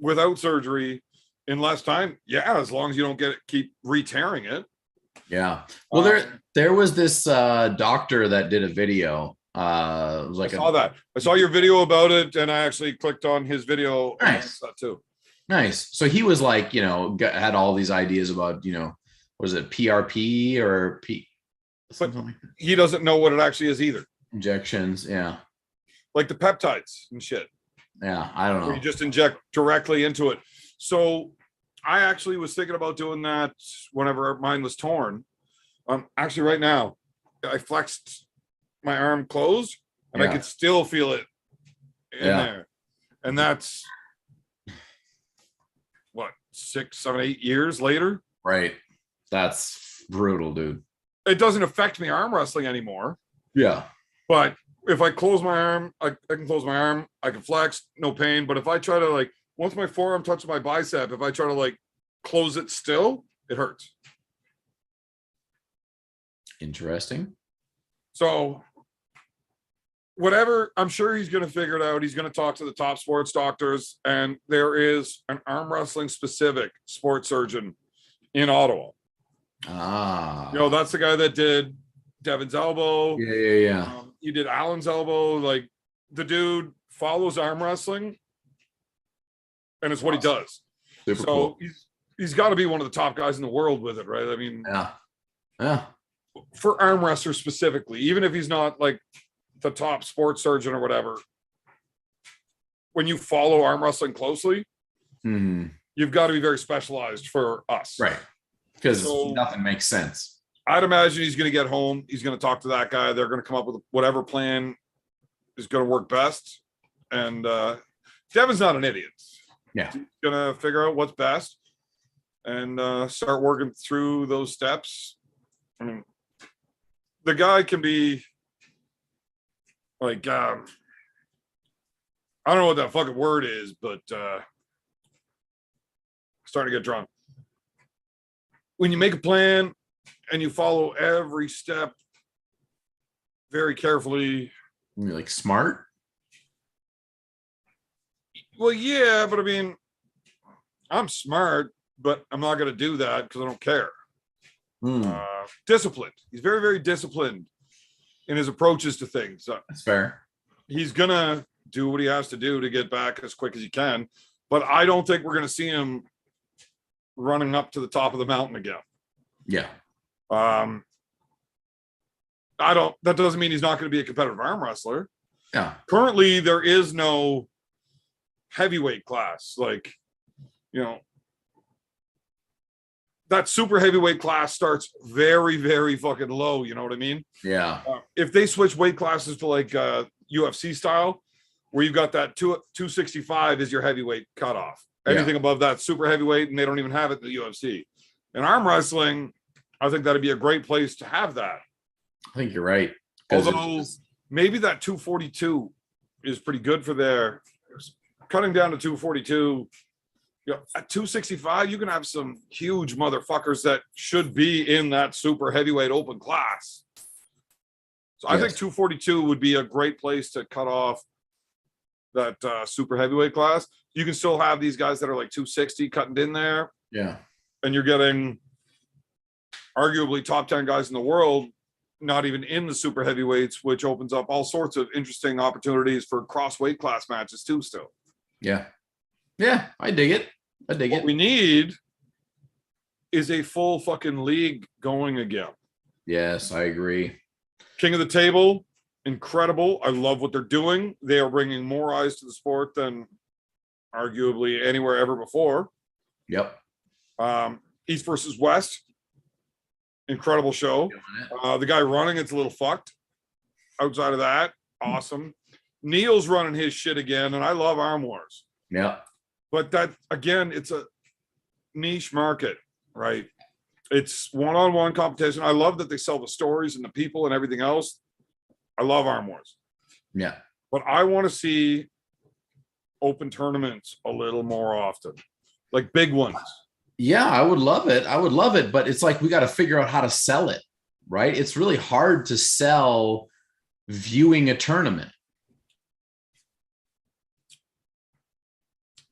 without surgery in less time? Yeah, as long as you don't keep re-tearing it. Yeah. Well, there was this doctor that did a video. It was like I saw that. I saw your video about it, and I actually clicked on his video. Nice. Too. Nice. So he was like, had all these ideas about, was it PRP or P? But like he doesn't know what it actually is either. Injections, yeah. Like the peptides and shit. Yeah, I don't know. You just inject directly into it. So I actually was thinking about doing that whenever mine was torn. Actually, right now, I flexed my arm closed, and I could still feel it in there. And that's what, 6, 7, 8 years later. Right. That's brutal, dude. It doesn't affect me arm wrestling anymore. Yeah. But if I close my arm, I can close my arm. I can flex, no pain. But if I try to once my forearm touches my bicep, if I try to close it still, it hurts. Interesting. So whatever, I'm sure he's going to figure it out. He's going to talk to the top sports doctors, and there is an arm wrestling specific sports surgeon in Ottawa. That's the guy that did Devon's elbow. Yeah. You did Allen's elbow. Like, the dude follows arm wrestling, and it's what he does. Super cool. He's got to be one of the top guys in the world with it, right? I mean, yeah. For arm wrestlers specifically, even if he's not like the top sports surgeon or whatever, when you follow arm wrestling closely, you've got to be very specialized for us, right? Because nothing makes sense. I'd imagine he's going to get home. He's going to talk to that guy. They're going to come up with whatever plan is going to work best. And Devon's not an idiot. Yeah. He's going to figure out what's best and start working through those steps. I mean, the guy can be like, I don't know what that fucking word is, but starting to get drunk. When you make a plan and you follow every step very carefully. You're like smart? Well, yeah, but I mean, I'm smart, but I'm not going to do that because I don't care. Disciplined. He's very, very disciplined in his approaches to things. That's fair. He's going to do what he has to do to get back as quick as he can. But I don't think we're going to see him running up to the top of the mountain again. Yeah. That doesn't mean he's not going to be a competitive arm wrestler. Yeah. Currently, there is no heavyweight class. That super heavyweight class starts very, very fucking low. You know what I mean? Yeah. If they switch weight classes to UFC style, where you've got that 265 is your heavyweight cutoff. Anything above that super heavyweight, and they don't even have it in the UFC. In arm wrestling, I think that'd be a great place to have that. I think you're right. Although maybe that 242 is pretty good for there. Cutting down to 242, at 265, you can have some huge motherfuckers that should be in that super heavyweight open class. So I think 242 would be a great place to cut off that super heavyweight class. You can still have these guys that are like 260 cutting in there. Yeah. And you're getting arguably top 10 guys in the world, not even in the super heavyweights, which opens up all sorts of interesting opportunities for cross weight class matches too still. Yeah. Yeah, I dig it. What we need is a full fucking league going again. Yes, I agree. King of the Table, incredible. I love what they're doing. They are bringing more eyes to the sport than arguably anywhere ever before. Yep. East versus West, incredible show. The guy running it's a little fucked. Outside of that, awesome. Neil's running his shit again, and I love Arm Wars. Yeah. But that, again, it's a niche market, right? It's one-on-one competition. I love that they sell the stories and the people and everything else. I love Arm Wars. Yeah. But I want to see open tournaments a little more often, like big ones. Yeah, I would love it. I would love it. But it's like we got to figure out how to sell it, right? It's really hard to sell viewing a tournament.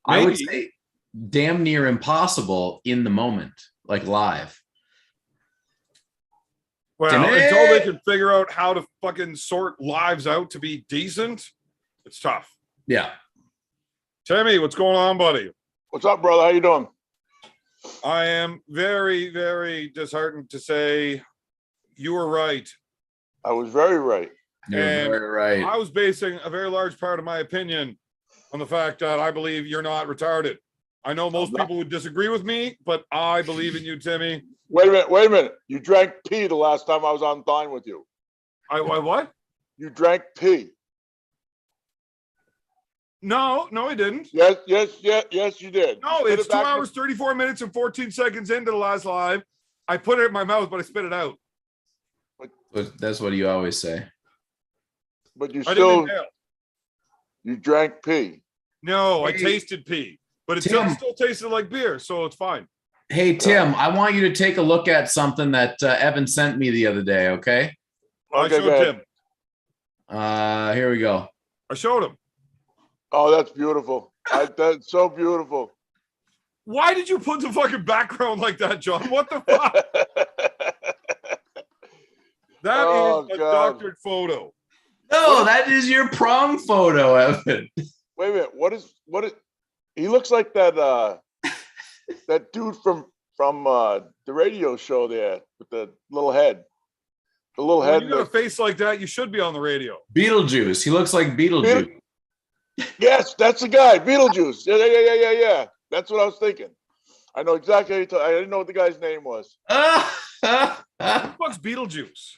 Maybe. I would say damn near impossible in the moment, like live. Well, until they can figure out how to fucking sort lives out to be decent, it's tough. Yeah. Timmy, what's going on, buddy? What's up, brother? How you doing? I am very, very disheartened to say you were right. I was very right. You're And very right. I was basing a very large part of my opinion on the fact that I believe you're not retarded. I know most people would disagree with me, but I believe in you, Timmy. Wait a minute. You drank pee the last time I was on Dine with you. I what? You drank pee. No, I didn't. Yes, you did. No, You it's spit 2 it back hours, 34 minutes, and 14 seconds into the last live. I put it in my mouth, but I spit it out. But that's what you always say. But you I didn't still, inhale. you drank pee. No, I Hey, tasted pee, but it Tim. still tasted like beer, so it's fine. Hey, Tim, I want you to take a look at something that Evan sent me the other day, okay? I Okay, go showed ahead. Tim. Here we go. I showed him. Oh, that's beautiful. That's so beautiful. Why did you put the fucking background like that, John? What the fuck? That Oh, is a God. doctored photo. No, that is your prom photo, Evan. Wait a minute. What is? He looks like that that dude from the radio show there with the little head. The little When head. you got a face like that, you should be on the radio. Beetlejuice. He looks like Beetlejuice. Yes, that's the guy, Beetlejuice. Yeah. That's what I was thinking. I know exactly how you I didn't know what the guy's name was. Who the fuck's Beetlejuice?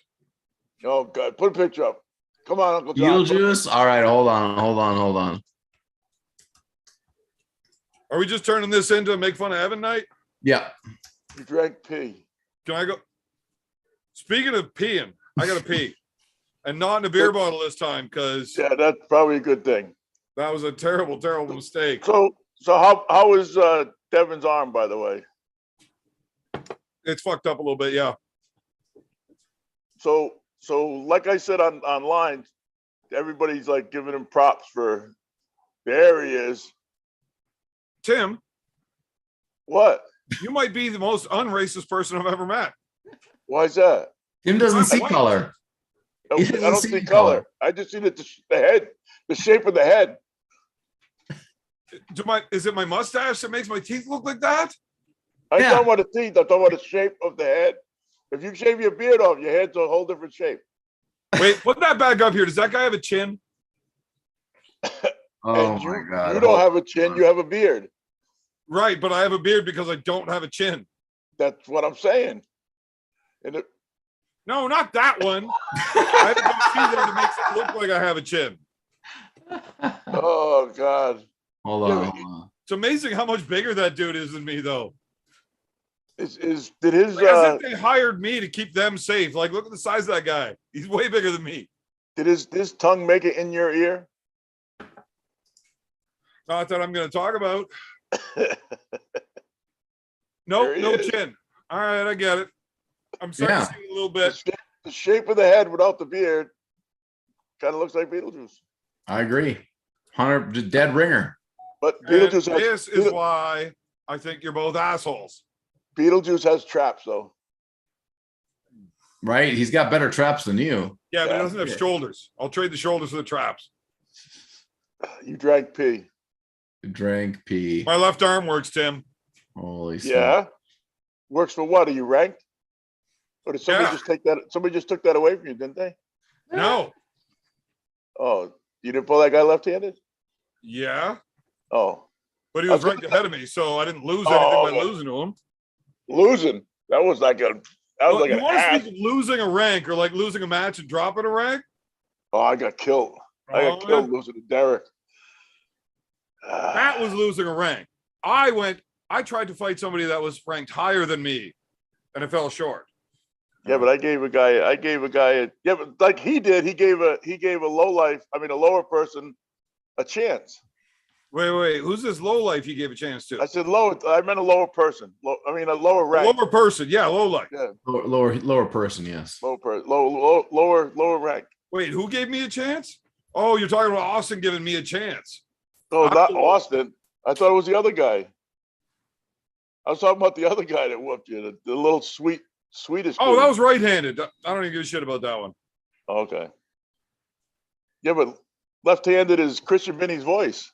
Oh, God. Put a picture up. Come on, Uncle John. Beetlejuice. All right, hold on. Are we just turning this into a make fun of Evan night? Yeah. You drank pee. Can I go? Speaking of peeing, I got to pee. And not in a beer bottle this time, because Yeah, that's probably a good thing. that was a terrible, terrible mistake. So how is Devin's arm, by the way? It's fucked up a little bit, yeah. So like I said online, everybody's like giving him props for there he is. Tim, What? you might be the most unracist person I've ever met. Why is that? Tim doesn't see What? color. I He doesn't don't see see color. color. I just see the head, the shape of the head. Is it my mustache that makes my teeth look like that? I ain't Yeah. talking about the teeth. I'm talking about the shape of the head. If you shave your beard off, your head's a whole different shape. Wait, put that back up here. Does that guy have a chin? Oh And my God. You don't have a chin. You have a beard. Right, but I have a beard because I don't have a chin. That's what I'm saying. And it, No, not that one. I have to go see there that makes it look like I have a chin. oh God, Hold on. It's amazing how much bigger that dude is than me, though. did his Like, as if they hired me to keep them safe. Like, look at the size of that guy. He's way bigger than me. did his tongue make it in your ear? Not that I'm going to talk about. Nope, There he no is. chin. All right, I get it. I'm starting to see it a little bit. The shape of the head without the beard. Kind of looks like Beetlejuice. I agree. 100 dead ringer. But And Beetlejuice this is why I think you're both assholes. Beetlejuice has traps though. Right? He's got better traps than you. Yeah, but he Yeah. doesn't have shoulders. I'll trade the shoulders for the traps. You drank pee. Drank pee. My left arm works, Tim. Holy smokes. Yeah. Works for what? Are you ranked? Or did somebody Yeah. just take that? Somebody just took that away from you, didn't they? No. Oh, you didn't pull that guy left-handed? Yeah, Oh, but he I was was ranked ahead of me, so I didn't lose anything Oh, by okay. losing to him. losing. That was like a. That was Well, like you an want to ass. speak of losing a rank or like losing a match and dropping a rank? Oh, I got killed. I got Oh, killed yeah. losing to Derek. That was losing a rank. I tried to fight somebody that was ranked higher than me, and it fell short. Yeah, but I gave a guy. Yeah, but like he did. He gave a lower person a chance. Wait. Who's this low life you gave a chance to? I said lower. I meant a lower person. A lower A rank. lower person. Yeah, low life. Yeah, Lower person, yes. lower rank. Wait, who gave me a chance? Oh, you're talking about Austin giving me a chance. No, I'm not the- Austin. I thought it was the other guy. I was talking about the other guy that whooped you, the little Swedish. Oh, dude. that was right-handed. I don't even give a shit about that one. Okay. Yeah, but left-handed is Christian Vinny's voice.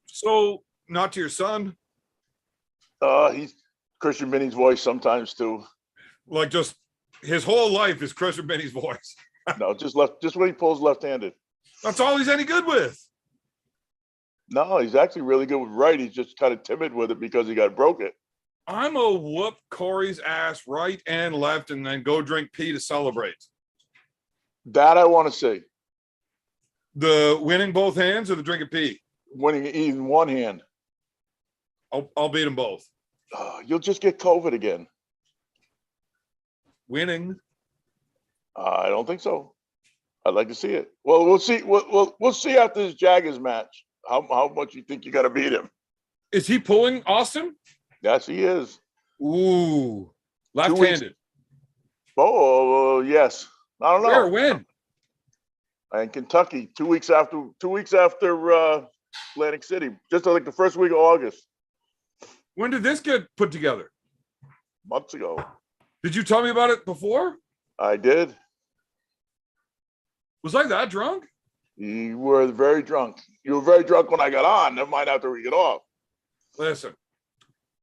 So, not to your son, He's Christian Vinny's voice sometimes too. like just his whole life is Christian Benny's voice. No, just when he pulls left-handed. That's all he's any good with. No, he's actually really good with right. He's just kind of timid with it because he got broke it. I'm a whoop Corey's ass right and left and then go drink pee to celebrate. That I want to see. The winning both hands or the drinking pee? Winning in one hand. I'll beat them both. You'll just get COVID again. Winning. I don't think so. I'd like to see it. Well, we'll see. We'll see after this Jaggers match how much you think you got to beat him. Is he pulling Austin? Yes, he is. Ooh. Left-handed. Oh, yes. I don't know. Where? When? In Kentucky, 2 weeks after Atlantic City, just like the first week of August, When did this get put together? months ago. Did you tell me about it before? I did. Was I that drunk? You were very drunk. You were very drunk when I got on. Never mind after we get off. Listen,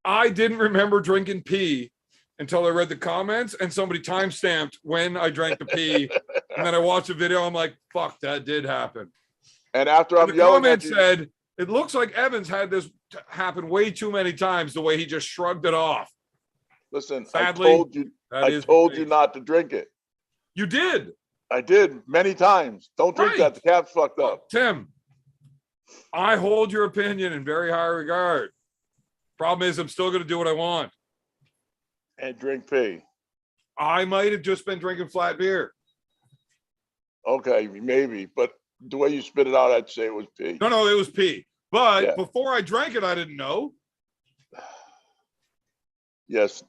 I didn't remember drinking pee until I read the comments and somebody time-stamped when I drank the pee. And then I watched the video. I'm like, fuck, that did happen. And after And I'm the yelling comment at you, said, it looks like Evans had this happen way too many times the way he just shrugged it off. listen, Sadly, I told you not to drink it. You did. I did many times. Don't drink Right. that. The cap's fucked up. Tim, I hold your opinion in very high regard. Problem is, I'm still going to do what I want. And drink pee. I might have just been drinking flat beer. Okay, maybe, but the way you spit it out, I'd say it was pee. No, it was pee. But Yeah. before I drank it, I didn't know. Yes.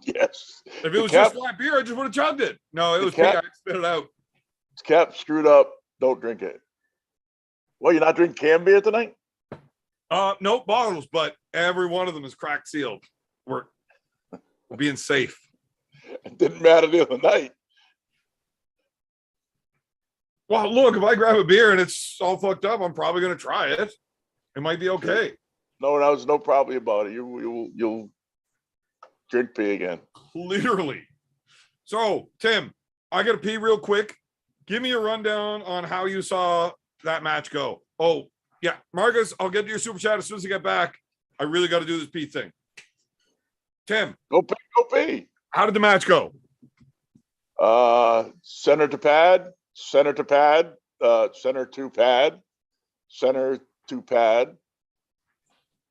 Yes. If it The was cap- just flat beer, I just would have chugged it. No, it The was pee. cap- I spit it out. Cap screwed up. Don't drink it. Well, you're not drinking canned beer tonight? No bottles, but every one of them is cracked sealed. We're being safe. It didn't matter the other night. Well, look, if I grab a beer and it's all fucked up, I'm probably going to try it. It might be okay. No, there's no problem about it. You'll drink pee again. Literally. So, Tim, I got to pee real quick. Give me a rundown on how you saw that match go. Oh, yeah. Marcus, I'll get to your super chat as soon as I get back. I really got to do this pee thing. Tim, Go pee. how did the match go? Center to pad, center to pad, center to pad, center to pad.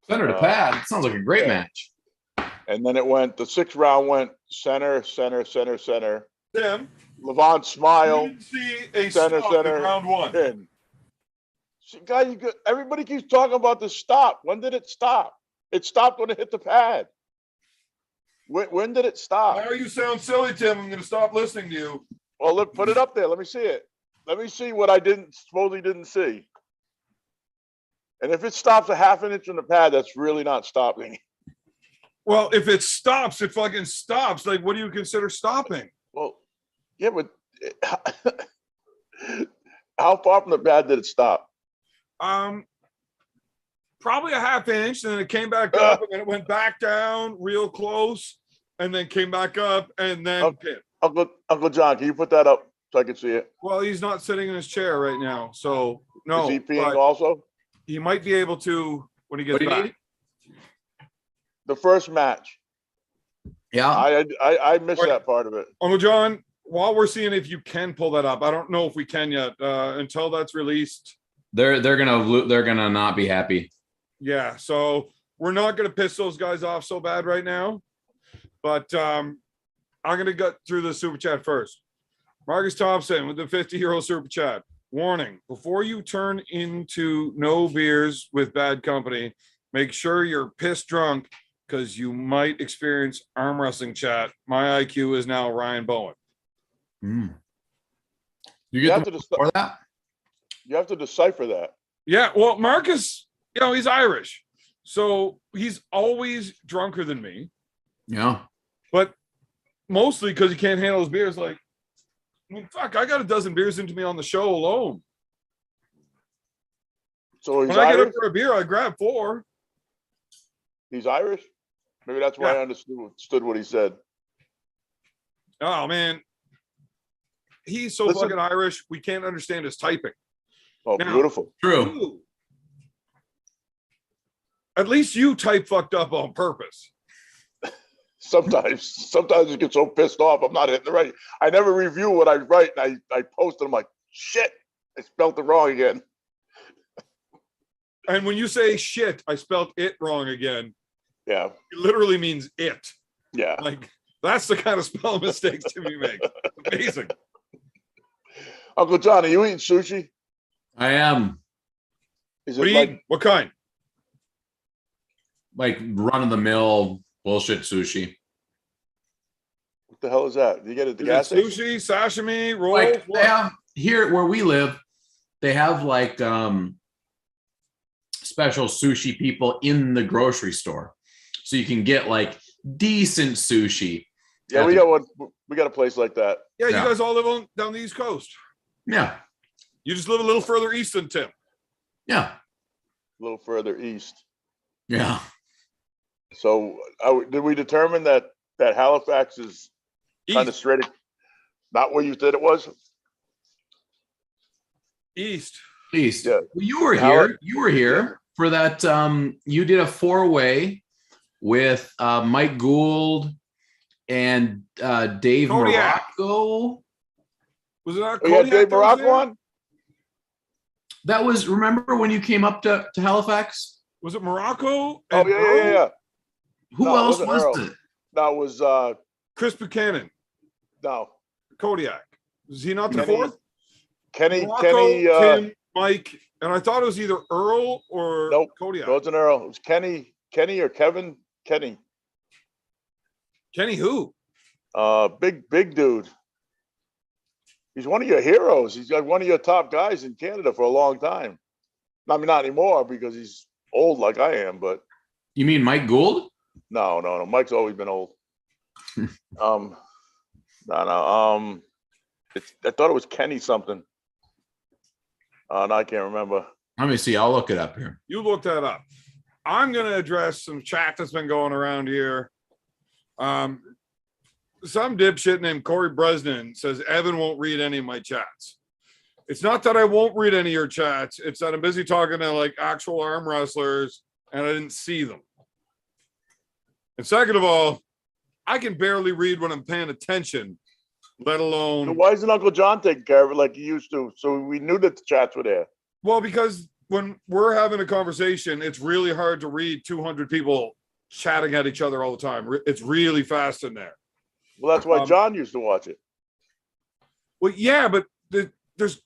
Center to pad. Sounds like a great yeah. match. And then the 6th round went center, center, center, center. Tim, Levan you smile, didn't see a center, stop center, in round one. pin. See, guys, everybody keeps talking about the stop. When did it stop? It stopped when it hit the pad. When did it stop? Now you sound silly, Tim. I'm going to stop listening to you. Well, look, put it up there. Let me see it. Let me see what I supposedly didn't see. And if it stops a half an inch on the pad, that's really not stopping. Well, if it stops, it fucking stops. Like, what do you consider stopping? Well, yeah, but how far from the pad did it stop? Probably a half inch, and then it came back up, and then it went back down real close, and then came back up, and then hit. Uncle John, can you put that up so I can see it? Well, he's not sitting in his chair right now, so no. Is he peeing but also? he might be able to when he gets What do you back. need? The first match. Yeah. I missed Wait. that part of it. Uncle John, while we're seeing if you can pull that up, I don't know if we can yet. Until that's released. They're gonna not be happy. Yeah, so we're not gonna piss those guys off so bad right now. But I'm gonna get through the super chat first. Marcus Thompson with the 50-euro super chat. Warning, before you turn into no beers with bad company, make sure you're pissed drunk because you might experience arm wrestling chat. My IQ is now Ryan Bowen. You You get have, them to for that? you have to decipher that. Yeah, well, Marcus, he's Irish. So he's always drunker than me, Yeah. but mostly because he can't handle his beers. Like, I mean, fuck, I got a dozen beers into me on the show alone. So he's When I get Irish. up for a beer, I grab 4. He's Irish. Maybe that's why Yeah. I understood what he said. Oh, man. He's so Listen. fucking Irish, we can't understand his typing. Oh, Now- beautiful. True. You, at least you type fucked up on purpose. Sometimes I get so pissed off, I'm not hitting the right. I never review what I write, and I post it. I'm like, shit, I spelled it wrong again. And when you say shit, I spelled it wrong again. Yeah, It literally means it. yeah. Like, that's the kind of spelling mistakes Timmy makes. Amazing. Uncle John, are you eating sushi? I am Is What it do you like eat? What kind? like run of the mill bullshit sushi. what the hell is that? Do you get it at the Is gas it station? sushi, sashimi, rolls? Like what? they have here where we live, they have like special sushi people in the grocery store. So you can get like decent sushi. Yeah, at we the- got one. We got a place like that. Yeah, you Yeah. guys all live down the East Coast. Yeah. You just live a little further east than Tim. Yeah. A little further east. Yeah. So did we determine that Halifax is kind of East. straight? Not where you said it was? East. East. Yeah. Well, you were How- here. You were here for that. You did a 4-way with Mike Gould and Dave Kodiak. Morocco. Was it not Oh, yeah, Kodiak Dave that was Morocco there? on? That was, remember when you came up to Halifax? Was it Morocco? Oh, and yeah, yeah, Earl? yeah. Who No, it else wasn't was Earl. it? That was Chris Buchanan. no. Kodiak. Was he not the Kenny- fourth? Kenny, Morocco, Tim, Mike, and I thought it was either Earl or Nope. Kodiak. it wasn't Earl. It was Kenny or Kevin. Kenny. Kenny who? Big dude. He's one of your heroes. He's like one of your top guys in Canada for a long time. I mean, not anymore because he's old like I am, but You mean Mike Gould? no. Mike's always been old. No. I thought it was Kenny something. No, I can't remember. Let me see. I'll look it up here. You look that up. I'm going to address some chat that's been going around here. Some dipshit named Corey Bresnan says Evan won't read any of my chats. It's not that I won't read any of your chats. It's that I'm busy talking to like actual arm wrestlers and I didn't see them. And second of all, I can barely read when I'm paying attention, let So alone. why isn't Uncle John taking care of it like he used to? So we knew that the chats were there. Well, because when we're having a conversation, it's really hard to read 200 people chatting at each other all the time. It's really fast in there. Well, that's why John used to watch it. Well, yeah, but there's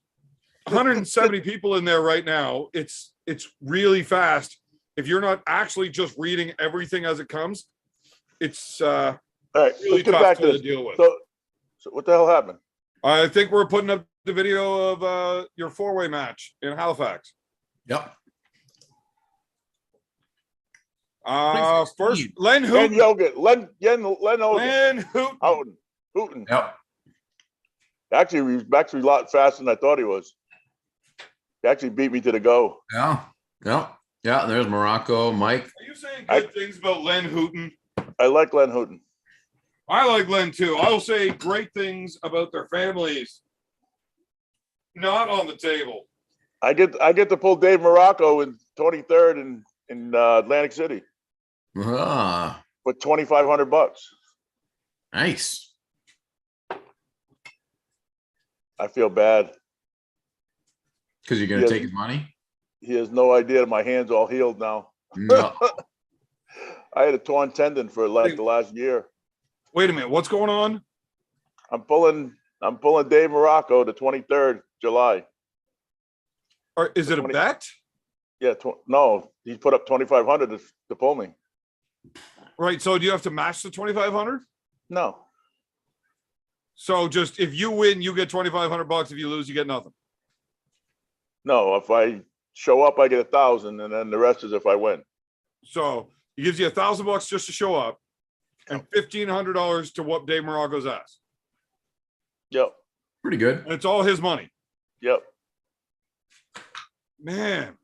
170 people in there right now. It's really fast. If you're not actually just reading everything as it comes, it's All right, really let's get tough back to to this. deal with. So what the hell happened? I think we're putting up the video of your four-way match in Halifax. Yep. First, Len Len Hooten. Hogan. Len Hogan. Len Hooten. Hooten. Yep. Actually, he was actually a lot faster than I thought he was. He actually beat me to the go. Yeah. Yep. Yeah. There's Morocco, Mike. Are you saying good things about Len Hooten? I like Len Hooten. I like Len too. I'll say great things about their families. Not on the table. I get to pull Dave Morocco in 23rd in Atlantic City Ah, for $2,500. nice. I feel bad. Because you're gonna take his money. He has no idea that my hand's all healed now. No. I had a torn tendon for like the last year. Wait a minute. What's going on? I'm pulling Dave Morocco the 23rd July. Or is it a bet? Yeah, no, he put up 2,500 to pull me. Right. So do you have to match the 2,500? No, So just if you win, you get $2,500. If you lose, you get nothing. no. If I show up, I get 1,000, and then the rest is if I win. So he gives you $1,000 just to show up, and $1,500 to whoop Dave Morocco's ass. Yep, Pretty good. And it's all his money. yep. Man,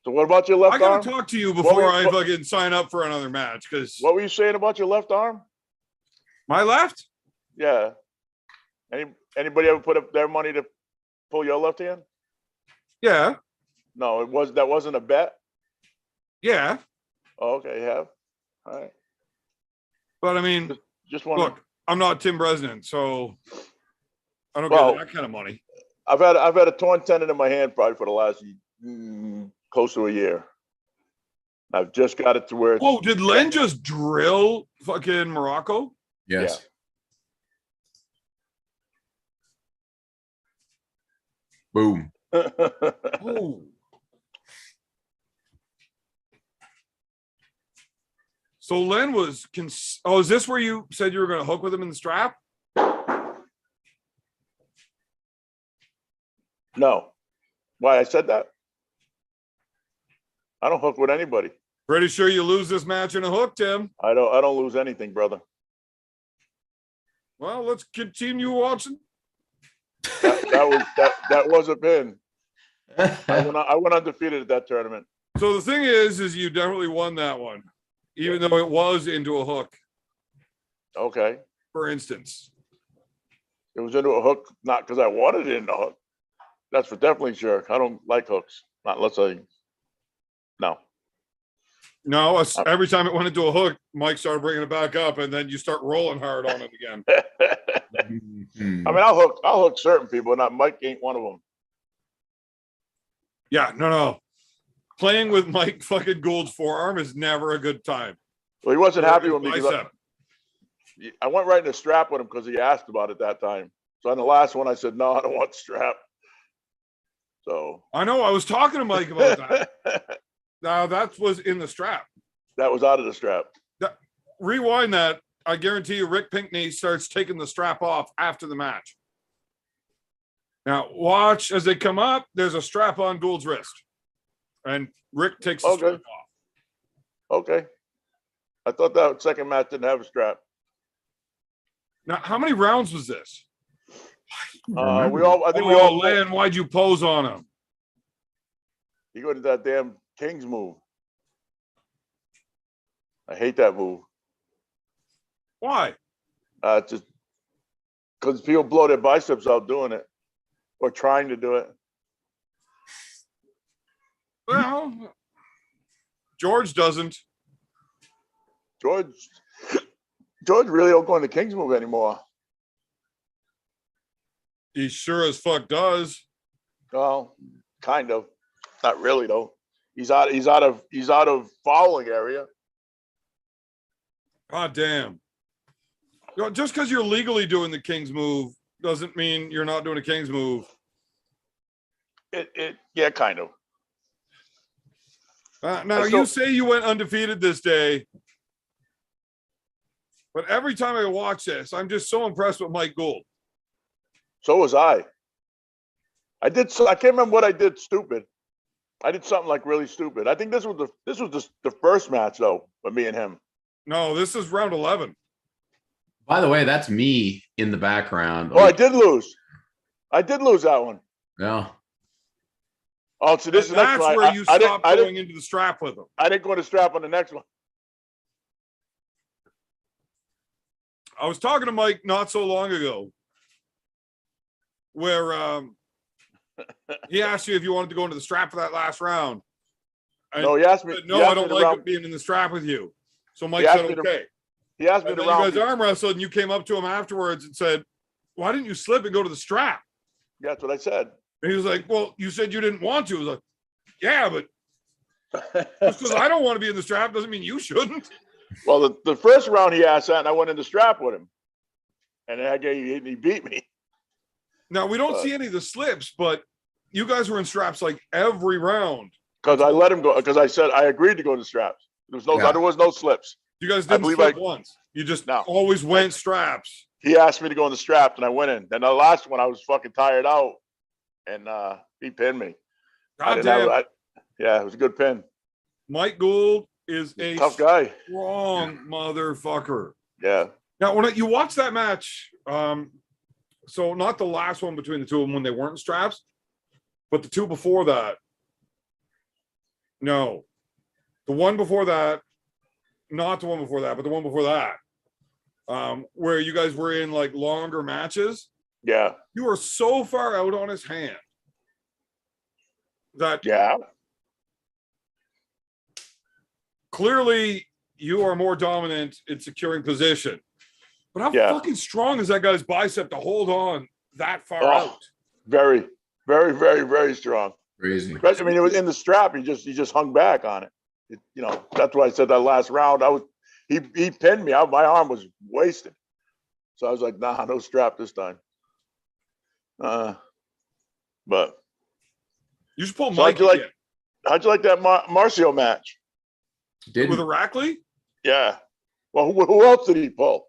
So what about your left I gotta arm? talk to you before were- I what- fucking sign up for another match. Because What were you saying about your left arm? my left, Yeah. Anybody ever put up their money to pull your left hand? yeah, No, that wasn't a bet. yeah. Oh, okay, you have. All right. But I mean, Just want look, I'm not Tim Bresnan, so I don't Well- get that kind of money. I've had a torn tendon in my hand probably for the last close to a year. I've just got it to where it's Oh, did Len just drill fucking Morocco? Yes. Boom. Oh. So Len was oh, is this where you said you were going to hook with him in the strap? No. Why I said that? I don't hook with anybody. Pretty sure you lose this match in a hook, Tim. I don't lose anything, brother. Well, let's continue watching. That was a pin. I went undefeated at that tournament. So the thing is you definitely won that one, even though it was into a hook, Okay. for instance. It was into a hook, not because I wanted it in a hook. That's for definitely sure. I don't like hooks. Not unless no. No, every time it went into a hook, Mike started bringing it back up, and then you start rolling hard on it again. Mhm. I mean, I'll hook certain people, not Mike ain't one of them. Yeah, no. Playing with Mike fucking Gould's forearm is never a good time. Well, he wasn't Or happy his with me because bicep. I went right in the strap with him because he asked about it that time. So on the last one, I said, no, I don't want the strap. So I know. I was talking to Mike about that. Now that was in the strap. that was out of the strap. Rewind that. I guarantee you, Rick Pinkney starts taking the strap off after the match. Now watch as they come up. There's a strap on Gould's wrist, and Rick takes the strap off. Okay. I thought that second match didn't have a strap. Now, how many rounds was this? I think we all Len, why'd you pose on him? You go to that damn King's move. I hate that move. Why? Just because people blow their biceps out doing it or trying to do it. Well, George doesn't. George really don't go in the King's move anymore. He sure as fuck does. Well, kind of. Not really though. He's out of fouling area. God damn. You know, just because you're legally doing the King's move doesn't mean you're not doing a King's move. Yeah, kind of. Now, you say you went undefeated this day. But every time I watch this, I'm just so impressed with Mike Gould. So was I. I can't remember what I did stupid. I did something like really stupid. I think this was the first match though, with me and him. No, this is round 11. By the way, that's me in the background. Oh, I did lose. I did lose that one. Yeah. Oh, so this is the next That's one. where you stop going into the strap with him. I didn't go to strap on the next one. I was talking to Mike not so long ago, where he asked you if you wanted to go into the strap for that last round. And No, he asked me. I said, no, I don't like being in the strap with you. So Mike said, okay. He asked me And to then you round. guys arm wrestled, and you came up to him afterwards and said, why didn't you slip and go to the strap? Yeah, that's what I said. And he was like, well, you said you didn't want to. I was like, yeah, but just because I don't want to be in the strap doesn't mean you shouldn't. Well, the first round he asked that, and I went in the strap with him, and he beat me. Now, we don't see any of the slips, but you guys were in straps like every round. Because I let him go. Because I said I agreed to go to straps. There was no slips. You guys didn't slip once. You just always went straps. He asked me to go in the straps, and I went in. Then the last one, I was fucking tired out, and he pinned me. Goddamn. Yeah, it was a good pin. Mike Gould is a tough guy, strong motherfucker. Yeah. Now, when you watch that match, so not the last one between the two of them when they weren't in straps, but the two before that. No, the one before that, not the one before that, but the one before that, where you guys were in like longer matches. Yeah. You were so far out on his hand that clearly you are more dominant in securing position. But how fucking strong is that guy's bicep to hold on that far out? Very, very, very, very strong. Crazy. I mean, it was in the strap. He just hung back on it. That's why I said that last round. He pinned me out. My arm was wasted. So I was like, nah, no strap this time. But you should pull so Mike. How'd you like that Marcio match? With Iraqli? Yeah. Well, who else did he pull?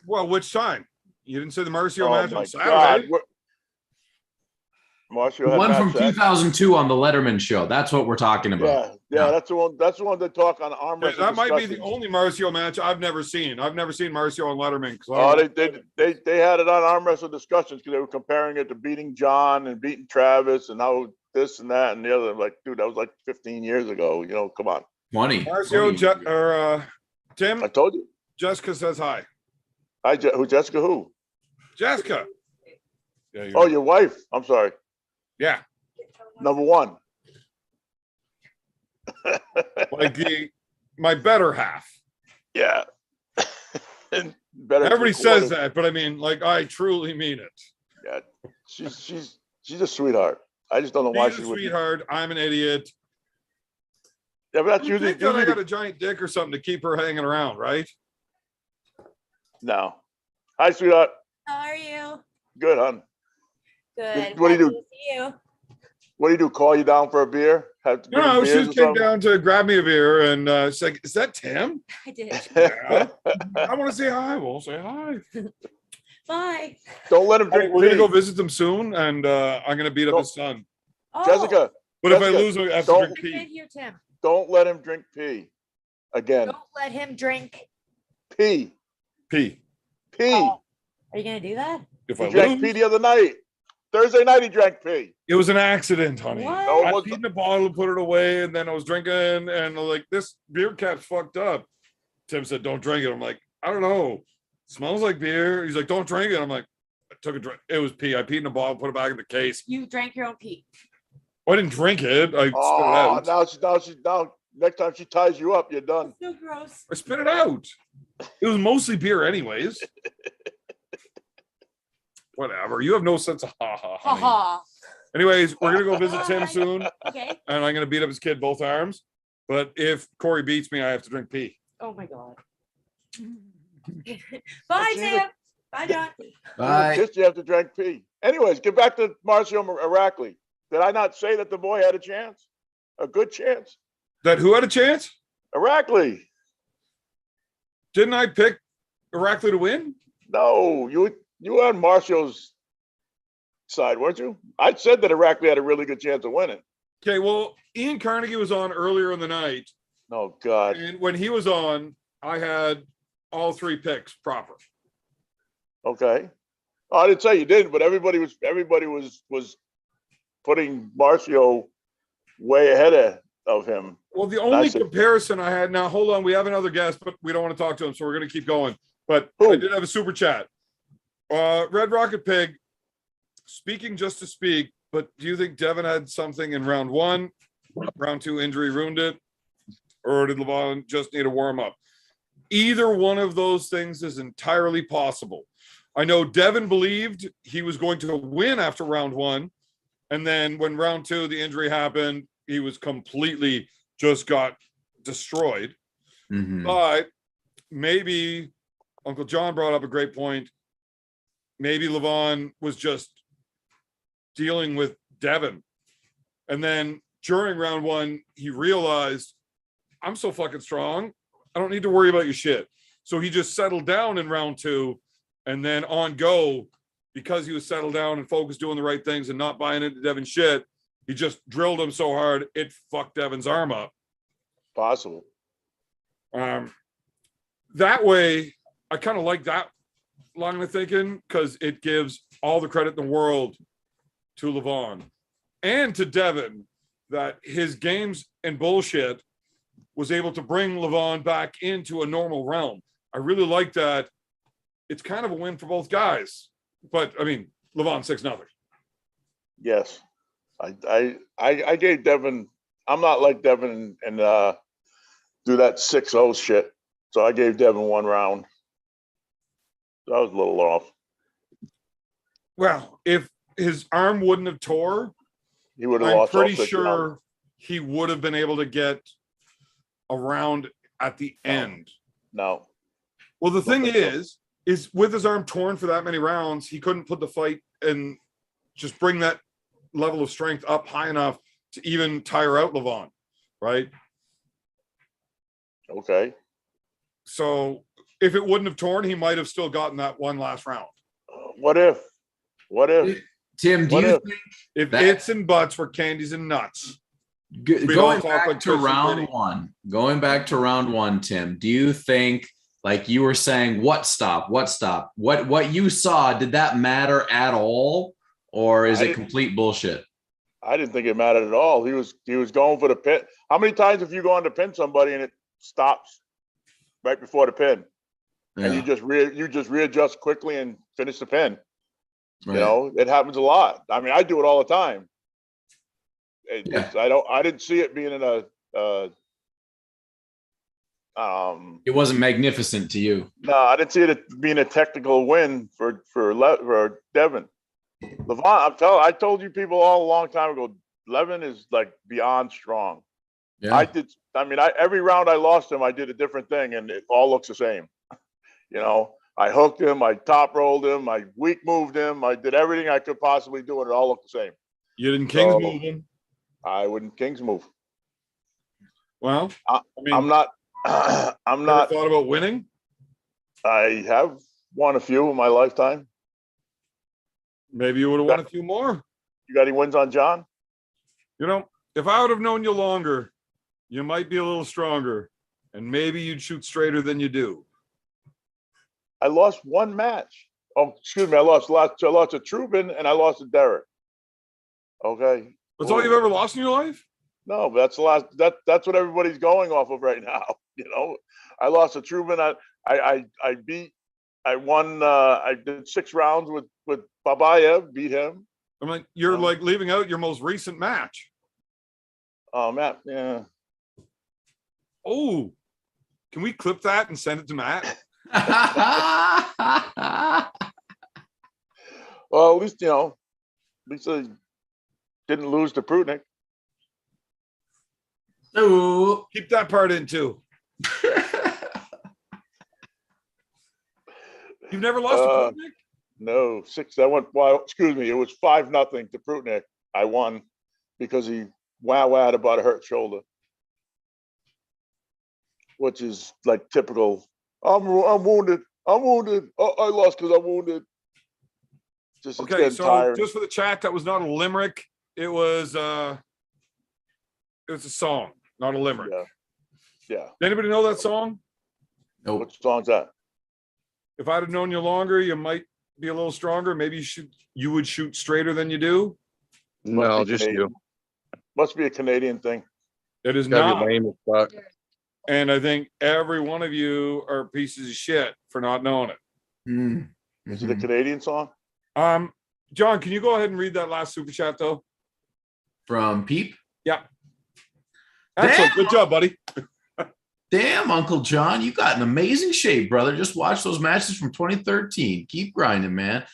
Well, which time? You didn't say the Marcio match on God. Saturday. Marcio the one from 2002 on the Letterman show. That's what we're talking about. Yeah. That's the one. That's the one that talk on arm wrestling. That might be the only Marcio match I've never seen. I've never seen Marcio on Letterman. They had it on arm wrestle discussions because they were comparing it to beating John and beating Travis and how this and that and the other. I'm like, dude, that was like 15 years ago. Come on. 20. Marcio, Tim. I told you. Jessica says hi. Hi, who? Jessica? Who? Jessica. Yeah, your wife. I'm sorry. Yeah. Number one. Like my better half. Yeah. Better. Everybody says that, but I mean, like, I truly mean it. Yeah. She's a sweetheart. I just don't know why she's a sweetheart. I'm an idiot. Yeah, but that's usually. I got a giant dick or something to keep her hanging around, right? No. Hi, sweetheart. How are you? Good, hon. Good. What do you do? Nice to see you. What do you do? Call you down for a beer? No, she just came down to grab me a beer, and it's like, "Is that Tim?" I did. Yeah. I want to say hi. We'll say hi. Bye. Don't let him drink. We're gonna go visit them soon, and I'm gonna beat up his son. Oh, Jessica. But if I lose, I have to drink I pee. can't hear Tim. Don't let him drink pee. Again. Don't let him drink. Pee. Pee. Oh, are you gonna do that? If He I drank lose, pee the other night. Thursday night he drank pee. it was an accident, honey. What? No, it I wasn't. peed in a bottle, put it away, and then I was drinking, and I'm like, this beer cap's fucked up. Tim said, "Don't drink it." I'm like, I don't know. It smells like beer. He's like, "Don't drink it." I'm like, I took a drink. It was pee. I peed in a bottle, put it back in the case. You drank your own pee. I didn't drink it. I spit it out. Now next time she ties you up, you're done. So gross. I spit it out. It was mostly beer, anyways. Whatever. You have no sense of ha ha. Ha ha. Anyways, we're gonna go visit Tim soon, Okay. and I'm gonna beat up his kid both arms. But if Corey beats me, I have to drink pee. Oh my god. Bye, Tim. Bye, John. Bye. Just you have to drink pee. Anyways, get back to Marcio Iraqli. Did I not say that the boy had a chance? A good chance? That who had a chance? Iraqli. Didn't I pick Irakli to win? No, you were on Marshall's side, weren't you? I said that Irakli had a really good chance of winning. Okay, well, Ian Carnegie was on earlier in the night, Oh God. and when he was on, I had all 3 picks proper. Okay. Oh, I didn't say you didn't, but everybody was putting Marcio way ahead of him. Well, the And I only said, comparison I had now, hold on, we have another guest, but we don't want to talk to him, so we're going to keep going. But Who? I did have a super chat. Red Rocket Pig, speaking just to speak, but do you think Devon had something in round 1? Round 2 injury ruined it? Or did Levan just need a warm up? Either one of those things is entirely possible. I know Devon believed he was going to win after round 1. And then when round 2, the injury happened, he was completely just got destroyed. Mhm. But maybe Uncle John brought up a great point. Maybe Levan was just dealing with Devon. And then during round 1, he realized, I'm so fucking strong. I don't need to worry about your shit. So he just settled down in round 2, and then on go, because he was settled down and focused doing the right things and not buying into Devon's shit, he just drilled him so hard it fucked Devon's arm up. possible. That way, I kind of like that line of thinking because it gives all the credit in the world to Levan and to Devon that his games and bullshit was able to bring Levan back into a normal realm. I really like that. It's kind of a win for both guys. But I mean, Levan 6-0. Yes. I gave Devin, I'm not like Devin and do that 6-0 shit. So I gave Devin 1 round. So I was a little off. Well, if his arm wouldn't have tore, He would have I'm lost all pretty 6 sure rounds. he would have been able to get a round at the end. No. Well, the thing think so. is with his arm torn for that many rounds, he couldn't put the fight and just bring that level of strength up high enough to even tire out Levan, right? Okay. So if it wouldn't have torn, he might have still gotten that one last round. What if? What if? Tim, do What you if? think If That- its and butts were candies and nuts, We'd all going talk back like to Chris and round Vinny. 1, going back to round 1, Tim, do you think, like you were saying, what stopped? What you saw, did that matter at all? Or is I it didn't- complete bullshit? I didn't think it mattered at all. He was going for the pin. How many times have you gone to pin somebody and it stops right before the pin? And Yeah, you just readjust quickly and finish the pin. right. You know, it happens a lot. I mean, I do it all the time. Yeah. I didn't see it being in It wasn't magnificent to you. no, I didn't see it being a technical win for Devin. Levan, I told you people all a long time ago, Levin is like beyond strong. Yeah. Every round I lost him, I did a different thing and it all looks the same. You know, I hooked him, I top rolled him, I weak moved him, I did everything I could possibly do and it all looked the same. you didn't Kings So- move him. I wouldn't Kings move. Well, I- I mean, I'm not, I'm ever not, thought about winning? I have won a few in my lifetime. Maybe you would have won a few more. You got any wins on John? You know, if I would have known you longer, you might be a little stronger, and maybe you'd shoot straighter than you do. I lost 1 match. Oh, excuse me. I lost to Trubin and I lost to Derek. Okay. That's all you've ever lost in your life? No, but that's the last. That's what everybody's going off of right now. You know, I lost to Trubin. I won. I did 6 rounds with Babayev. Beat him. I'm like, you're Oh. like leaving out your most recent match. Oh, Matt. Yeah. Oh, can we clip that and send it to Matt? Well, at least I didn't lose to Prudnick. Ooh. Keep that part in too. You've never lost to Prudnick? No, 6. I went. Well, excuse me. It was 5-0 to Prudnick. I won because he wowed about a hurt shoulder, which is like typical I'm wounded. I'm wounded. Oh, I lost because I'm wounded. Just it's Okay, getting so tired. just for the chat, that was not a limerick. It was a song, not a limerick. Yeah. Yeah. Anybody know that song? Nope. What song's that? If I'd have known you longer, you might be a little stronger. Maybe you would shoot straighter than you do. No, Must be just Canadian. you. Must be a Canadian thing. It is Gotta not. be lame as fuck. And I think every one of you are pieces of shit for not knowing it. Mm. Is it a Mhm. Canadian song? John, can you go ahead and read that last super chat though? From Peep. Yeah. Excellent. Damn. Good job, buddy. Damn, Uncle John, you got in amazing shape, brother. Just watch those matches from 2013. Keep grinding, man.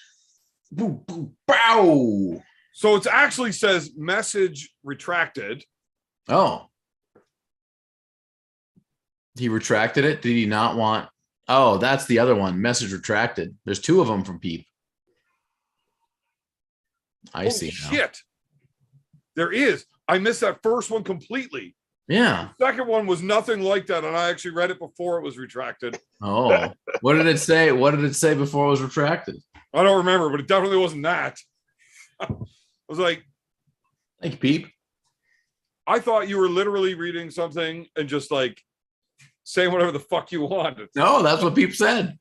Boo, boo, bow. So it actually says message retracted. Oh. He retracted it. Did he not want? Oh, that's the other one. Message retracted. There's two of them from Peep. I Holy see. Now. shit. There is. I missed that first one completely. Yeah. Second one was nothing like that, and I actually read it before it was retracted. Oh, what did it say? What did it say before it was retracted? I don't remember, but it definitely wasn't that. I was like, Thank you, Peep. I thought you were literally reading something and just like saying whatever the fuck you wanted. No, that's what Peep said.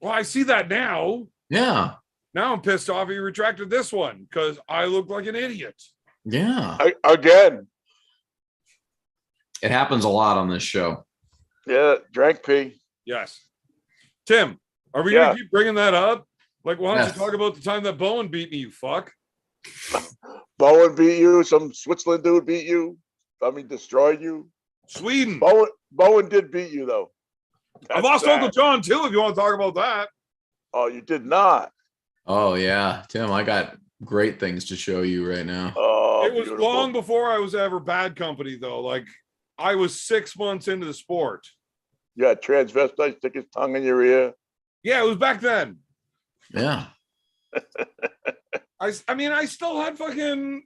Well, I see that now. Yeah. Now I'm pissed off you retracted this one because I look like an idiot. Yeah. Again. It happens a lot on this show. Yeah, drank pee. Yes. Tim, are we going to keep bringing that up? Like, why don't you talk about the time that Bowen beat me, you fuck? Bowen beat you. Some Switzerland dude beat you. I mean, destroyed you. Sweden. Bowen did beat you, though. I lost Uncle John, too, if you want to talk about that. Oh, you did not. Oh, yeah. Tim, I got great things to show you right now. Oh, it was beautiful. long before I was ever bad company, though. Like, I was 6 months into the sport. You had transvestite stick his tongue in your ear. Yeah, it was back then. Yeah. I mean, I still had fucking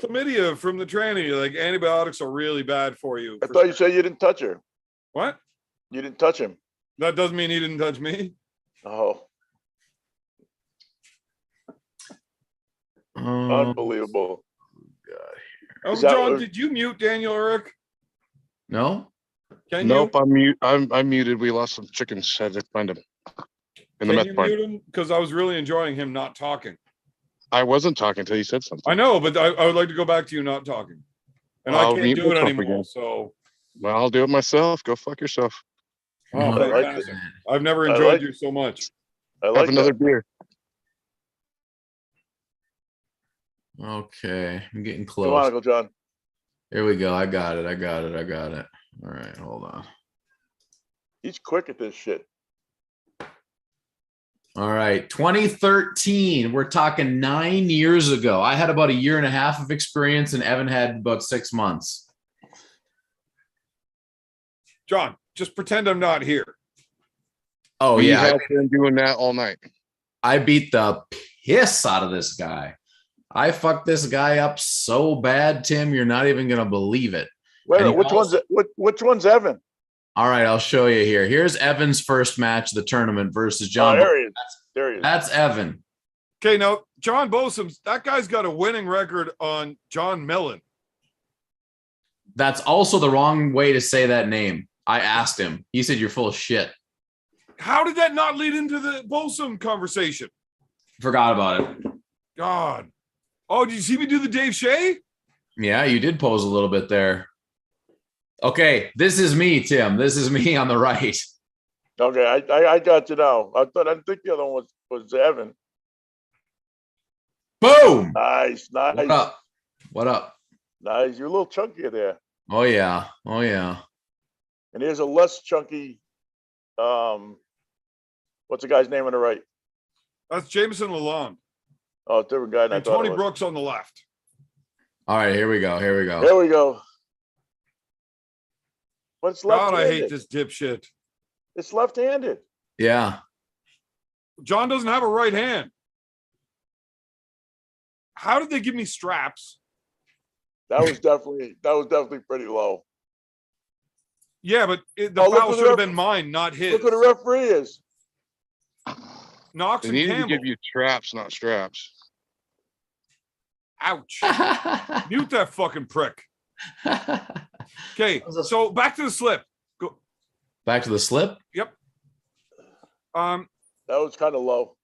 chlamydia from the tranny. Like, antibiotics are really bad for you. I thought you said you didn't touch her. What? You didn't touch him. That doesn't mean he didn't touch me. Oh, unbelievable. Oh, Is that John, what- did you mute Daniel Eric? No? Can Nope, you? I'm muted. We lost some chickens. Had to find them in the Can meth you barn. mute him? Because I was really enjoying him not talking. I wasn't talking until you said something. I know, but I would like to go back to you not talking. And I I'll can't mute do it myself anymore. again. So Well, I'll do it myself. Go fuck yourself. oh, Oh, like fantastic. I've never I enjoyed like- you so much. I Have like another that. beer. Okay. I'm getting Come on, close. Uncle John. Here we go. I got it. All right. Hold on. He's quick at this shit. All right. 2013. We're talking 9 years ago. I had about a year and a half of experience, and Evan had about 6 months. John, just pretend I'm not here. Oh, We yeah. have been doing that all night. I beat the piss out of this guy. I fucked this guy up so bad, Tim, you're not even going to believe it. Wait, And he which also- which one's Evan? All right, I'll show you here. Here's Evan's first match of the tournament versus Oh, John. there he is. There he is. That's Evan. Okay, now John Bosom, that guy's got a winning record on John Millen. That's also the wrong way to say that name. I asked him. He said you're full of shit. How did that not lead into the Bosom conversation? Forgot about it. God. Oh, did you see me do the Dave Shea? Yeah, you did pose a little bit there. Okay, this is me, Tim. This is me on the right. Okay, I got you now. I didn't think the other one was Evan. Boom. Nice, What nice, up? What up? nice. You're a little chunkier there. Oh yeah. Oh yeah. And here's a less chunky. What's the guy's name on the right? That's Jameson Lalonde. Oh, different guy. Than I And thought Tony it was. Brooks on the left. All right, here we go. Here we go. There we go. But it's God, left-handed. I hate this dipshit. It's left-handed. Yeah. John doesn't have a right hand. How did they give me straps? That was definitely pretty low. Yeah, but the Oh, look foul who the should have ref- been mine, not his. Look who the referee is. Knox They and needed to Campbell. give you traps, not straps. Ouch. Mute that fucking prick. Okay, so back to the slip. Go. Back to the slip. Yep. That was kind of low.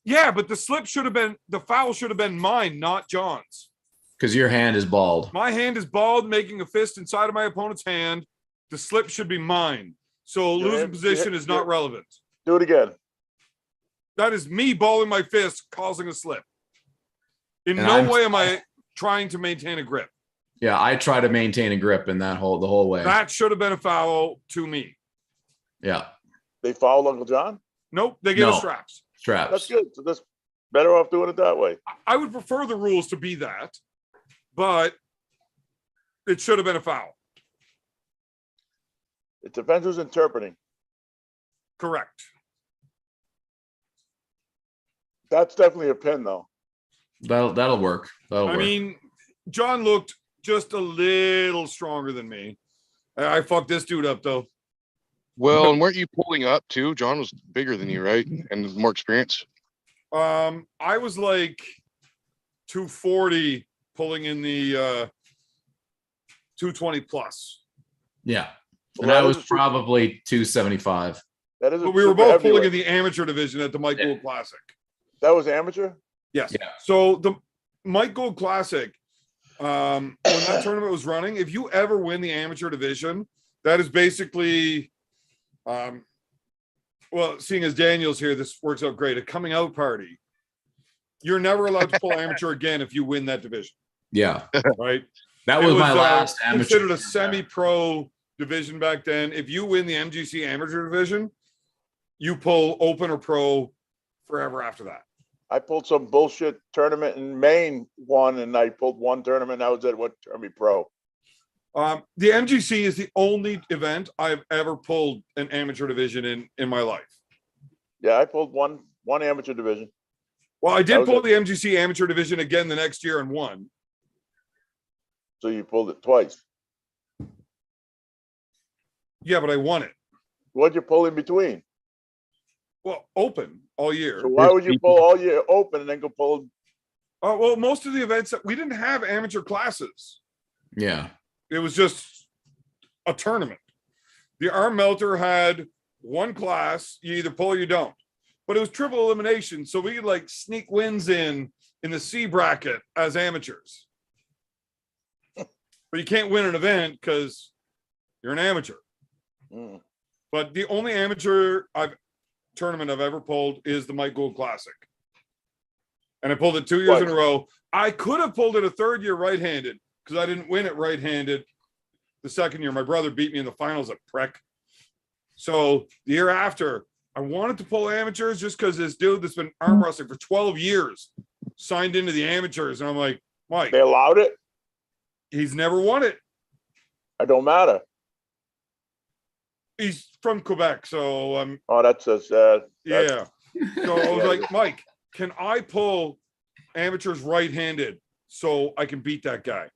Yeah, but the slip should have been, the foul should have been mine, not John's. Because your hand is bald. My hand is bald, making a fist inside of my opponent's hand. The slip should be mine. So Your losing hand- position your- is not your- relevant. Do it again. That is me balling my fist, causing a slip. In And no I'm- way am I trying to maintain a grip. Yeah, I try to maintain a grip in the whole way. That should have been a foul to me. Yeah, They fouled Uncle John. Nope, they give us No. straps. straps. That's good. So that's better off doing it that way. I would prefer the rules to be that, but it should have been a foul. It depends who's interpreting. Correct. That's definitely a pin, though. That'll work. That'll I work. mean, John looked just a little stronger than me. I fucked this dude up though. Well, and weren't you pulling up too? John was bigger than you, right? And more experience. I was like 240 pulling in the 220 plus. Yeah, Well, and I that was is a super- probably 275. That is. But we were both pulling in the amateur division at the Mike Gould Classic. That was amateur. Yes. Yeah. So the Mike Gould Classic, when that tournament was running, if you ever win the amateur division, that is basically, well, seeing as Daniel's here, this works out great. A coming out party. You're never allowed to pull amateur again if you win that division, Yeah, right? that It was my last amateur. considered a semi-pro division back then. If you win the MGC amateur division, you pull open or pro forever after that. I pulled some bullshit tournament in Maine one, and I pulled one tournament. I was at what turned me pro. The MGC is the only event I've ever pulled an amateur division in my life. Yeah, I pulled one amateur division. Well, I That did was pull it. the MGC amateur division again the next year and won. So you pulled it twice. Yeah, but I won it. What'd you pull in between? Well, open all year. So why would you pull all year open and then go pull? Well, most of the events we didn't have amateur classes. Yeah, It was just a tournament. The arm melter had one class. You either pull or you don't. But it was triple elimination, so we could like sneak wins in the C bracket as amateurs. But you can't win an event because you're an amateur. Mm. But the only amateur tournament I've ever pulled is the Mike Gould Classic. And I pulled it 2 years in a row. I could have pulled it a third year right-handed because I didn't win it right-handed the second year. My brother beat me in the finals at prick. So the year after, I wanted to pull amateurs just because this dude that's been arm wrestling for 12 years signed into the amateurs. And I'm like, Mike, They allowed it. he's never won it. It don't matter. He's from Quebec. So Oh, that's so sad. yeah. So I was Yeah. like, Mike, can I pull amateurs right-handed so I can beat that guy?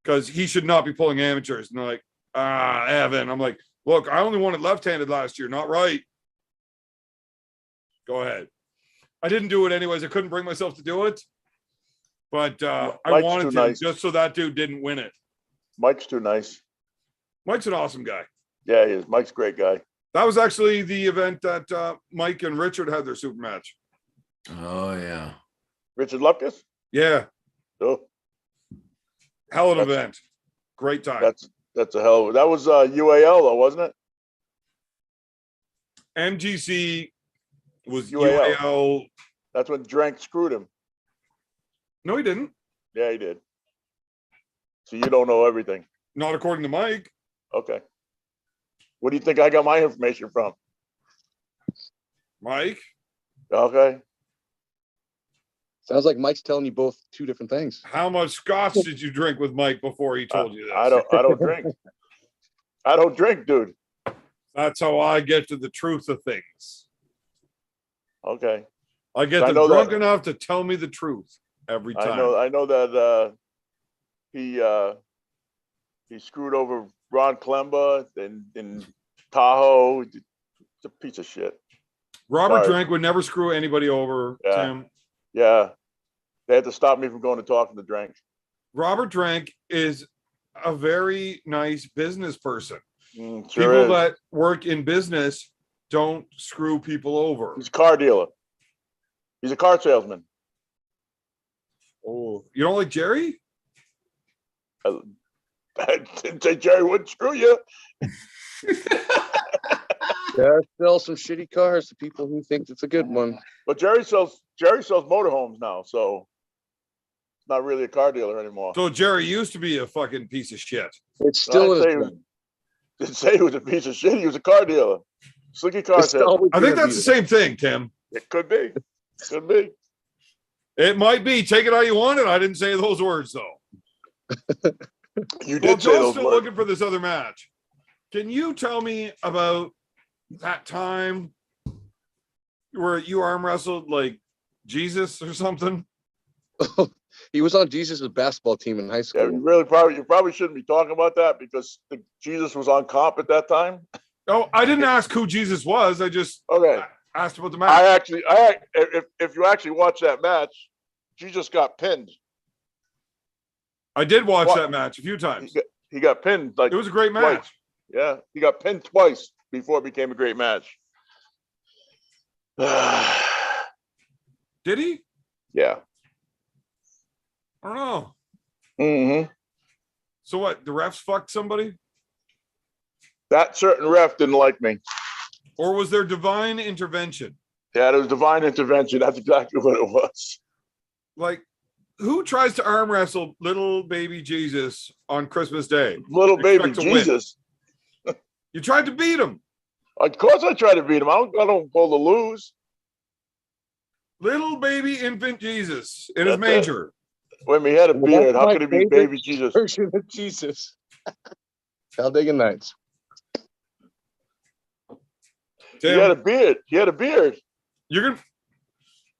Because he should not be pulling amateurs. And they're like, Evan. I'm like, look, I only won it left-handed last year, not right. Go ahead. I didn't do it anyways. I couldn't bring myself to do it. But I Mike's wanted too to nice. just so that dude didn't win it. Mike's too nice. Mike's an awesome guy. Yeah, he is. Mike's a great guy. That was actually the event that Mike and Richard had their super match. oh yeah. Richard Lupkus. Yeah. Oh, Hell of an That's- event. Great time. that's a hell of. That was UAL though, wasn't it? MGC was UAL. UAL. That's when Drank screwed him. No, he didn't. Yeah, he did. So you don't know everything. Not according to Mike. Okay. What do you think I got my information from? Mike, Okay. Sounds like Mike's telling you both two different things. how much scotch did you drink with Mike before he told you this? I don't drink. I don't drink, dude. That's how I get to the truth of things. Okay. I get I them know drunk that- enough to tell me the truth every time. I know that he screwed over Ron Klemba in Tahoe. It's a piece of shit. Robert Sorry. Drank would never screw anybody over, Yeah. Tim. Yeah. They had to stop me from going to talking to Drank. Robert Drank is a very nice business person. Sure People is. that work in business don't screw people over. He's a car dealer. He's a car salesman. Oh, you don't like Jerry? I didn't say Jerry wouldn't screw you. Yeah, sell some shitty cars to people who think it's a good one. But Jerry sells motorhomes now, so it's not really a car dealer anymore. So Jerry used to be a fucking piece of shit. It's I still didn't say he was a piece of shit. He was a car dealer. Slicky car it's salesman. always I think gonna that's be the same thing, Tim. It could be. Could be. It might be. Take it how you want it. I didn't say those words though. You Well, did say Joe's those still words. looking for this other match. Can you tell me about that time where you arm wrestled like Jesus or something? He was on Jesus' basketball team in high Yeah, school. you probably shouldn't be talking about that because Jesus was on comp at that time. Oh, I didn't ask who Jesus was. I just Okay. asked about the match. If you actually watch that match, Jesus got pinned. I did watch What? that match a few times. He got pinned like It was a great twice. match. Yeah, he got pinned twice before it became a great match. Did he? Yeah. I don't know. Mm-hmm. So what? The refs fucked somebody? That certain ref didn't like me. Or was there divine intervention? Yeah, there was divine intervention. That's exactly what it was. Like, who tries to arm wrestle little baby Jesus on Christmas Day? Little baby Expect to win. Jesus. You tried to beat him. Of course I try to beat him. I don't go to lose. Little baby infant Jesus in his That's it. manger. When he had a Well, beard, that's how my could it be favorite baby Jesus? version of Jesus. Talladega Nights. He Tim, had a beard. He had a beard. you're gonna.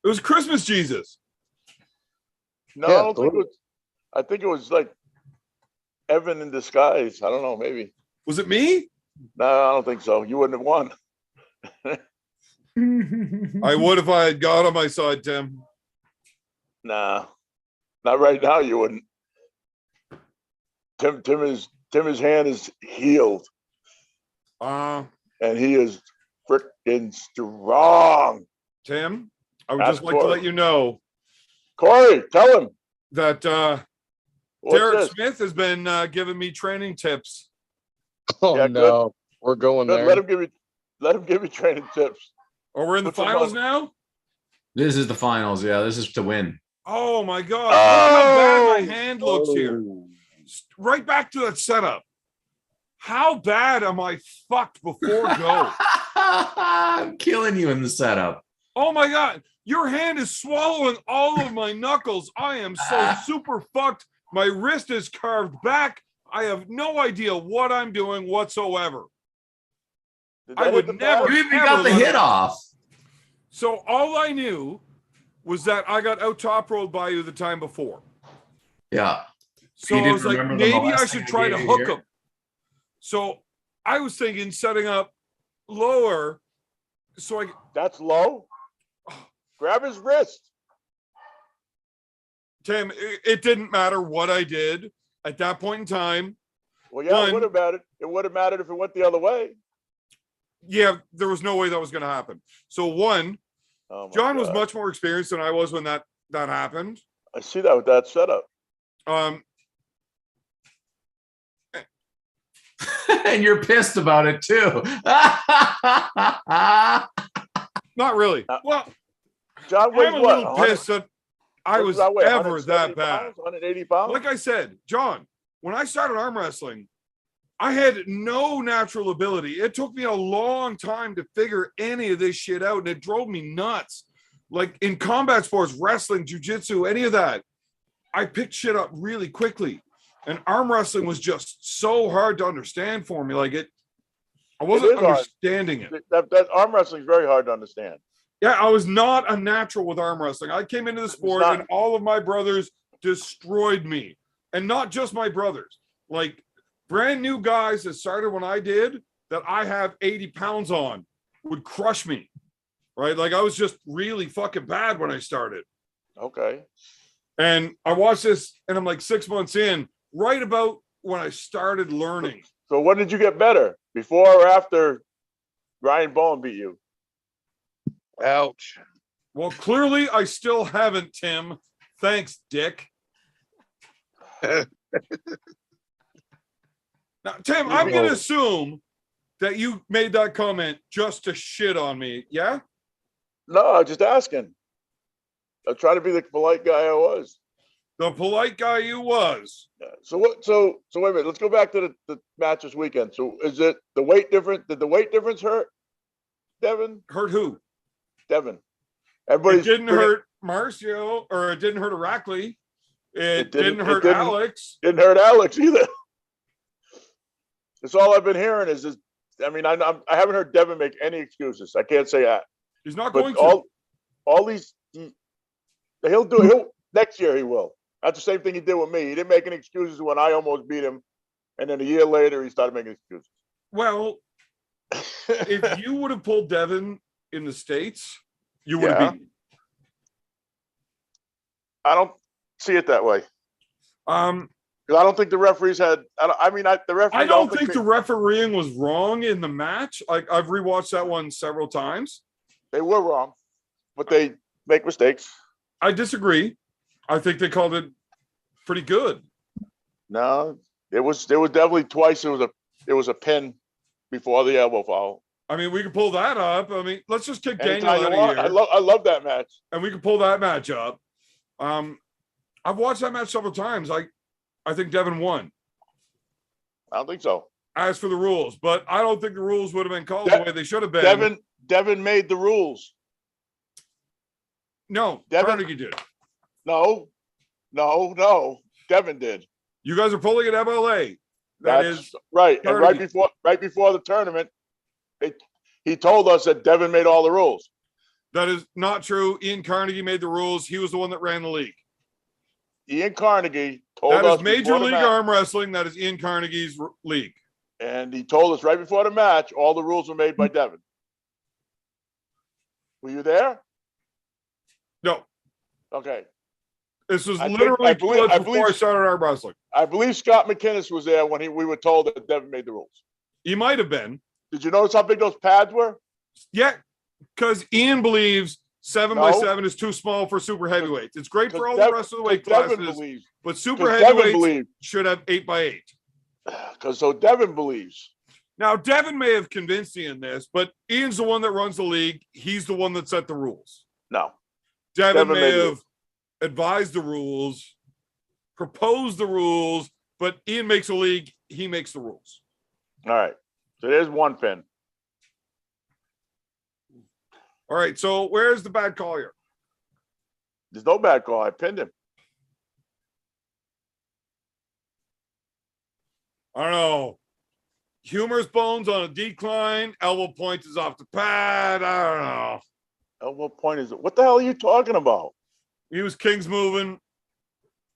It was Christmas Jesus. No, Yeah, I don't think it was. I think it was like Evan in disguise. I don't know, maybe. Was it me? No, I don't think so. You wouldn't have won. I would if I had God on my side, Tim. Nah, not right now. You wouldn't. Tim's hand is healed, and he is freaking strong. Tim, I would That's just like to Corey. let you know Corey, tell him. that What's Derek this? Smith has been giving me training tips. Oh Yeah, good. no, we're going Good, there. let him give you training tips. Oh, we're in the What's the finals most- now? This is the finals. Yeah, this is to win. Oh my God. Look how bad my hand looks here. Oh. Right back to that setup. How bad am I fucked before go? I'm killing you in the setup. Oh my God. Your hand is swallowing all of my knuckles. I am so super fucked. My wrist is carved back. I have no idea what I'm doing whatsoever. Did I that would hit the never- bag? You even got the hit off. So all I knew was that I got out top rolled by you the time before. Yeah. So You I didn't was like, remember the maybe I molesting should I try to gave you hook here? him. So I was thinking setting up lower. So I That's low. Grab his wrist. Tim, it didn't matter what I did at that point in time. Well, yeah, One- it would have mattered. It would have mattered if it went the other way. Yeah, there was no way that was going to happen. So one, Oh my John was God. much more experienced than I was when that happened. I see that with that setup. And you're pissed about it too. Not really. Well, John weighs I'm a what? little 100 pissed that I what was does that weigh, ever 170 that bad. pounds, 180 pounds. Like I said, John, when I started arm wrestling, I had no natural ability. It took me a long time to figure any of this shit out, and it drove me nuts. Like in combat sports, wrestling, jujitsu, any of that, I picked shit up really quickly. And arm wrestling was just so hard to understand for me. Like I wasn't is hard. understanding it. That arm wrestling is very hard to understand. Yeah, I was not a natural with arm wrestling. I came into the sport not. and all of my brothers destroyed me. And not just my brothers. Like brand new guys that started when I did that I have 80 pounds on would crush me, right? Like I was just really fucking bad when I started. Okay. And I watched this and I'm like 6 months in, right about when I started learning. So when did you get better? Before or after Ryan Bowen beat you? Ouch. Well, clearly I still haven't, Tim. Thanks, Dick. Now, Tim, I'm going to assume that you made that comment just to shit on me. Yeah? No, I'm just asking. I'm trying to be the polite guy I was. The polite guy you was. Yeah. So what? So wait a minute. Let's go back to the match this weekend. So is it the weight difference? Did the weight difference hurt Devin? Hurt who? Devin. It Everybody's didn't hurt Marcio, or it didn't hurt Arackley. It didn't hurt Alex. Didn't hurt Alex either. That's all I've been hearing is this. I mean, I haven't heard Devin make any excuses. I can't say that. He's not But going to. all these, he'll next year he will. That's the same thing he did with me. He didn't make any excuses when I almost beat him, and then a year later he started making excuses. Well, if you would have pulled Devin in the States, you would have beaten. I don't see it that way. 'Cause I don't think the referees had. The referees. I don't think the refereeing was wrong in the match. Like I've rewatched that one several times. They were wrong, but they make mistakes. I disagree. I think they called it pretty good. No, there was definitely twice. It was a pin before the elbow foul. I mean, we can pull that up. I mean, let's just kick Daniel Anytime out you of want. here. I love that match. And we can pull that match up. I've watched that match several times. I think Devin won. I don't think so. As for the rules, but I don't think the rules would have been called the way they should have been. Devin made the rules. No, Devin- Carnegie did. No. Devin did. You guys are pulling at MLA. That's right. And right before the tournament, he told us that Devin made all the rules. That is not true. Ian Carnegie made the rules. He was the one that ran the league. Ian Carnegie told us. That is Major before the League match, Arm Wrestling. That is Ian Carnegie's league. and he told us right before the match all the rules were made by Devin. Were you there? No, Okay. this was I think- literally I believe- I before I believe- started arm wrestling. I believe Scott McInnes was there when we were told that Devin made the rules. He might have been. Did you notice how big those pads were? Yeah, because Ian believes 7x7 No. is too small for super heavyweights. It's great for all Because the rest of the weight Devin classes, believes. but super Because Devin heavyweights believes. should have 8x8. Because so Devin believes. Now, Devin may have convinced Ian this, but Ian's the one that runs the league. He's the one that set the rules. No. Devin Devin may made the have advised the rules, proposed the rules, but Ian makes the league. He makes the rules. All right. So there's one pin. All right. So where's the bad call here? There's no bad call. I pinned him. I don't know. Humorous bones on a decline. Elbow point is off the pad. I don't know. Elbow point is. What the hell are you talking about? He was King's moving.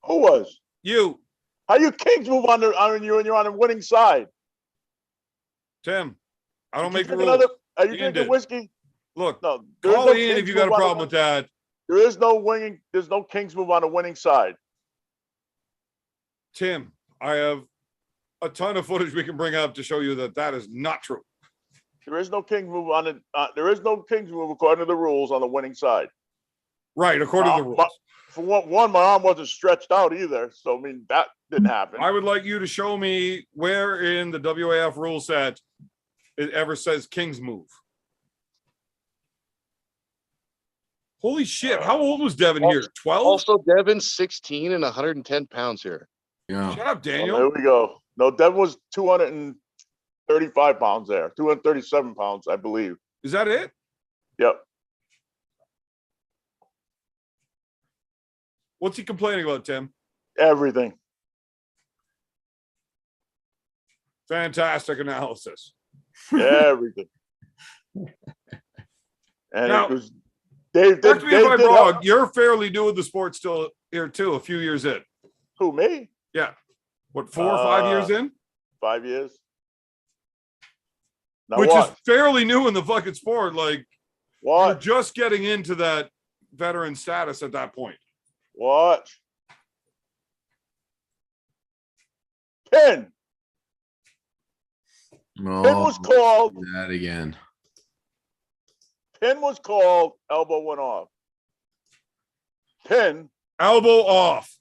Who was? You, How you Kings move on you and you're on the winning side? Tim. I don't Did you make the drink rules. Are you Ian drinking did. whiskey? Look, No. there is call no Ian if Kings you got a move on the problem with that. There is no winning. There's no Kings move on the winning side. Tim, I have a ton of footage we can bring up to show you that that is not true. There is no Kings move on it. There is no Kings move according to the rules on the winning side. Right, according to the But- rules. For one, my arm wasn't stretched out either. So I mean that didn't happen. I would like you to show me where in the WAF rule set it ever says King's move. Holy shit. How old was Devin here? 12? Also, Devin, 16 and 110 pounds here. Yeah. Shut up, Well, Daniel. there we go. No, Devin was 235 pounds there. 237 pounds, I believe. Is that it? Yep. What's he complaining about, Tim? Everything. Fantastic analysis. Everything. And Now, it was Dave. Correct me if I'm did wrong. help. You're fairly new in the sport still here, too, a few years in. Who, me? Yeah. What, 4 or 5 years in? 5 years. Now which watch. is fairly new in the fucking sport. Like you're Watch. just getting into that veteran status at that point. Watch. Pin. Pin was called. That again. Pin was called. Elbow went off. Pin. Elbow off.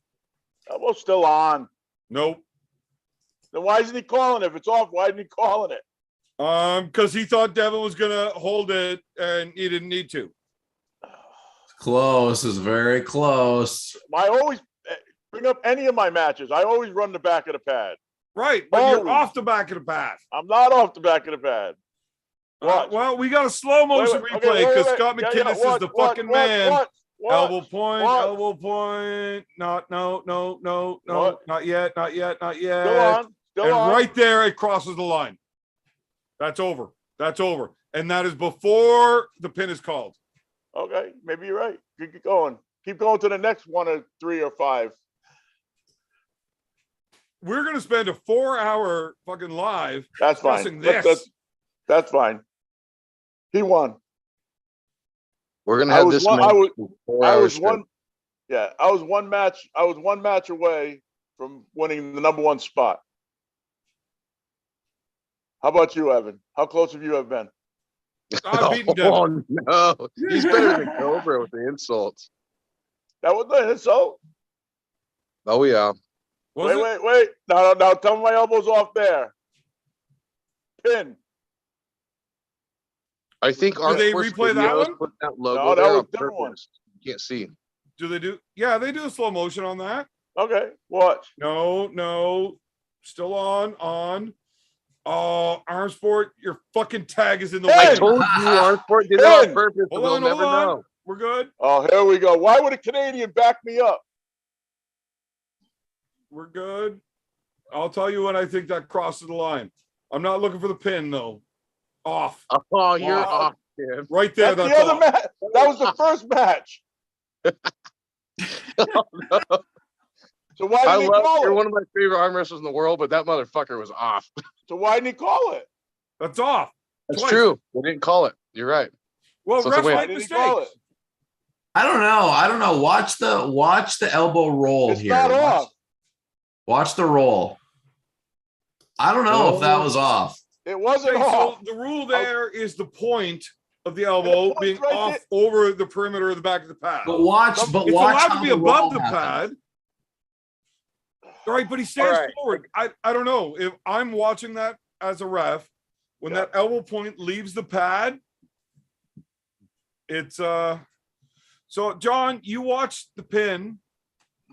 Elbow's still on. Nope. Then why isn't he calling it? If it's off, why isn't he calling it? Because he thought Devon was gonna hold it and he didn't need to. Close is very close. I always bring up any of my matches. I always run the back of the pad. Right, but you're Always. off the back of the path. I'm not off the back of the pad. Watch. Well, we got a slow motion Wait, replay wait, because wait. Scott Yeah, McInnes watch, is the watch, fucking watch, man. watch. Elbow point, What? elbow point. No, What? not yet. Still on. Still And on. right there, it crosses the line. That's over. And that is before the pin is called. Okay, maybe you're right. Keep going. Keep going to the next 1 or 3 or 5. We're gonna spend a 4-hour fucking live That's discussing fine. this. That's fine. He won. We're gonna I have was this. one- match I was- for 4 I hours was straight. one. Yeah, I was one match away from winning the #1 spot. How about you, Evan? How close have you ever been? I've beaten Devon. Oh no, he's better than Cobra with the insults. That was the insult. Oh yeah. Was it? Wait. No. Tell me my elbow's off there. Pin. I think Do they Sports replay that Videos one? put that logo No, that there was on a different one. purpose. You can't see. Do they do? Yeah, they do a slow motion on that. Okay, watch. No. Still on. Oh, arm sport, your fucking tag is in the Hey! way. I told you Arnsport did that on Pin! purpose, so Hold they'll on. never know. We're good. Oh, here we go. Why would a Canadian back me up? We're good. I'll tell you when I think that crosses the line. I'm not looking for the pin though. Off. Oh, you're Wow. off, Tim. Right there. That's That's the other off. match. That was the first match. So why I didn't he love call you're it? one of my favorite arm wrestlers in the world, but that motherfucker was off. So why didn't he call it? That's off. That's Twice. true. They didn't call it. You're right. Well, So it's a refs win. Why make didn't he call it? mistakes. I don't know. Watch the elbow roll It's here. not off. Watch the roll. I don't know if that was off. It wasn't Okay, off. so the rule there is the point of the elbow point's being right off there. over the perimeter of the back of the pad. But watch. It's watch allowed how to be the above roll the happens. pad. All right, but he stands All right. forward. I don't know if I'm watching that as a ref. When that elbow point leaves the pad, it's So John, you watched the pin.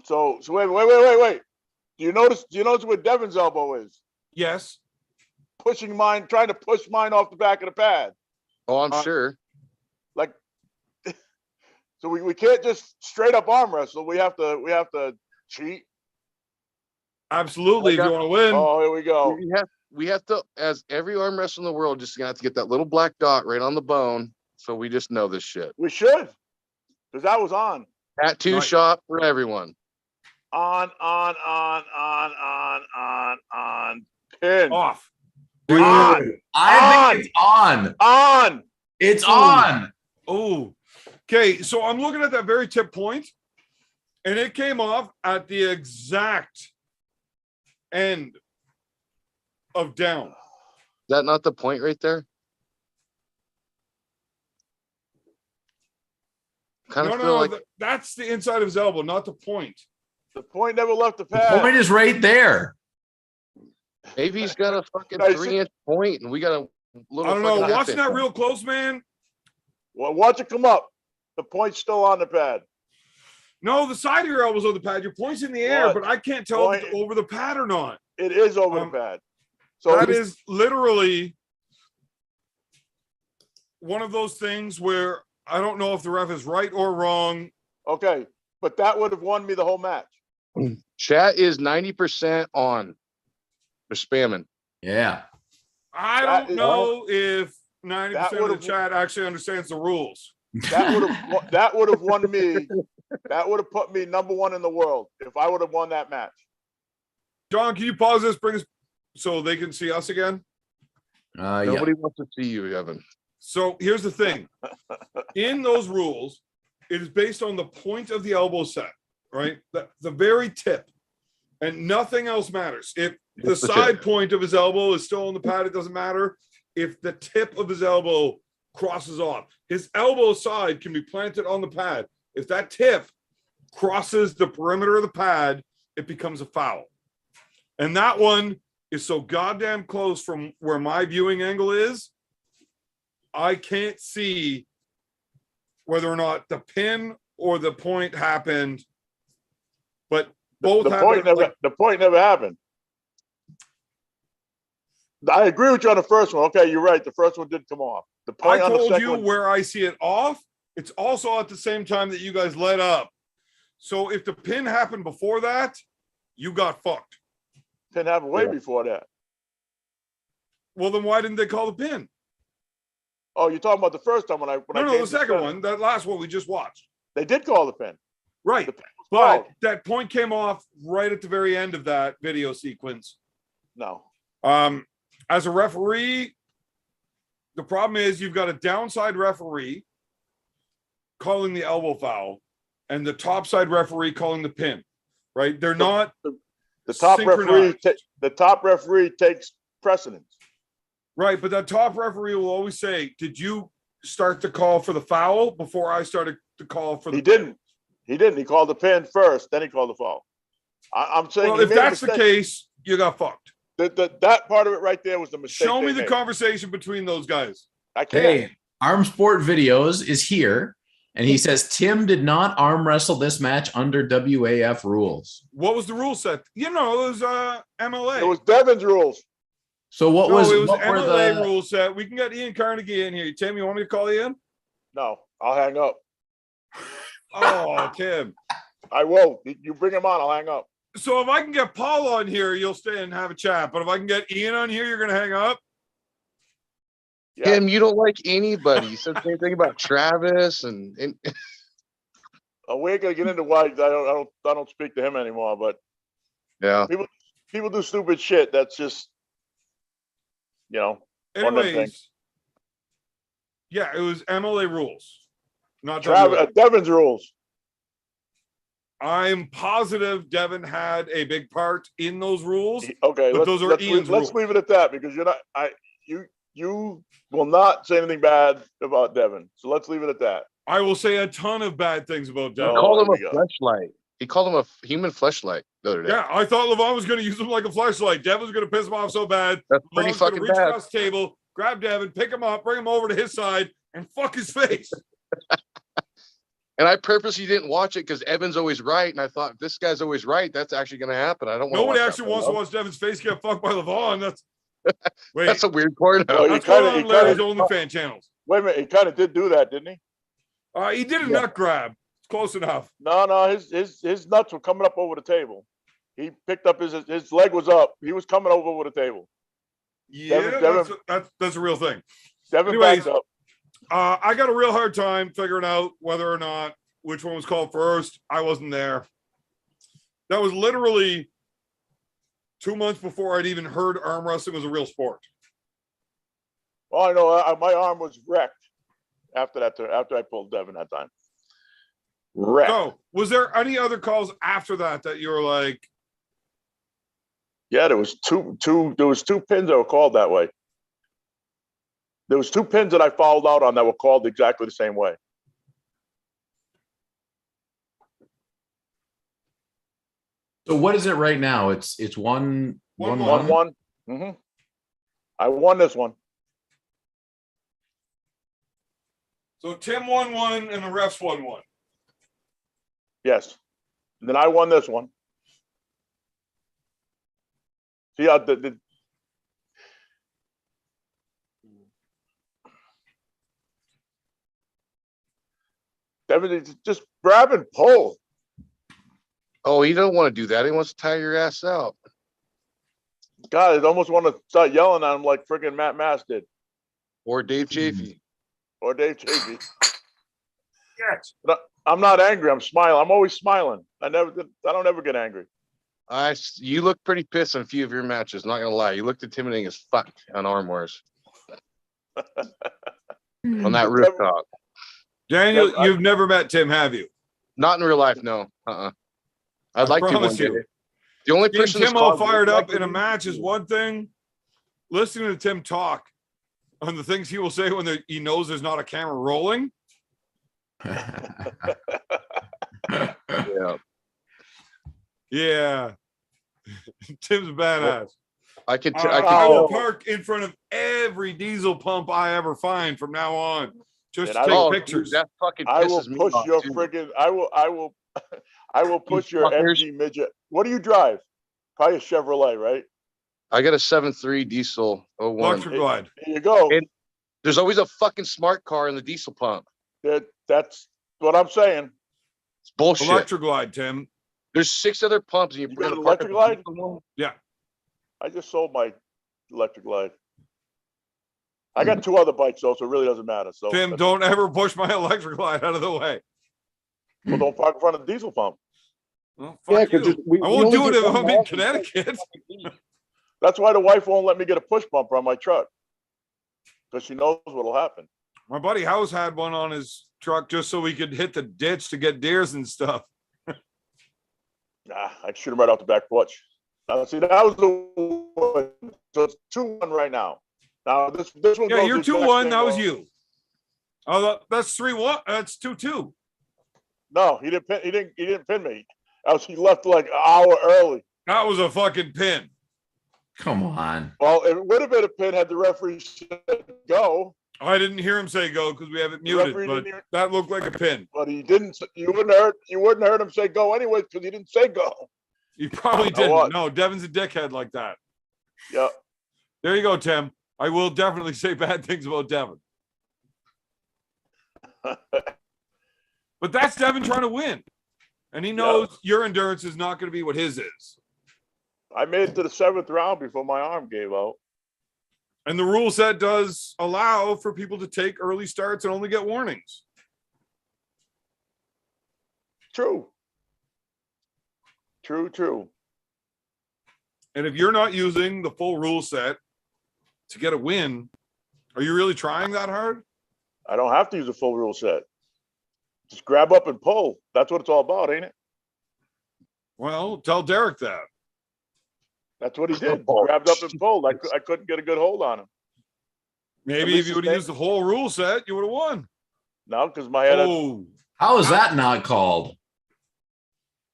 So wait. Do you notice where Devon's elbow is? Yes. Trying to push mine off the back of the pad. Oh, I'm sure. Like, so we can't just straight up arm wrestle. We have to cheat. Absolutely. If you want to win. Oh, here we go. We have to, as every arm wrestler in the world, just gonna have to get that little black dot right on the bone, so we just know this shit. We should, because that was on. Tattoo Right. shop for everyone. On. Pin. Off. On. I think it's on. On. It's Ooh. on. Oh. Okay. So I'm looking at that very tip point, and it came off at the exact end of down. Is that not the point right there? Kind of feel like That's the inside of his elbow, not the point. The point never left the The pad. point is right there. maybe he's got a fucking Nice. 3-inch point, and we got a little. I don't know. fucking Watching half that inch. real close, man. Well, watch it come up. The point's still on the pad. No, the side of your elbow's on the pad. Your point's in the air, What? but I can't tell if it's Point- over the pad or not. It is over Um, the pad. So That is literally one of those things where I don't know if the ref is right or wrong. okay, but that would have won me the whole match. Chat is 90% on. They're spamming. Yeah. I That don't is- know if 90% of the would've- chat actually understands the rules. That would have won me. That would have put me #1 in the world if I would have won that match. John, can you pause this? Bring us so they can see us again? Yeah. Nobody wants to see you, Evan. So here's the thing. In those rules, it is based on the point of the elbow set, right? The very tip. And nothing else matters. If the Just the side tip. point of his elbow is still on the pad, it doesn't matter. If the tip of his elbow crosses off, his elbow side can be planted on the pad. If that tip crosses the perimeter of the pad, it becomes a foul. And that one is so goddamn close from where my viewing angle is, I can't see whether or not the pin or the point happened, but both happened. The point never happened. I agree with you on the first one. Okay, you're right. The first one did come off. The I point on the told second you one, where I see it off. It's also at the same time that you guys let up. So if the pin happened before that, you got fucked. pin happened way before that. Well, then why didn't they call the pin? Oh, you're talking about the first time when I No, gave the second one, that last one we just watched. They did call the pin. Right. The pin was But called. that point came off right at the very end of that video sequence. No. As a referee, the problem is you've got a downside referee calling the elbow foul and the topside referee calling the pin, right? They're not The top referee. synchronized. The top referee takes precedence. Right, but that top referee will always say, did you start the call for the foul before I started the call for the He didn't. He didn't. He called the pin first, then he called the foul. I'm saying. Well, he if made a that's the mistake. case, you got fucked. That part of it right there was the mistake. Show me they the made. conversation between those guys. I can't. Hey, Arm Sport Videos is here, and he says Tim did not arm wrestle this match under WAF rules. What was the rule set? You know, it was MLA. It was Devon's rules. So what no, was it was what were MLA the rule set. We can get Ian Carnegie in here. Tim, you want me to call you in? No, I'll hang up. Oh, Tim. I will. You bring him on, I'll hang up. So if I can get Paul on here, you'll stay and have a chat. But if I can get Ian on here, you're going to hang up? Yeah. Tim, you don't like anybody. You said the same thing about Travis and We ain't gonna get into why I don't speak to him anymore. But yeah. people do stupid shit. That's just, one of them things. Anyways, yeah, it was MLA rules, not Travis, WA. Devon's rules. I'm positive Devon had a big part in those rules. Okay, But those are Ian's let's rules. leave it at that because you're not. You will not say anything bad about Devon. So let's leave it at that. I will say a ton of bad things about He Devon. called him here a we go. fleshlight. He called him a human fleshlight the other day. Yeah, I thought Levan was going to use him like a flashlight. Devon's going to piss him off so bad. That's pretty Levan's gonna fucking reach bad. across the table, grab Devon, pick him up, bring him over to his side, and fuck his face. And I purposely didn't watch it because Evan's always right. And I thought, if this guy's always right, that's actually going to happen. I don't want Nobody to actually wants to watch Devon's face get fucked by Levan. That's wait. That's a weird part. Well, That's he kinda- going he on Larry's kinda- OnlyFans channels. Wait a minute, he kind of did do that, didn't he? He did a nut grab. It's close enough. No, his nuts were coming up over the table. He picked up his leg was up. He was coming over the table. Yeah, Devon- that's a real thing. Devon Anyways, backed up. I got a real hard time figuring out whether or not which one was called first. I wasn't there. That was literally 2 months before I'd even heard arm wrestling was a real sport. All I know, my arm was wrecked after that. After I pulled Devon that time, wrecked. So, was there any other calls after that you were like, Yeah, there was two. There was two pins that were called that way. There was two pins that I fouled out on that were called exactly the same way. so what is it right now? It's 1-1. 1-1. Mm-hmm. I won this one. so Tim won one and the refs won one? Yes. And then I won this one. See how the Devin is just grab and pull. Oh, he don't want to do that. He wants to tire your ass out. God, I almost want to start yelling at him like freaking Matt Mass did. Or Dave Chafee. Or Dave Chafee. Yes. I'm not angry. I'm smiling. I'm always smiling. I don't ever get angry. You look pretty pissed on a few of your matches. Not gonna lie, you looked intimidating as fuck on arm wars. On that rooftop. Daniel, Yeah, you've never met Tim, have you? Not in real life, no. I'd like to one promise day. you. The only Seeing person that's Tim all caused me fired to up like in a him- match is one thing. Listening to Tim talk on the things he will say when he knows there's not a camera rolling. Yeah, Yeah. Tim's a badass. I could. I will tell. park in front of every diesel pump I ever find from now on. Just And to I take will- pictures. Dude, that fucking I will pisses me push off, your too. friggin'. I will push your fuckers. MG midget. What do you drive? Probably a Chevrolet, right? I got a 7.3 diesel 01. Electric glide. There you go. And- There's always a fucking smart car in the diesel pump. That's what I'm saying. It's bullshit. Electric glide, Tim. There's 6 other pumps, and You you're got gonna an park at electric the glide? diesel one? Yeah. I just sold my electric glide. I got 2 other bikes though, so it really doesn't matter. So Tim, don't ever push my electric glide out of the way. well, don't park in front of the diesel pump. Well, Yeah, fuck 'cause you. we I won't only do it get if one I'm in mile. Connecticut. That's why the wife won't let me get a push bumper on my truck. Because she knows what'll happen. My buddy House had one on his truck just so we could hit the ditch to get deers and stuff. Nah, I'd shoot him right off the back porch. Now, see, that was the so it's 2-1 right now. Now this one. Yeah, goes you're the exact 2-1. same That was way. you. Oh, that's 3-1. That's 2-2. No, he didn't. He didn't pin me. He left like an hour early. That was a fucking pin. Come on. Well, it would have been a pin had the referee said go, I didn't hear him say go because we have it The muted, referee but didn't hear- that looked like a pin. but he didn't. You wouldn't heard him say go anyways because he didn't say go. You probably Now didn't. what? No, Devin's a dickhead like that. Yeah. There you go, Tim. I will definitely say bad things about Devin. But that's Devin trying to win. And he knows your endurance is not going to be what his is. I made it to the 7th round before my arm gave out. And the rule set does allow for people to take early starts and only get warnings. True. True. And if you're not using the full rule set to get a win, are you really trying that hard? I don't have to use a full rule set. Just grab up and pull. That's what it's all about, ain't it? Well, tell Derek that. That's what he did. Oh, Grabbed up and pulled. I couldn't get a good hold on him. Maybe least if you his would have name- used the whole rule set, you would have won. No, because my head. Oh, How is that not called?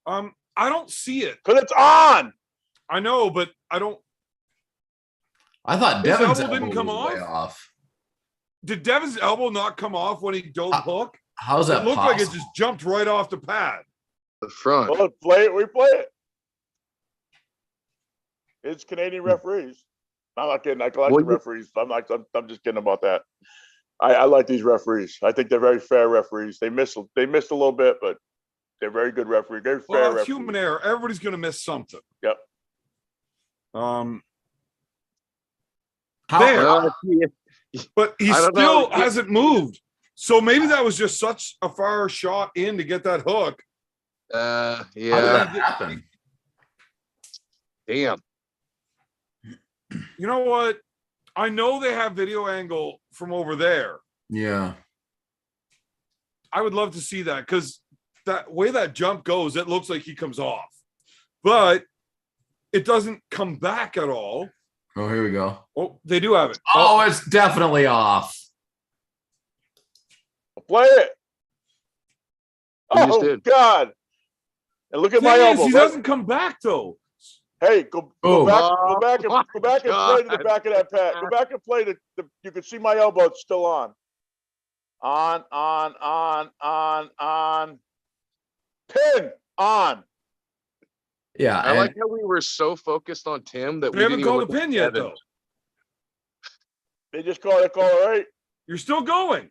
I don't see it. Because it's on. I know, but I don't. I thought His Devin's elbow didn't elbow come was way off? off. Did Devin's elbow not come off when he dove hook? How's It that looked possible? like it just jumped right off the pad. The front. Well, play it. We play it. It's Canadian referees. I'm not kidding. I like Well, the referees. I'm just kidding about that. I like these referees. I think they're very fair referees. They missed a little bit, but they're very good referees. Very fair Well, it's referees. human error. Everybody's going to miss something. Yep. How, There. Yeah. But he I don't still know. hasn't moved. So maybe that was just such a far shot in to get that hook. how did Yeah. that happen? Damn. You know what? I know they have video angle from over there. Yeah. I would love to see that because that way that jump goes, it looks like he comes off, but it doesn't come back at all. Oh, here we go. Oh, they do have it. Oh, it's definitely off. Play it. We just Oh did. God! And look at my Thing is, elbow. he right? doesn't come back though. Hey, go Oh. back and Oh, play to the God. back of that pad. Go back and play you can see my elbow. It's still on. On. Pin on. Yeah. I like how we were so focused on Tim that We haven't didn't even called a look at pin yet Devin. though. They just call it right. You're still going.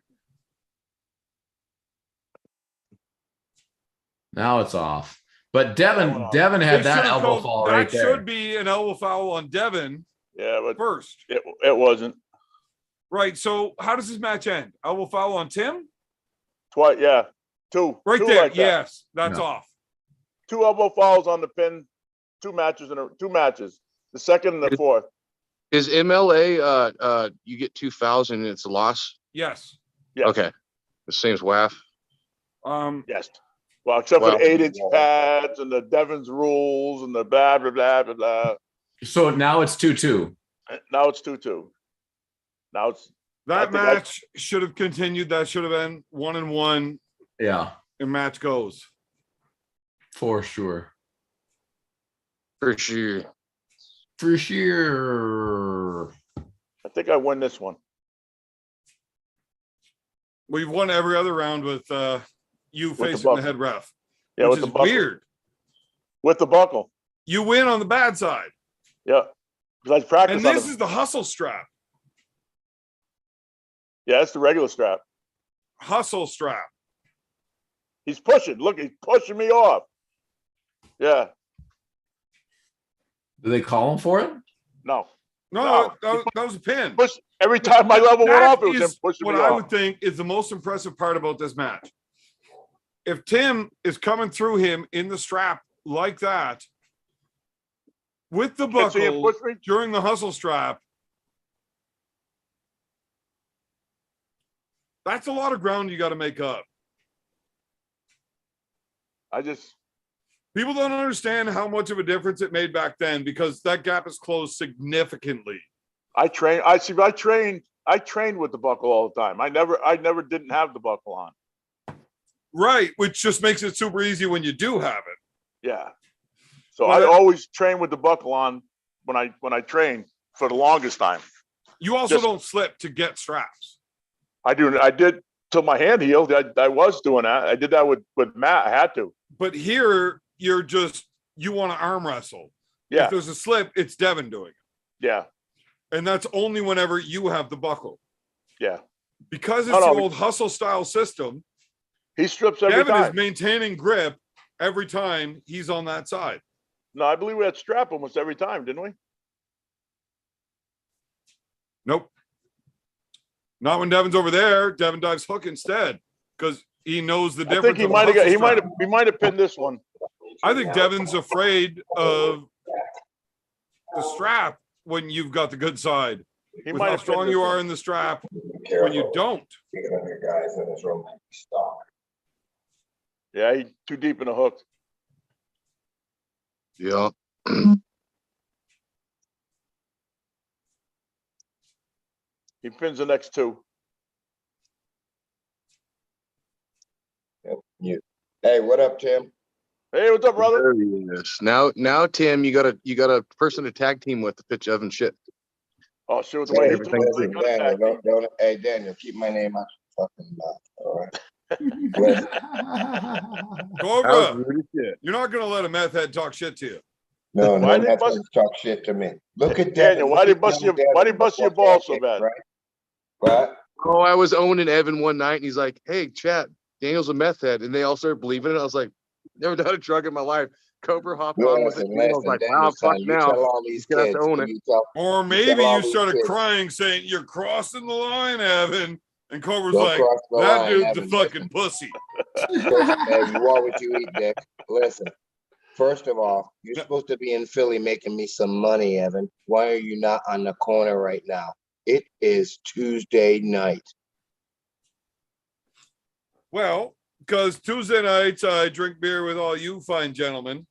Now it's off. But Devin That went off. had They that should've elbow called- fall that right there. should be an elbow foul on Devin Yeah, but first. it wasn't. Right. So how does this match end? Elbow foul on Tim? Twice, yeah. Two. Right Two there. like that. Yes, that's No. off. 2 elbow fouls on the pin two matches and two matches. The second and the fourth. Is MLA you get 2,000 and it's a loss? Yes. Yes. Okay. The same as WAF. Yes. Well, except for Well- the 8-inch pads and the Devon's rules and the blah blah blah blah blah. So now it's 2-2. Now it's 2-2. Now it's I That think I- match should have continued. That should have been 1-1 Yeah, and match goes. for sure. For sure. For sure. I think I win this one. We've won every other round with you the facing the buckle. head ref, Yeah, which with is the buckle. weird. With the buckle. You win on the bad side. Yeah. Because I practice And on this the, is the hustle strap. yeah, it's the regular strap. Hustle strap. He's pushing. Look, he's pushing me off. Yeah. Do they call him for it? No. No, No. that was a pin. Push every time my level went That up, it was him is pushing what me I off. would think is the most impressive part about this match. If Tim is coming through him in the strap like that, with the Can't see him buckle push me? during the hustle strap, that's a lot of ground you got to make up. I just People don't understand how much of a difference it made back then because that gap is closed significantly. I trained with the buckle all the time. I never didn't have the buckle on. Right, which just makes it super easy when you do have it. Yeah. So But- I always train with the buckle on when I train for the longest time. You also Just- don't slip to get straps. I did till my hand healed. I was doing that. I did that with Matt. I had to. But here, you want to arm wrestle. Yeah. If there's a slip, it's Devon doing it. Yeah. And that's only whenever you have the buckle. Yeah. Because it's No, no, the old hustle style system, He strips every Devon is time. maintaining grip every time he's on that side. No, I believe we had strap almost every time, didn't we? Nope. Not when Devon's over there. Devon dives hook instead because he knows the I difference. think he of a might have hustle strap. he might have pinned this one. I think Devon's afraid of the strap when you've got the good side. He With might how have strong pinned this you one. are in the strap when you don't. Yeah, he's too deep in the hook. Yeah. He pins the next two. Hey, what up, Tim? Hey, what's up, brother? There he is. Now, Tim, you got a person to tag team with to pitch Evan shit. Oh, shit, with the Hey, way he everything throws it, listen, he got it Daniel, back. hey, Daniel, keep my name out your fucking mouth, all right? Listen, Cobra, you're not going to let a meth head talk shit to you. no, Why no, they that's bust- talk shit to me. Look at Daniel, Devin, why look they at bust young your why they Devin bust your before balls so that bad? kick, Right? What? Oh, I was owning Evan one night and he's like, "Hey, chat, Daniel's a meth head," and they all started believing it. I was like, "Never done a drug in my life." Cobra hopped on with it. Listen, And I was like, Daniel, "Wow, son, fuck you now." tell all these You're gonna have kids, to own it. you tell, Or You maybe tell all you these started kids. crying saying, "You're crossing the line, Evan." And Cobra's Don't like, cross the "That line, dude's Evan, a fucking listen. pussy." Hey, you are what you eat, Dick. Listen, first of all, you're Yeah. supposed to be in Philly making me some money, Evan. Why are you not on the corner right now? It is Tuesday night. Well, because Tuesday nights I drink beer with all you fine gentlemen.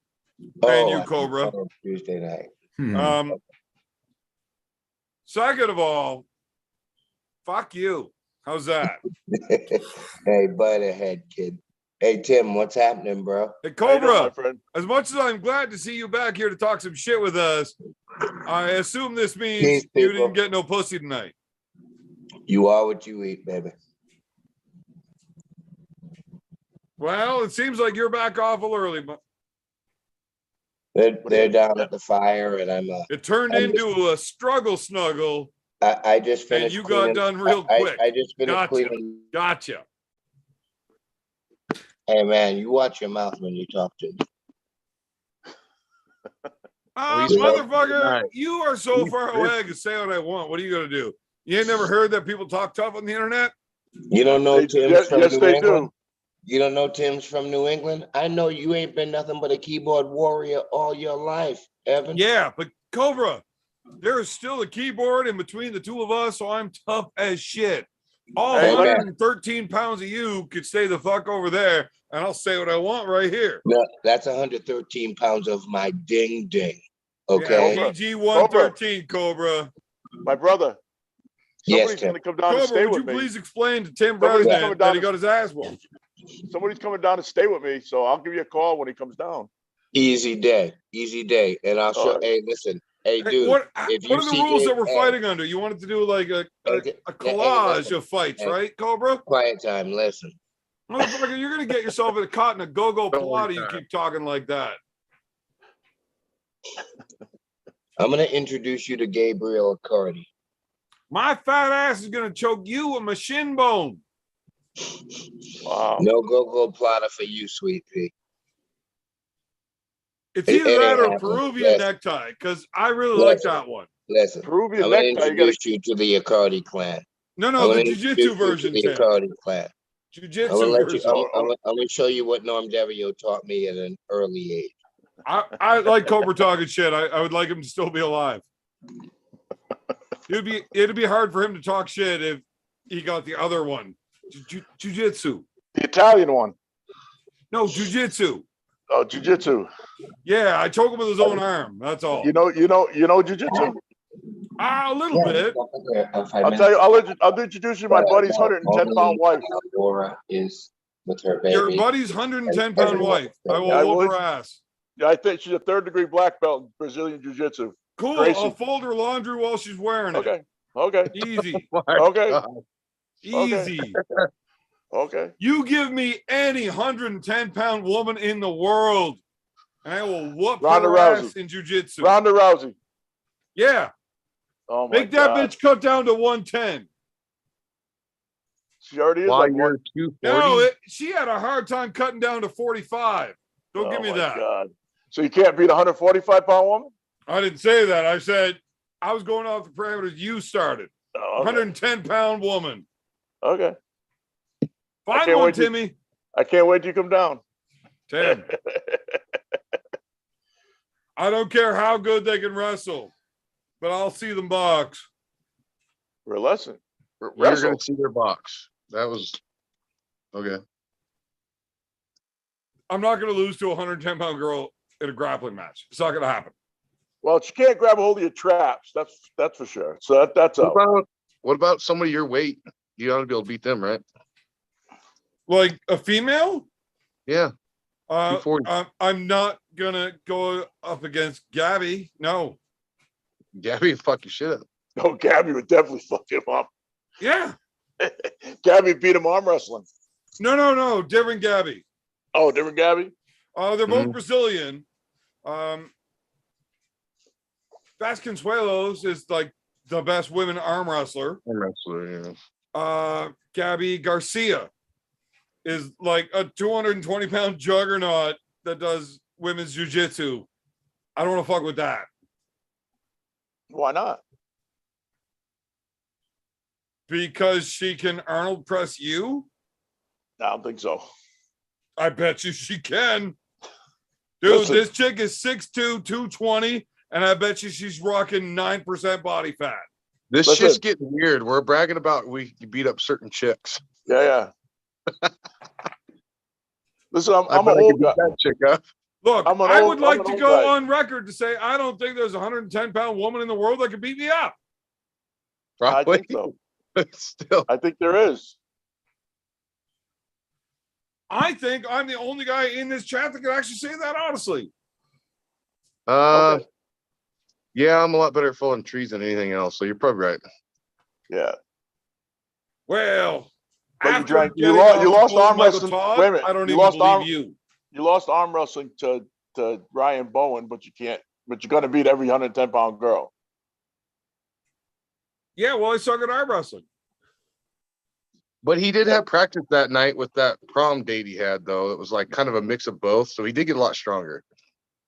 And you, I Cobra. thought it was Tuesday night. Hmm. Second of all, fuck you. How's that? Hey, butt ahead, kid. Hey, Tim, what's happening, bro? Hey, How you doing, my Cobra, friend? as much as I'm glad to see you back here to talk some shit with us, I assume this means Peace, you people. didn't get no pussy tonight. You are what you eat, baby. Well, it seems like you're back awful early, but They're down at the fire, and I'm it turned I'm into a struggle snuggle. I just And finished. you got cleaning- done real I- quick. I just finished Gotcha. cleaning. Gotcha. Hey, man, you watch your mouth when you talk to me. he's Motherfucker, right. you are so He's far rich. away. I can say what I want. What are you gonna do? You ain't never heard that people talk tough on the internet? You don't know Tim Yes, from yes, New they England? do. You don't know Tim's from New England? I know you ain't been nothing but a keyboard warrior all your life, Evan. Yeah, but Cobra, there is still a keyboard in between the two of us, so I'm tough as shit. All Hey, look- 113 pounds of you could stay the fuck over there, and I'll say what I want right here. No, that's 113 pounds of my ding ding. Okay. Yeah, PG 113, Cobra. My brother. Yes, Somebody's Tim. gonna come down and Cobra, stay would you with me. please explain to Tim Somebody's Bresnan coming that down he to- got his ass whooped? Somebody's coming down to stay with me, so I'll give you a call when he comes down. Easy day. Easy day. And I'll show. Alright. Hey, listen. Hey, Hey, dude. what if are you the see rules Gabe- that we're hey, fighting under? You wanted to do like a collage listen. of fights, Hey. right, Cobra? Quiet time. Listen. Motherfucker, you're gonna get yourself in a caught in a go-go Don't worry Pilates. You about it. keep talking like that. I'm gonna introduce you to Gabriel Accardi. My fat ass is gonna choke you with my shin bone. Wow. No go-go plotter for you, sweet pea. It's It- either it that ain't or happening. Peruvian Yes. necktie, because I really like Listen. that one. Listen. Peruvian I'm gonna necktie, you gotta, introduce you to the Accardi clan. No, I'm no, gonna the introduce jiu-jitsu you to version, the Tim. Accardi clan. I'm gonna Jiu-jitsu let you. version. I'm gonna show you what Norm Devereaux taught me at an early age. I like Cobra talking shit. I would like him to still be alive. It'd be hard for him to talk shit if he got the other one. Jiu-jitsu. the Italian one. No, jiu-jitsu. Oh, jujitsu. Yeah, I choke him with his own arm. That's all. You know jujitsu. A little bit. I'll tell you, I'll introduce you to my buddy's 110-pound wife. Laura is with her baby. Your buddy's 110-pound wife. I will I whoop will- her ass. Yeah, I think she's a third-degree black belt in Brazilian jiu-jitsu. Cool. Gracie. I'll fold her laundry while she's wearing it. Okay, Easy. My Okay. God. Easy. okay. You give me any 110-pound woman in the world, and I will whoop Ronda her Rousey. ass in jiu-jitsu. Ronda Rousey. Yeah. Oh my Make that God. bitch cut down to 110. She already is While like you're one. 240. No, she had a hard time cutting down to 45. Don't give Oh me my that. God. So you can't beat a 145-pound woman? I didn't say that. I said I was going off the parameters you started. Oh, okay. 110-pound woman. Okay. Find can't one, wait to- Timmy. I can't wait till you come down. Tim. I don't care how good they can wrestle, but I'll see them box. For a lesson. You're Wrestle. gonna see their box. That was okay. I'm not going to lose to a 110-pound girl in a grappling match. It's not going to happen. Well, she can't grab a hold of your traps. That's for sure. So that's out. What about somebody your weight? You ought to be able to beat them, right? Like a female? Yeah. 240. I'm not going to go up against Gabby. No. Gabby fuck your shit up. No, Gabby would definitely fuck him up. Yeah. Gabby beat him arm wrestling. No. Different Gabby. Oh, different Gabby? They're both Brazilian. Vasconcelos is like the best women arm wrestler. Wrestler, yeah. Gabby Garcia is like a 220-pound juggernaut that does women's jiu-jitsu. I don't want to fuck with that. Why not? Because she can Arnold press you? I don't think so. I bet you she can. Dude, Listen. this chick is 6'2", 220, and I bet you she's rocking 9% body fat. This Listen. shit's getting weird. We're bragging about we beat up certain chicks. Yeah. Listen, I'm I an bet I could old beat guy. that chick up. Look, I'm an I old- would like I'm an to old go guy. on record to say I don't think there's a 110-pound woman in the world that could beat me up. I Probably. think so. Still. I think there is. I think I'm the only guy in this chat that can actually say that honestly. Okay. Yeah, I'm a lot better at falling trees than anything else. So you're probably right. Yeah. Well, But you after drank- you getting lo- off you the lost phone with arm Michael wrestling- Todd, wait a minute, I don't you even lost believe arm- you. You lost arm wrestling to Ryan Bowen, but you're gonna beat every 110-pound girl. Yeah, well, I suck at arm wrestling. But he did have practice that night with that prom date he had, though. It was like kind of a mix of both. So he did get a lot stronger.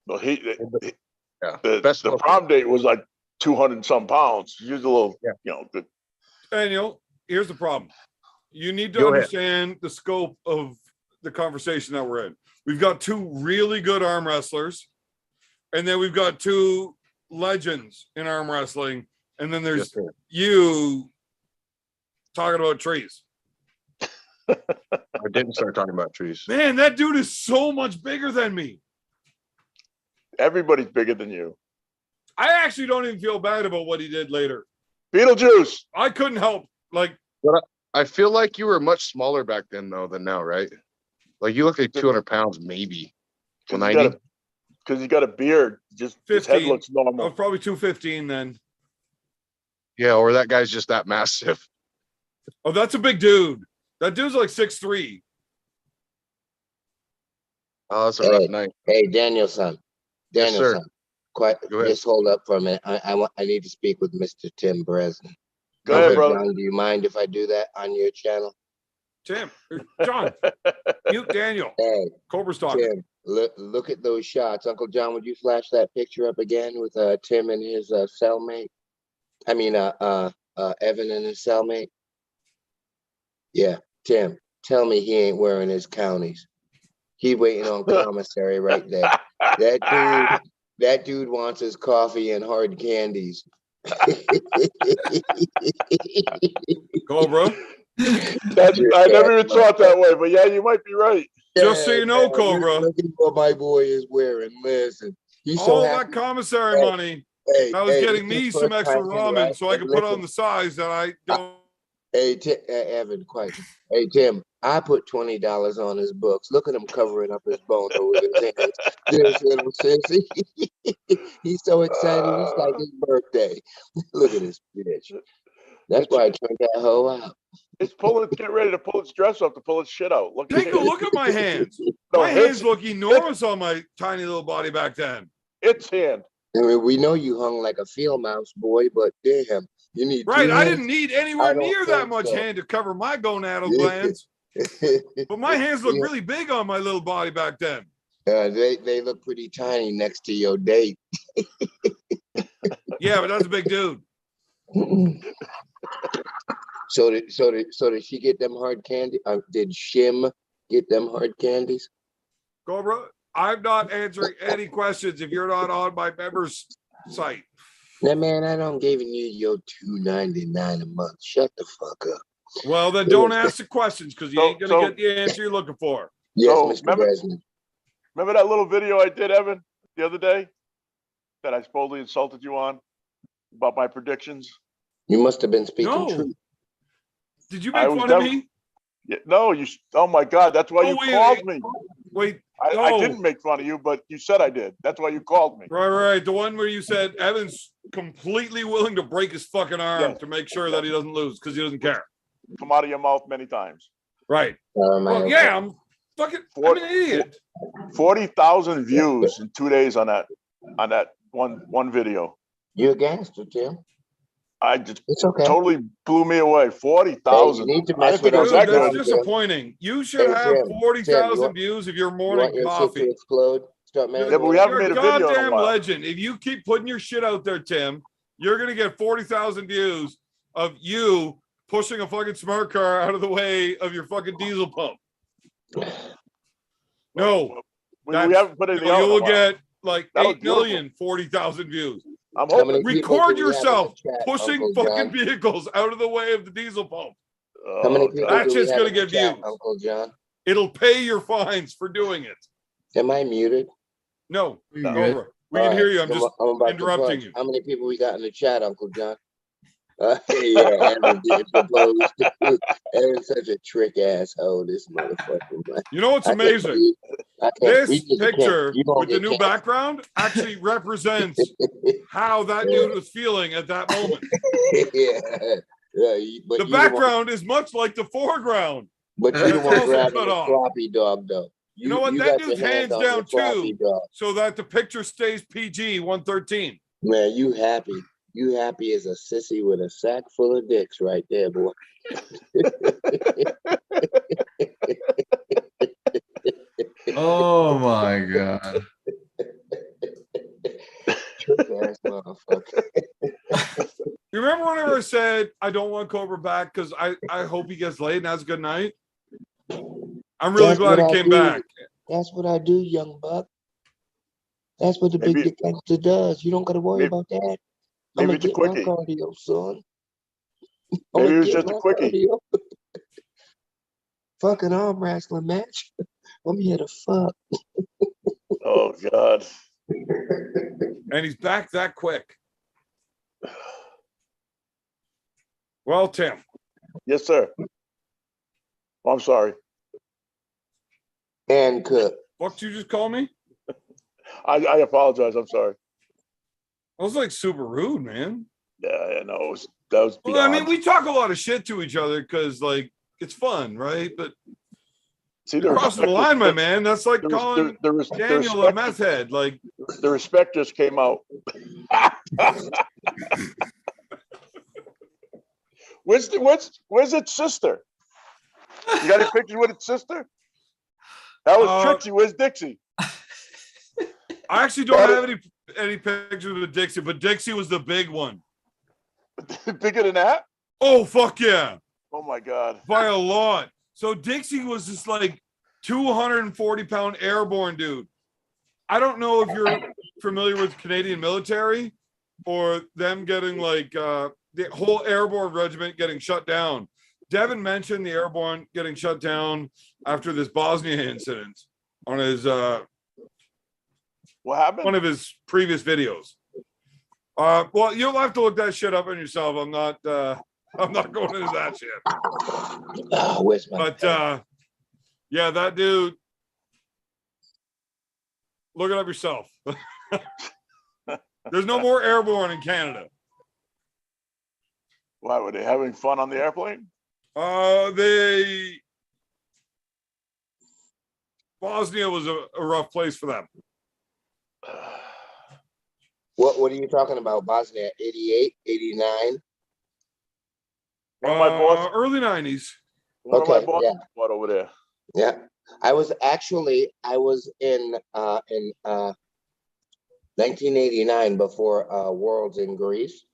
But Yeah. the Best of prom date was like 200 and some pounds. He was a little, good. Daniel, here's the problem. You need to Go ahead. understand the scope of the conversation that we're in. We've got two really good arm wrestlers, and then we've got two legends in arm wrestling, and then there's you talking about trees. I didn't start talking about trees. Man, that dude is so much bigger than me. Everybody's bigger than you. I actually don't even feel bad about what he did later. Beetlejuice. I couldn't help. Like, I feel like you were much smaller back then, though, than now, right? Like you look like 200 pounds, maybe. Because you got a beard. Just his head 15. looks I normal. was probably 215 then. Yeah, or that guy's just that massive. Oh, that's a big dude. That dude's like 6'3". Oh, that's a rough night. Hey, Danielson. Yes, sir. Quiet. Go ahead. Just hold up for a minute. I need to speak with Mr. Tim Bresnan. Go ahead, brother. John, do you mind if I do that on your channel? Tim, John, mute Daniel. Hey, Cobra's talking. Tim, look at those shots. Uncle John, would you flash that picture up again with Tim and his cellmate? I mean, Evan and his cellmate. Yeah, Tim, tell me he ain't wearing his counties. He waiting on commissary right there. That dude wants his coffee and hard candies. Cobra, I never even thought that way, but yeah, you might be right. just so you know, Cobra, Look at what my boy is wearing. Listen, he's so all happy. that commissary money, that was getting me some extra ramen so I could put on the size that I don't. Hey, Evan, quiet. Hey, Tim, I put $20 on his books. Look at him covering up his bone over his hands. This little sissy. He's so excited. It's like his birthday. Look at this bitch. That's why I turned that hoe out. It's get ready to pull its dress up to pull its shit out. Take a look at my hands. No, My hands look enormous on my tiny little body back then. Its hand. I mean, we know you hung like a field mouse, boy, but damn, you need Right, two I hands. didn't need anywhere I don't near that think much so. hand to cover my gonadal glands. But my hands look really big on my little body back then. They look pretty tiny next to your date. Yeah, but that's a big dude. So did she get them hard candy? Did Shim get them hard candies? Cobra, I'm not answering any questions if you're not on my members site. Now, man, I don't giving you your $2.99 a month. Shut the fuck up. Well, then don't ask the questions because you ain't gonna So- get the answer you're looking for. Yes, So, Mr. Bresnan. Remember that little video I did, Evan, the other day that I supposedly insulted you on about my predictions? You must have been speaking No. truth. Did you I make was fun of never- me? Yeah, no, oh my God, that's why Oh, you wait, called me. Wait, I no. didn't make fun of you, but you said I did. That's why you called me. Right. The one where you said Evan's completely willing to break his fucking arm Yes. to make sure that he doesn't lose because he doesn't care. Come out of your mouth many times. Right. My Well, yeah, I'm an idiot. 40,000 views in 2 days on that one video. You're a gangster, Tim. I just It's okay. totally blew me away. Hey, 40,000. you need to I mess didn't think with it was Uncle that Dude, John, that's good. disappointing. You should Hey, have Tim, 40,000 views of your You morning want your shit to coffee. explode? Start Yeah, but we manipulating. haven't You're made a a video in a goddamn while. legend. If you keep putting your shit out there, Tim, you're gonna get 40,000 views of you pushing a fucking smart car out of the way of your fucking diesel pump. No, We haven't put anything out in a you'll while. get like That was 8 million, 40,000 views. I'm How many hoping. people Record do we have in yourself the chat, pushing Uncle fucking John? vehicles out of the way of the diesel pump. How many Oh, people God. That's do we just have gonna in the get chat, views. Uncle John? It'll pay your fines for doing it. Am I muted? No, You're over. good. We can All hear right, you. I'm just about to interrupting punch. you. How many people we got in the chat, Uncle John? Yeah, Evan did propose. Evan's such a trick asshole, this motherfucker. Man. You know what's I can't amazing? believe- I can't- This we just can't- picture you don't with the get new canceled. background actually represents how that dude was feeling at that moment. But The you background is much like the foreground. But you That's don't want to also grab cut the off. floppy dog, though. You know what? That got your dude's hands on the down floppy too, dog. so that the picture stays PG 113. Man, you happy. You happy as a sissy with a sack full of dicks right there, boy. Oh my God. Trick ass motherfucker. You remember whenever I said I don't want Cobra back because I hope he gets laid and has a good night? I'm really That's glad what it I came do. back. That's what I do, young buck. That's what the big Maybe- dick gangster does. You don't gotta worry Maybe- about that. I'm Maybe gonna it's a get my quickie. cardio, son. I'm Maybe gonna it was get just my a quickie. cardio. Fucking arm wrestling match. I'm here to fuck. Oh God. And he's back that quick. Well, Tim, Yes, sir. Oh, I'm sorry. And cook. what you just call me? I apologize. I'm sorry. I was like super rude, man. Yeah, I know. That was Well, I mean, beyond. we talk a lot of shit to each other because like it's fun, right? But See, you're crossing the line, my man. That's like calling Daniel a meth head. Like, the respect just came out. Where's its sister? You got any pictures with its sister? That was Trixie. Where's Dixie? I actually don't have any pictures with Dixie, but Dixie was the big one. Bigger than that? Oh, fuck yeah. Oh my God. By a lot. So Dixie was this like 240-pound airborne dude. I don't know if you're familiar with Canadian military or them getting like the whole airborne regiment getting shut down. Devon mentioned the airborne getting shut down after this Bosnia incident on his What happened? one of his previous videos. Well, you'll have to look that shit up on yourself. I'm not going into that shit. Where's my But yeah, that dude. Look it up yourself. There's no more airborne in Canada. Why were they having fun on the airplane? Bosnia was a rough place for them. What are you talking about? Bosnia 88, 89? One of my boss, Early 90s. one of my Okay, bosses yeah. fought over there. Yeah. I was in 1989 before Worlds in Greece.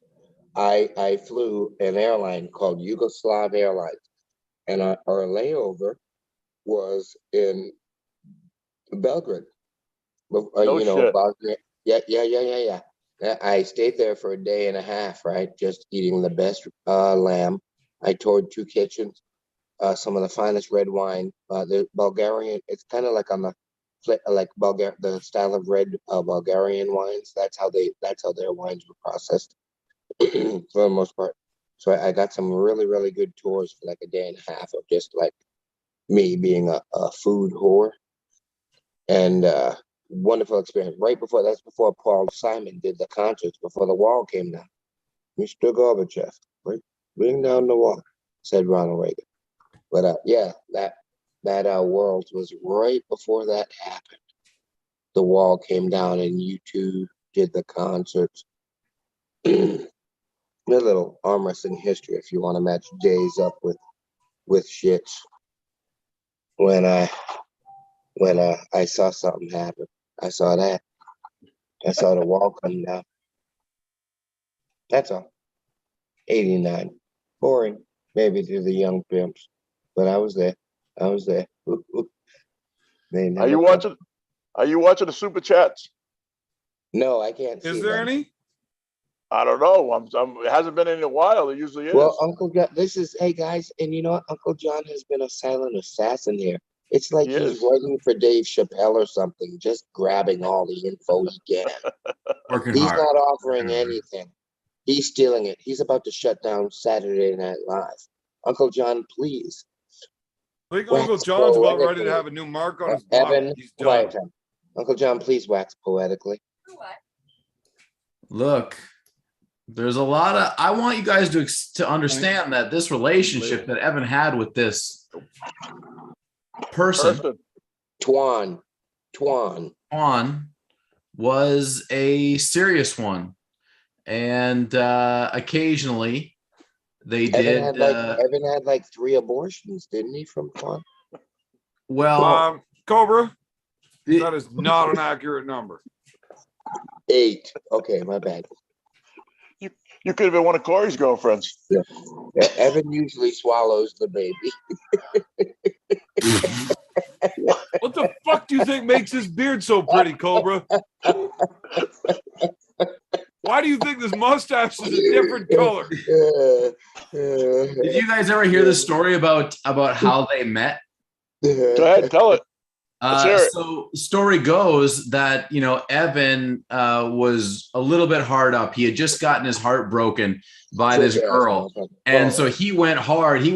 I flew an airline called Yugoslav Airlines, and our layover was in Belgrade. No You know, shit. Bosnia. Yeah. I stayed there for a day and a half, right? Just eating the best lamb. I toured 2 kitchens, some of the finest red wine. The Bulgarian, it's kind of like on the the style of red Bulgarian wines. That's how their wines were processed for the most part. So I got some really, really good tours for like a day and a half of just like me being a food whore. And wonderful experience. That's before Paul Simon did the concerts, before the wall came down. Mr. Gorbachev, bring down the wall, said Ronald Reagan. But yeah, that Worlds was right before that happened. The wall came down and U2 did the concerts. A little arm wrestling history if you want to match days up with shits. When I saw something happen. I saw that. I saw the wall come down. That's all. 89. Boring, maybe to the young pimps. But I was there. Oop, oop. They Are you never come. watching the super chats? No, I can't see Is there them. any? I don't know. It hasn't been in a while. It usually is. Well, Uncle John, hey guys, and you know what? Uncle John has been a silent assassin here. It's like He he's is. writing for Dave Chappelle or something, just grabbing all the info he can. Working He's hard. not offering anything. He's stealing it. He's about to shut down Saturday Night Live. Uncle John, please. I think Wax Uncle John's about ready poetically. to have a new mark on his bottle. Evan, He's done. quiet time. Uncle John, please wax poetically. Look, there's a lot of. I want you guys to understand that this relationship that Evan had with this person, Twan, on, was a serious one, and occasionally they did. Evan had like 3 abortions, didn't he, from Twan? Well, Cobra, that is not an accurate number. 8. Okay, my bad. You could have been one of Corey's girlfriends. Yeah, Evan usually swallows the baby. What the fuck do you think makes his beard so pretty, Cobra? Why do you think this mustache is a different color? Did you guys ever hear the story about how they met? Go ahead, tell it. Let's hear it. So story goes that, you know, Evan was a little bit hard up. He had just gotten his heart broken by this girl. And so he went hard. He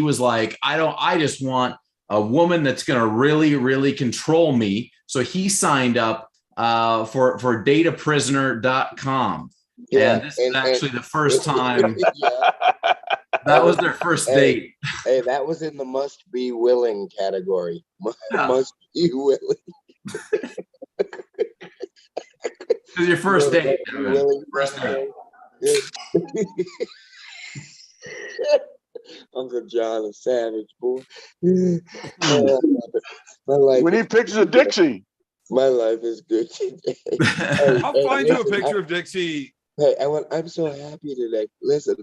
was like, I just want a woman that's going to really, really control me. So he signed up for dataprisoner.com. Yeah, and this is actually the first time that was their first date. Hey, that was in the must be willing category. Must be willing. This is your first date. First date. Uncle John is savage, boy. My life We need pictures of Dixie. My life is good today. I'll find you a picture of Dixie. Hey, I'm so happy today. Listen,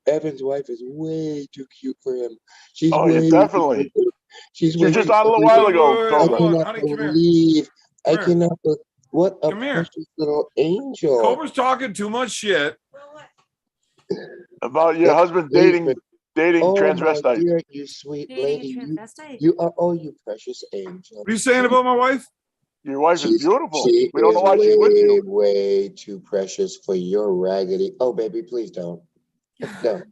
Evan's wife is way too cute for him. She's way definitely. She's She was just on a little while ago. I Hold on, cannot honey, come here. believe. I Come here. cannot. What a Come here. precious little angel. Cobra's talking too much shit. About your husband dating Oh, my transvestite. dear, you sweet lady. You are, oh, you precious angel. What are you saying about my wife? Your wife is beautiful. She We don't know why is she's with you. way too precious for your raggedy. Oh, baby, please don't. Don't.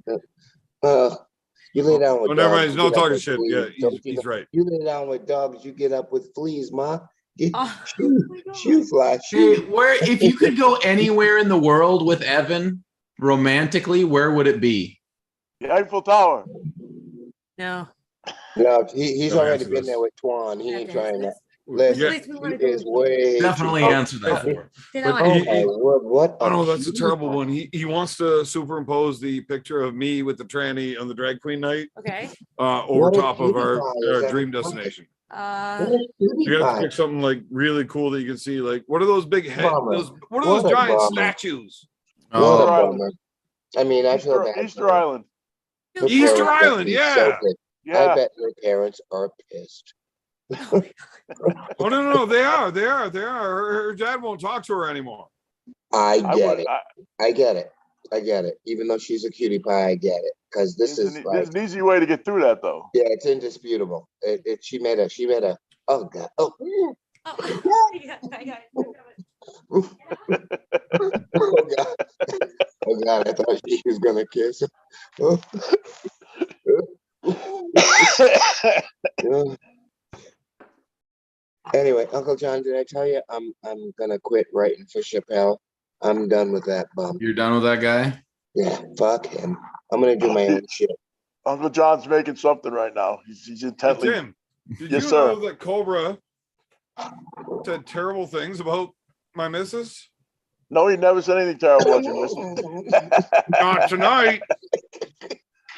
You lay down with Oh, never dogs. mind. you No get up talking with shit. fleas. Yeah, Don't he's right. You lay down with dogs, you get up with fleas, ma. Oh, Shoe fly, Hey, shoe. where if you could go anywhere in the world with Evan romantically, where would it be? The Eiffel Tower. no. No, he's Don't already answer been this. there with Twan. He You have ain't to answer trying that. this? Listen, Please, we he wanna go is with way Definitely too answer that. Say that But one. Oh he- my word, what Oh no, that's a cutie terrible pie. one. He wants to superimpose the picture of me with the tranny on the drag queen night Okay. over What a top of cutie our pie is that? dream destination. What a cutie You have to pie. pick something like really cool that you can see. Like, what are those big head? Bummer. What are those What a giant bummer. statues? What a Easter Island. bummer. I mean, I feel bad. Easter Island. Her Easter parents Island, must be yeah. so pissed. I Yeah. bet their parents are pissed. Oh no, they are. Her dad won't talk to her anymore. I I get would. it. I get it. Even though she's a cutie pie, I get it. Because this is like, There's an easy way to get through that, though. yeah, it's indisputable. She made a, oh God. Oh, Oh, I got it. oh God. Oh God, I thought she was going to kiss him. Oh. Yeah. Anyway, Uncle John, did I tell you I'm gonna quit writing for Chappelle? I'm done with that bum. You're done with that guy? Yeah, fuck him. I'm gonna do my own shit. Uncle John's making something right now. He's Hey, intently. Tim, did Yes, you sir. know that Cobra said terrible things about my missus? No, he never said anything terrible about your missus. Not tonight.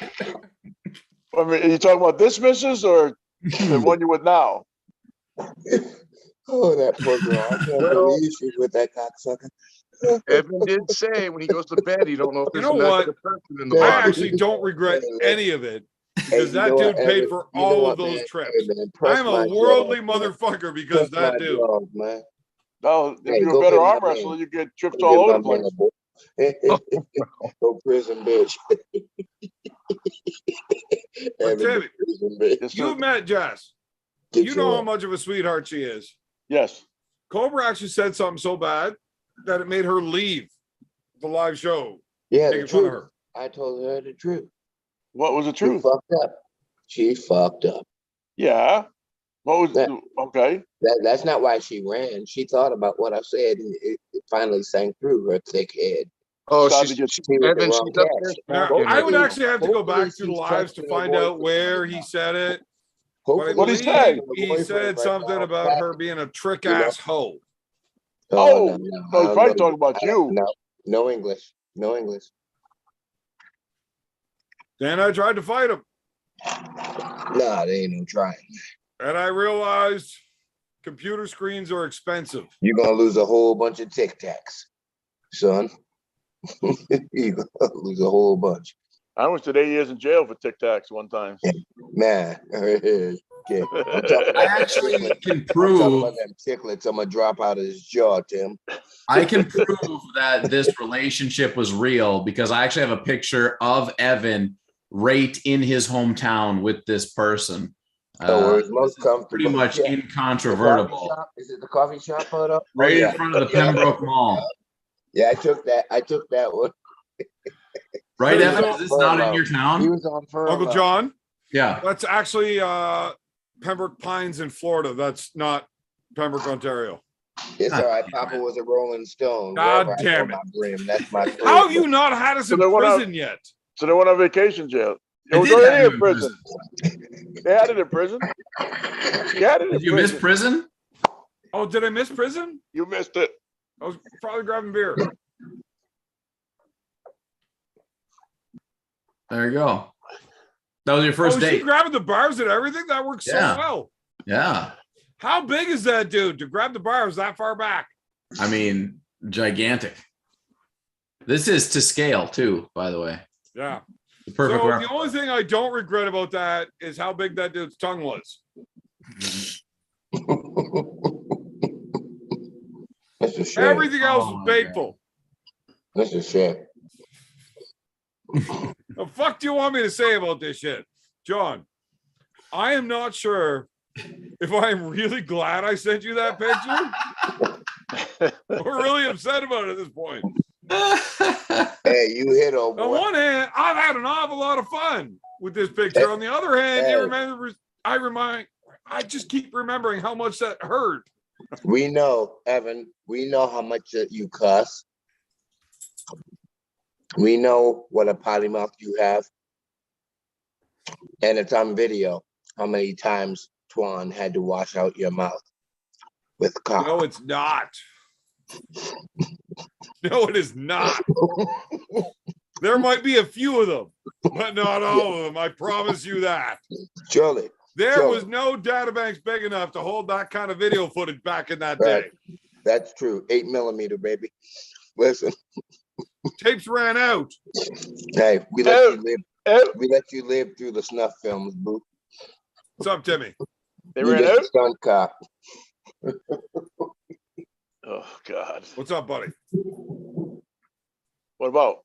I mean, are you talking about this missus or the one you're with now? Oh, that poor girl. I can't believe she's with that cocksucker. Evan did say when he goes to bed, he don't know if You there's know another what? person in the Yeah. I body. actually don't regret any of it because you that know dude what, paid Evan? for You know all what, of those man? trips. Hey, man, press I'm my a worldly jaws, man. motherfucker because Press my that dude. jaws, man. No, if Hey, you're go a better get my arm man. wrestler, you get trips Go all get over the my place. man, boy. Go prison, bitch. But Evan, Timmy, prison, bitch. Yes, sir. you met Jess. Get You know your- how much of a sweetheart she is. Yes. Cobra actually said something so bad that it made her leave the live show. Yeah, the Making fun of truth. her. I told her the truth. What was the She truth? fucked up. She fucked up. Yeah. What was That- okay? That's not why she ran. She thought about what I said, and it finally sank through her thick head. Oh, Started she's, to get- she's She was the Evan. wrong She's up there. catch. Now, smoking I right would now. actually have to go Hopefully back through the she's lives to texting her find out boyfriend where right he now. said it. Hopefully But I What'd he believe say? her he boyfriend said right something now, about back- her being a trick You know? ass hoe. Oh, no, no, he's I probably don't know. talking about you. No English. No English. Then I tried to fight him. Nah, there ain't no trying. And I realized computer screens are expensive. You're gonna lose a whole bunch of Tic Tacs, son. You're gonna lose a whole bunch. I went to 8 years in jail for Tic Tacs one time. Man. Okay. I actually can I'm talking prove about them chiclets. I'm gonna drop out of his jaw, Tim. I can prove that this relationship was real because I actually have a picture of Evan right in his hometown with this person. So where it's most comfortable. Pretty much Yeah. incontrovertible. Is it the coffee shop photo? Right Oh, in front of the Pembroke Mall. Yeah, I took that one. Right, So- Evan? Is this not in your He town? was on furlough. Uncle John, Yeah. that's actually Pembroke Pines in Florida. That's not Pembroke, Ontario. It's all right. Papa was a Rolling Stone. God Wherever I damn go, it. my brim. That's my How have you not had us So in they went prison yet? So they went on vacation jail. It I was did have already you in in prison. They had it in prison. He had it in Did you miss prison. prison? Oh, did I miss prison? You missed it. I was probably grabbing beer. There you go. That was your first Was he date. grabbing the bars and everything? That works Yeah. so well. Yeah. How big is that dude to grab the bars that far back? I mean, gigantic. This is to scale too, by the way. Yeah. The perfect So reference. the only thing I don't regret about that is how big that dude's tongue was. That's a shame. Everything else Oh was my painful. That's a shame. The fuck do you want me to say about this shit? John, I am not sure if I am really glad I sent you that picture. We're really upset about it at this point. Hey, you hit, old On boy. one hand, I've had an awful lot of fun with this picture. On the other hand, I just keep remembering how much that hurt. We know, Evan, we know how much that you cuss. We know what a potty mouth you have. And it's on video how many times Twan had to wash out your mouth with cock. No, it's not. No, it is not. There might be a few of them, but not all of them. I promise you that. Surely. There was no databanks big enough to hold that kind of video footage back in that day. Right. That's true. 8mm, baby. Listen, Tapes ran out. hey, we let you live. We let you live through the snuff films, boo. What's up, Timmy? They You ran just out. a stunt cop. Oh God. What's up, buddy? What about?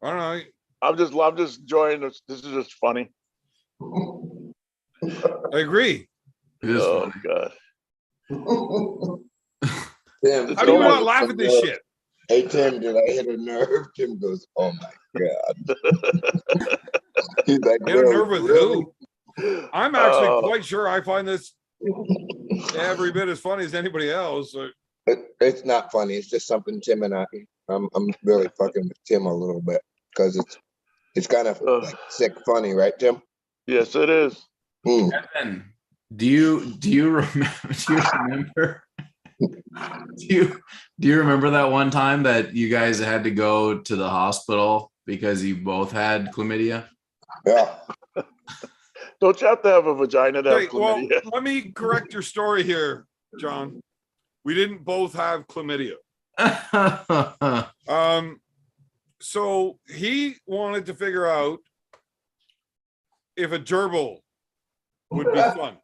I don't know. I'm just enjoying this. This is just funny. I agree. It is Oh funny. God. Tim, How do you Tim, not laugh at this shit? Hey, Tim, did I hit a nerve? Tim goes, oh my God. He's like, Hit a nerve with really? who? I'm actually Oh. quite sure I find this every bit as funny as anybody else. It's not funny. It's just something Tim and I'm really fucking with Tim a little bit because it's kind of like sick funny, right, Tim? Yes, it is. Evan, do you remember do you remember that one time that you guys had to go to the hospital because you both had chlamydia? Yeah. Don't you have to have a vagina to have Hey, well, chlamydia? let me correct your story here, John. We didn't both have chlamydia. So he wanted to figure out if a gerbil would be fun.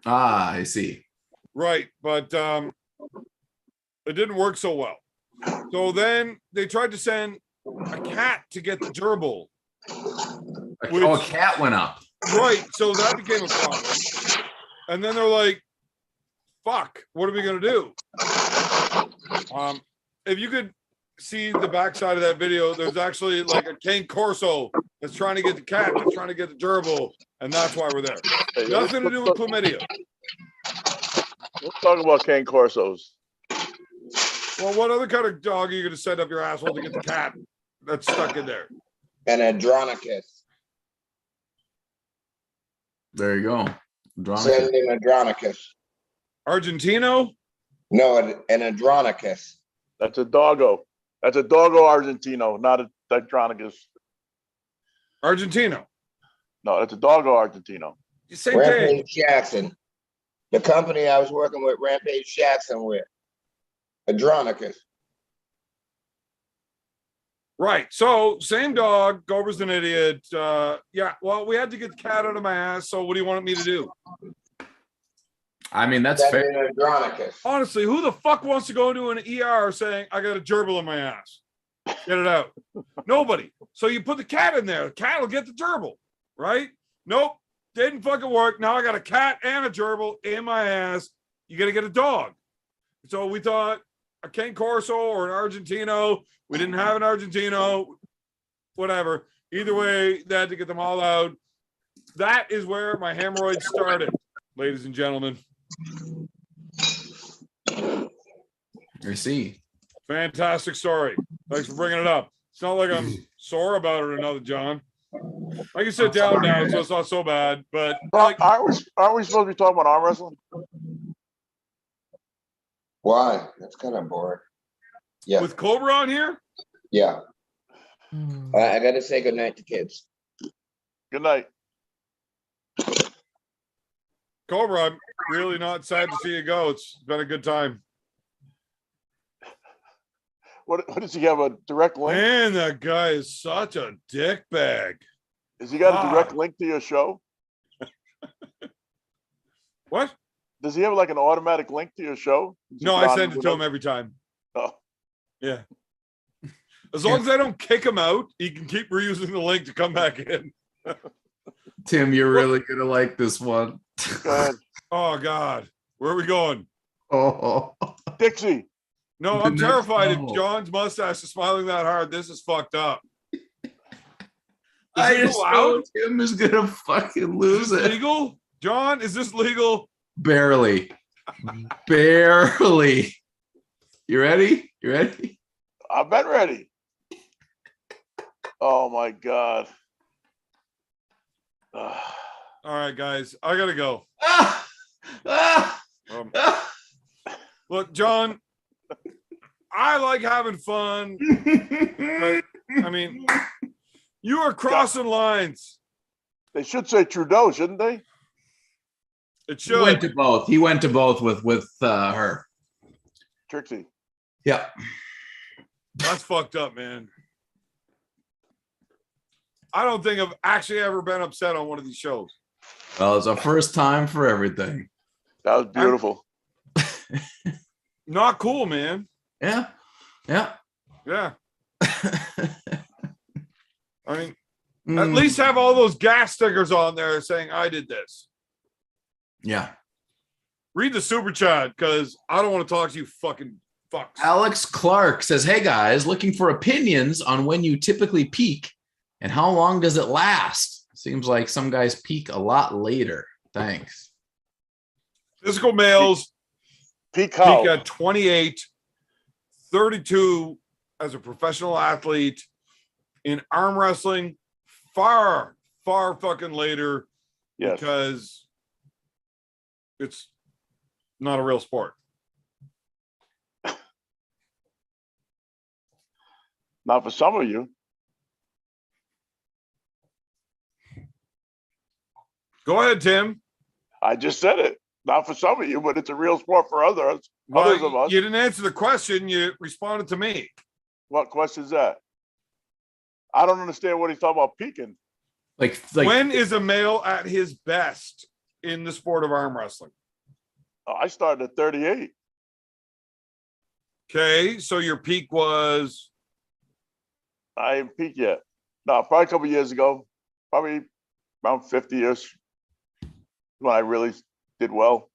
Ah, I see. Right, but it didn't work so well. So then they tried to send a cat to get the gerbil. Oh, a cat went up. Right, so that became a problem. And then they're like, fuck, what are we gonna do? If you could see the backside of that video, there's actually like a cane corso that's trying to get the cat, that's trying to get the gerbil, and that's why we're there. Hey, Nothing to do with chlamydia. Let's talk about cane corsos. Well, what other kind of dog are you gonna send up your asshole to get the cat that's stuck in there? And Andronicus. There you go. Send in Andronicus. Argentino? No, an Andronicus. That's a doggo. That's a doggo Argentino, not a Dictronicus. Argentino. No, that's a doggo Argentino. Same thing. Rampage Jackson. The company I was working with, Rampage Jackson with. Andronicus. Right. So same dog. Cobra's an idiot. Yeah. Well, we had to get the cat out of my ass. So what do you want me to do? I mean, that's That's fair. an Andronicus. Honestly, who the fuck wants to go into an ER saying I got a gerbil in my ass? Get it out. Nobody. So you put the cat in there. The cat will get the gerbil, right? Nope. Didn't fucking work. Now I got a cat and a gerbil in my ass. You got to get a dog. So we thought a Cane Corso or an Argentino. We didn't have an Argentino. Whatever. Either way, they had to get them all out. That is where my hemorrhoids started, ladies and gentlemen. I see. Fantastic story. Thanks for bringing it up. It's not like I'm sore about it or another, John. I can sit down now, so it's not so bad. But like, Aren't we supposed to be talking about arm wrestling? Why? That's kind of boring. Yeah, with Cobra on here, yeah. I gotta say goodnight to kids. Good night. Cobra, I'm really not sad to see you go. It's been a good time. What does he have, a direct link? Man, that guy is such a dick bag. Has he got a direct God. link to your show? What? Does he have like an automatic link to your show? No, I send it to him every time. Oh, Yeah. As long as I don't kick him out, he can keep reusing the link to come back in. Tim, you're really gonna like this one. go ahead. Oh God, where are we going? Oh, Dixie. No, I'm The next terrified. If level. John's mustache is smiling that hard, this is fucked up. Is I this just allowed? know Tim is gonna fucking lose Is this it. legal? John, is this legal? Barely. Barely. You ready? You ready? I've been ready. Oh my God. All right, guys, I gotta go. Ah! Ah! Um, Ah! look, John, I like having fun. But, I mean, you are crossing lines. They should say Trudeau, shouldn't they? It He went should. to both. He went to both with her. Trixie. Yeah. That's fucked up, man. I don't think I've actually ever been upset on one of these shows. Well, it's a first time for everything. That was beautiful. Not cool, man. Yeah. Yeah. Yeah. I mean, at Mm. least have all those gas stickers on there saying I did this. Yeah. Read the super chat because I don't want to talk to you fucking fucks. Alex Clark says, "Hey guys, looking for opinions on when you typically peak and how long does it last? Seems like some guys peak a lot later. Thanks." Physical males Peak peak how? at 28, 32 as a professional athlete. In arm wrestling, far fucking later Yes. because it's not a real sport. Not for some of you. Go ahead, Tim. I just said it. Not for some of you, but it's a real sport for others. Well, Others of us. you didn't answer the question. You responded to me. What question is that? I don't understand what he's talking about peaking. Like When is a male at his best in the sport of arm wrestling? Oh, I started at 38. Okay, so your peak was I ain't peaked yet. No, probably a couple years ago. Probably around 50-ish. When I really did well.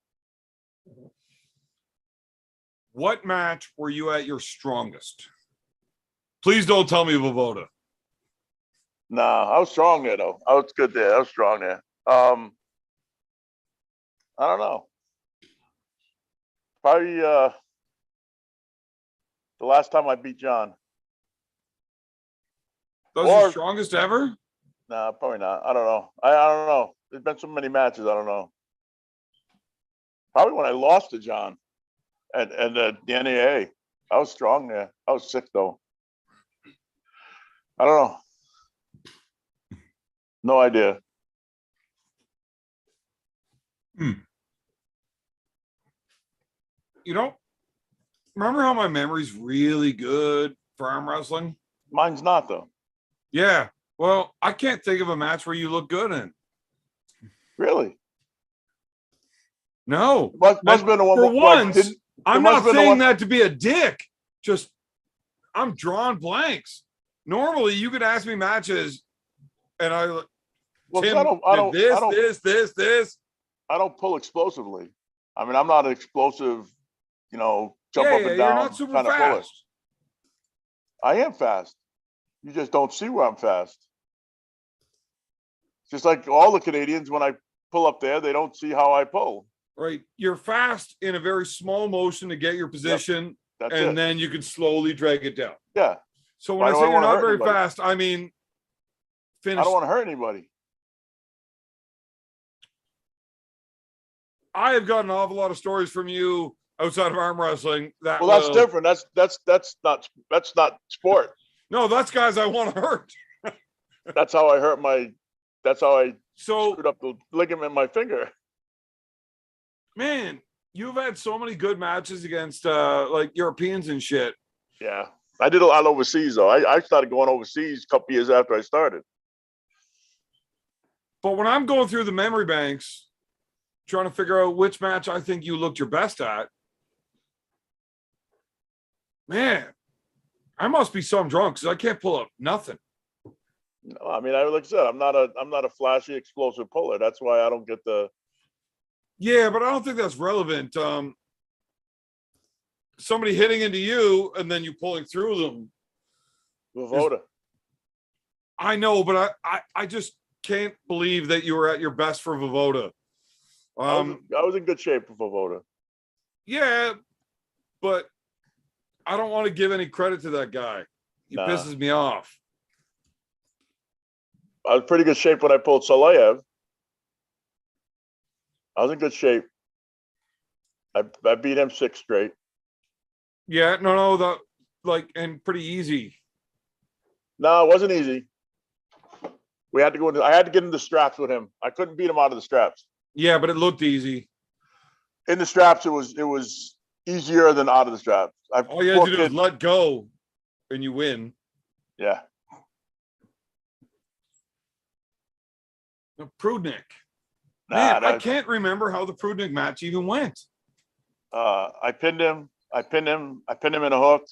what match were you at your strongest? Please don't tell me Vovoda. Nah, I was strong there though. I was good there. I was strong there. I don't know. Probably the last time I beat John. That was Or- your strongest ever? Nah, probably not. I don't know. I don't know. There's been so many matches. I don't know. Probably when I lost to John and the NAA. I was strong there. I was sick though. I don't know. No idea. You know, remember how my memory's really good for arm wrestling? Mine's not though. Yeah. Well, I can't think of a match where you look good in. Really? No. Must have been the one For where I once, didn't. I'm must not have been the saying one- that to be a dick. Just I'm drawing blanks. Normally, you could ask me matches, and I Well, 'cause Tim I don't, did I don't, this. I don't pull explosively. I mean, I'm not an explosive, jump Yeah, up yeah, and you're down not super kind of puller. fast. I am fast. You just don't see where I'm fast. Just like all the Canadians, when I pull up there, they don't see how I pull. Right. You're fast in a very small motion to get your position, That's and it. then you can slowly drag it down. Yeah. So Why when I do say I you're wanna not hurt very anybody? fast, I mean I finish. don't want to hurt anybody. I have got an awful lot of stories from you outside of arm wrestling. That Well, that's will- different. That's not sport. No, that's guys I want to hurt. That's how I hurt that's how I So screwed up the ligament in my finger. man, you've had so many good matches against like Europeans and shit. Yeah. I did a lot overseas though. I started going overseas a couple years after I started. But when I'm going through the memory banks, trying to figure out which match I think you looked your best at, man, I must be some drunk because I can't pull up nothing. No, I mean, like I said, I'm not a flashy explosive puller. That's why I don't get the. Yeah, but I don't think that's relevant. Somebody hitting into you and then you pulling through them. Voda. I know, but I just can't believe that you were at your best for Voda. I was in good shape for Voda. Yeah, but I don't want to give any credit to that guy. He Nah. pisses me off. I was pretty good shape when I pulled Salayev. I was in good shape. I beat him 6 straight. Yeah, no, that like and pretty easy. No, it wasn't easy. We had to go into. I had to get into straps with him. I couldn't beat him out of the straps. Yeah, but it looked easy. In the straps, it was easier than out of the straps. All you had to do is let go, and you win. Yeah. No, Prudnik. Nah, Man, I can't remember how the Prudnik match even went. I pinned him in a hook.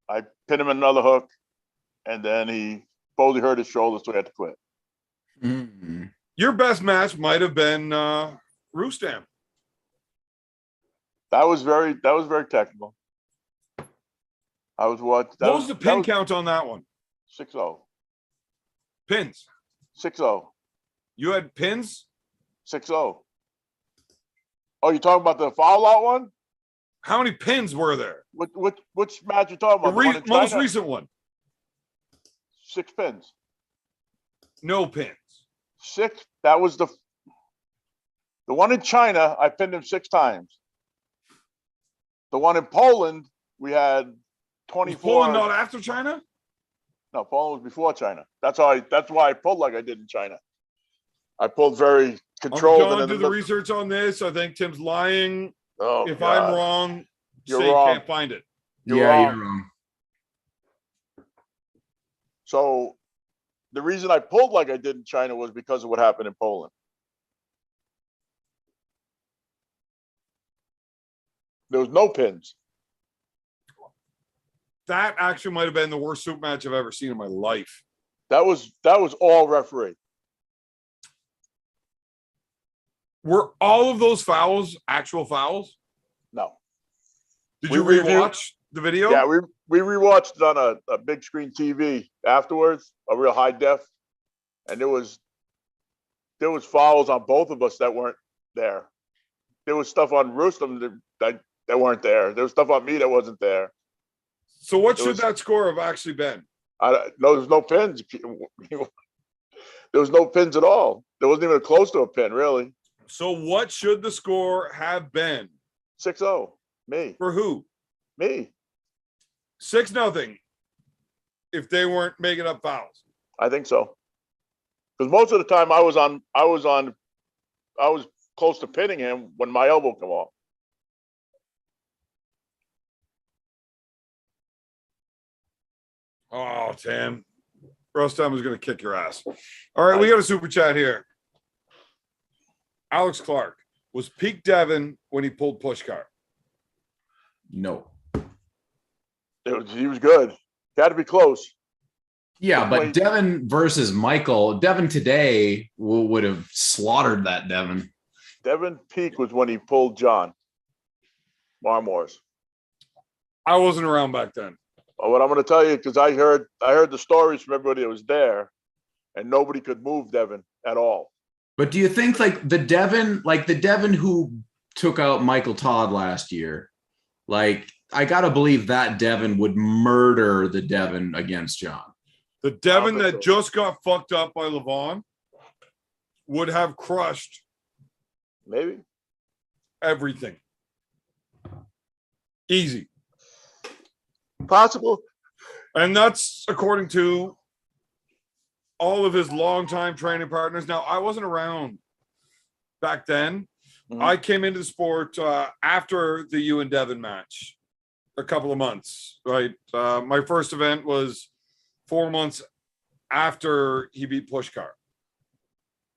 I pinned him in another hook, and then he supposedly hurt his shoulder, so he had to quit. Mm-hmm. Your best match might have been Rustam. That was very technical. I was what? What was the pin count on that one? 6-0. Pins. 6-0. You had pins? 6-0. Oh, you talking about the foul out one? How many pins were there? Which match you talking The about? The one in most China? recent one. 6 pins. No pins. 6. That was the one in China. I pinned him 6 times. The one in Poland, we had Was 24. Poland not after China? No, Poland was before China. That's why I pulled like I did in China. I pulled very controlled. John, and do the research on this. I think Tim's lying. Oh, If God. I'm wrong, You're say wrong. can't find it. You're wrong. You're wrong. So the reason I pulled like I did in China was because of what happened in Poland. There was no pins. That actually might have been the worst soup match I've ever seen in my life. That was all referee. Were all of those fouls actual fouls? No. Did We you reviewed- rewatch the video? Yeah, we rewatched it on a big screen TV afterwards, a real high def, and there was fouls on both of us that weren't there. There was stuff on Rustam that weren't there. There was stuff on me that wasn't there. So what It should was- that score have actually been? No, there's no pins. There was no pins at all. There wasn't even close to a pin, really. So what should the score have been? 6-0. Me. For who? Me. 6-0. If they weren't making up fouls. I think so. Because most of the time I was close to pinning him when my elbow came off. Oh, Tim. Rostam is going to kick your ass. All right, we got a super chat here. Alex Clark, was peak Devon when he pulled push car? No. He was good. Got to be close. Yeah, That's but why- Devon versus Michael, Devon today would have slaughtered that Devon. Devon peak was when he pulled John Marmors. I wasn't around back then. But what I'm going to tell you, because I heard the stories from everybody that was there, and nobody could move Devon at all. But do you think the Devon who took out Michael Todd last year, I gotta believe that Devon would murder the Devon against John. The Devon think that so. just got fucked up by Levan would have crushed Maybe. everything. Easy. Possible. And that's according to all of his longtime training partners. Now, I wasn't around back then. Mhm. I came into the sport after the you and Devon match, a couple of months, right? My first event was 4 months after he beat Pushkar,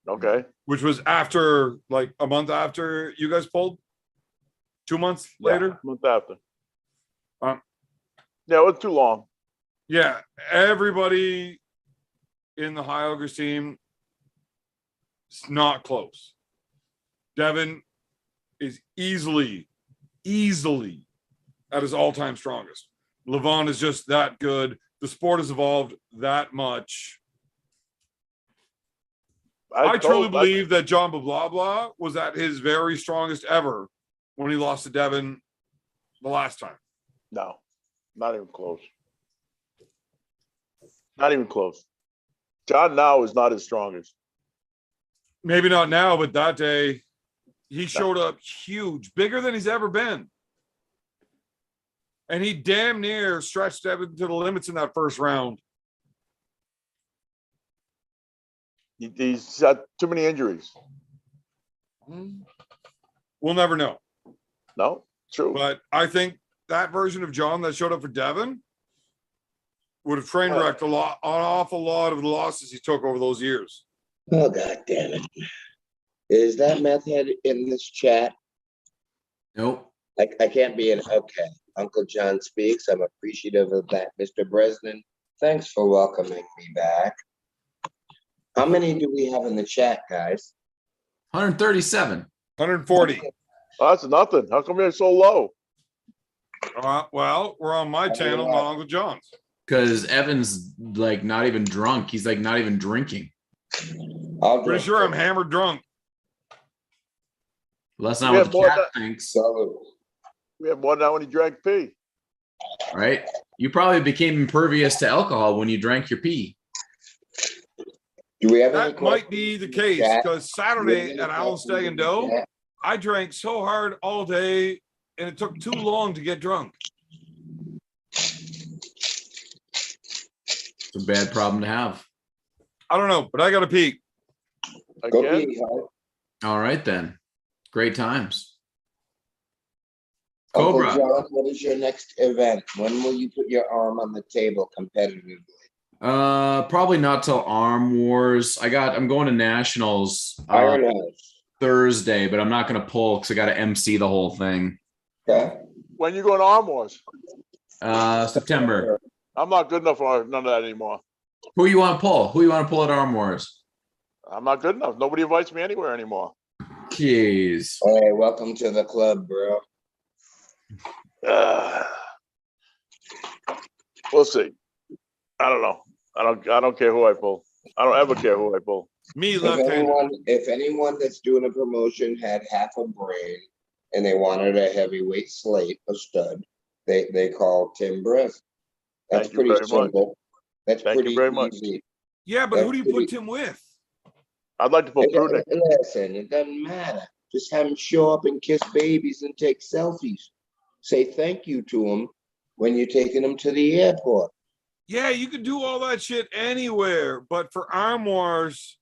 Okay. which was after, a month after you guys pulled. 2 months later. Yeah, month after. Um, Yeah, it was too long. Yeah, everybody in the High Ogres team, it's not close. Devon is easily at his all-time strongest. Levan is just that good. The sport has evolved that much. I truly believe that John Blah Blah was at his very strongest ever when he lost to Devon the last time. No, not even close. Not even close. John now is not his strongest. Maybe not now, but that day he showed up huge, bigger than he's ever been. And he damn near stretched Devon to the limits in that first round. He's got too many injuries. We'll never know. No, true. But I think that version of John that showed up for Devon would have train wrecked an awful lot of the losses he took over those years. Oh, God damn it. Is that meth head in this chat? Nope. I can't be in. Okay. Uncle John speaks. I'm appreciative of that, Mr. Bresnan. Thanks for welcoming me back. How many do we have in the chat, guys? 137. 140. Oh, that's nothing. How come you're so low? Well, we're on my channel, not Uncle John's. Because Evan's not even drunk. He's not even drinking. Pretty sure I'm hammered drunk. Well, that's not Yeah, what the more chat than- thinks, So, We had more than that when he drank pee. right? You probably became impervious to alcohol when you drank your pee. do we have any That might be the case Chat. because Saturday at Alan Stag and Doe, I drank so hard all day and it took too long to get drunk. It's a bad problem to have. I don't know, but I got to peek. Go Again? pee, huh? All right, then. Great times. Uncle Cobra. John, what is your next event? When will you put your arm on the table competitively? Probably not till Arm Wars. I'm going to Nationals Iron House. Thursday, but I'm not going to pull because I got to MC the whole thing. Okay. When you going to Arm Wars? September. I'm not good enough for none of that anymore. Who you want to pull? Who you want to pull at Arm Wars? I'm not good enough. Nobody invites me anywhere anymore. Jeez. Hey, welcome to the club, bro. We'll see. I don't know. I don't care who I pull. I don't ever care who I pull. Me, left-handed. If anyone that's doing a promotion had half a brain and they wanted a heavyweight slate, a stud, they call Tim Brisk. That's Thank you pretty very much. simple. That's Thank you pretty very much. easy. Yeah, but who do you put Tim with? I'd like to pull Prudnick. Listen, it doesn't matter. Just have him show up and kiss babies and take selfies. Say thank you to him when you're taking him to the airport. Yeah, you could do all that shit anywhere, but for Arm Wars,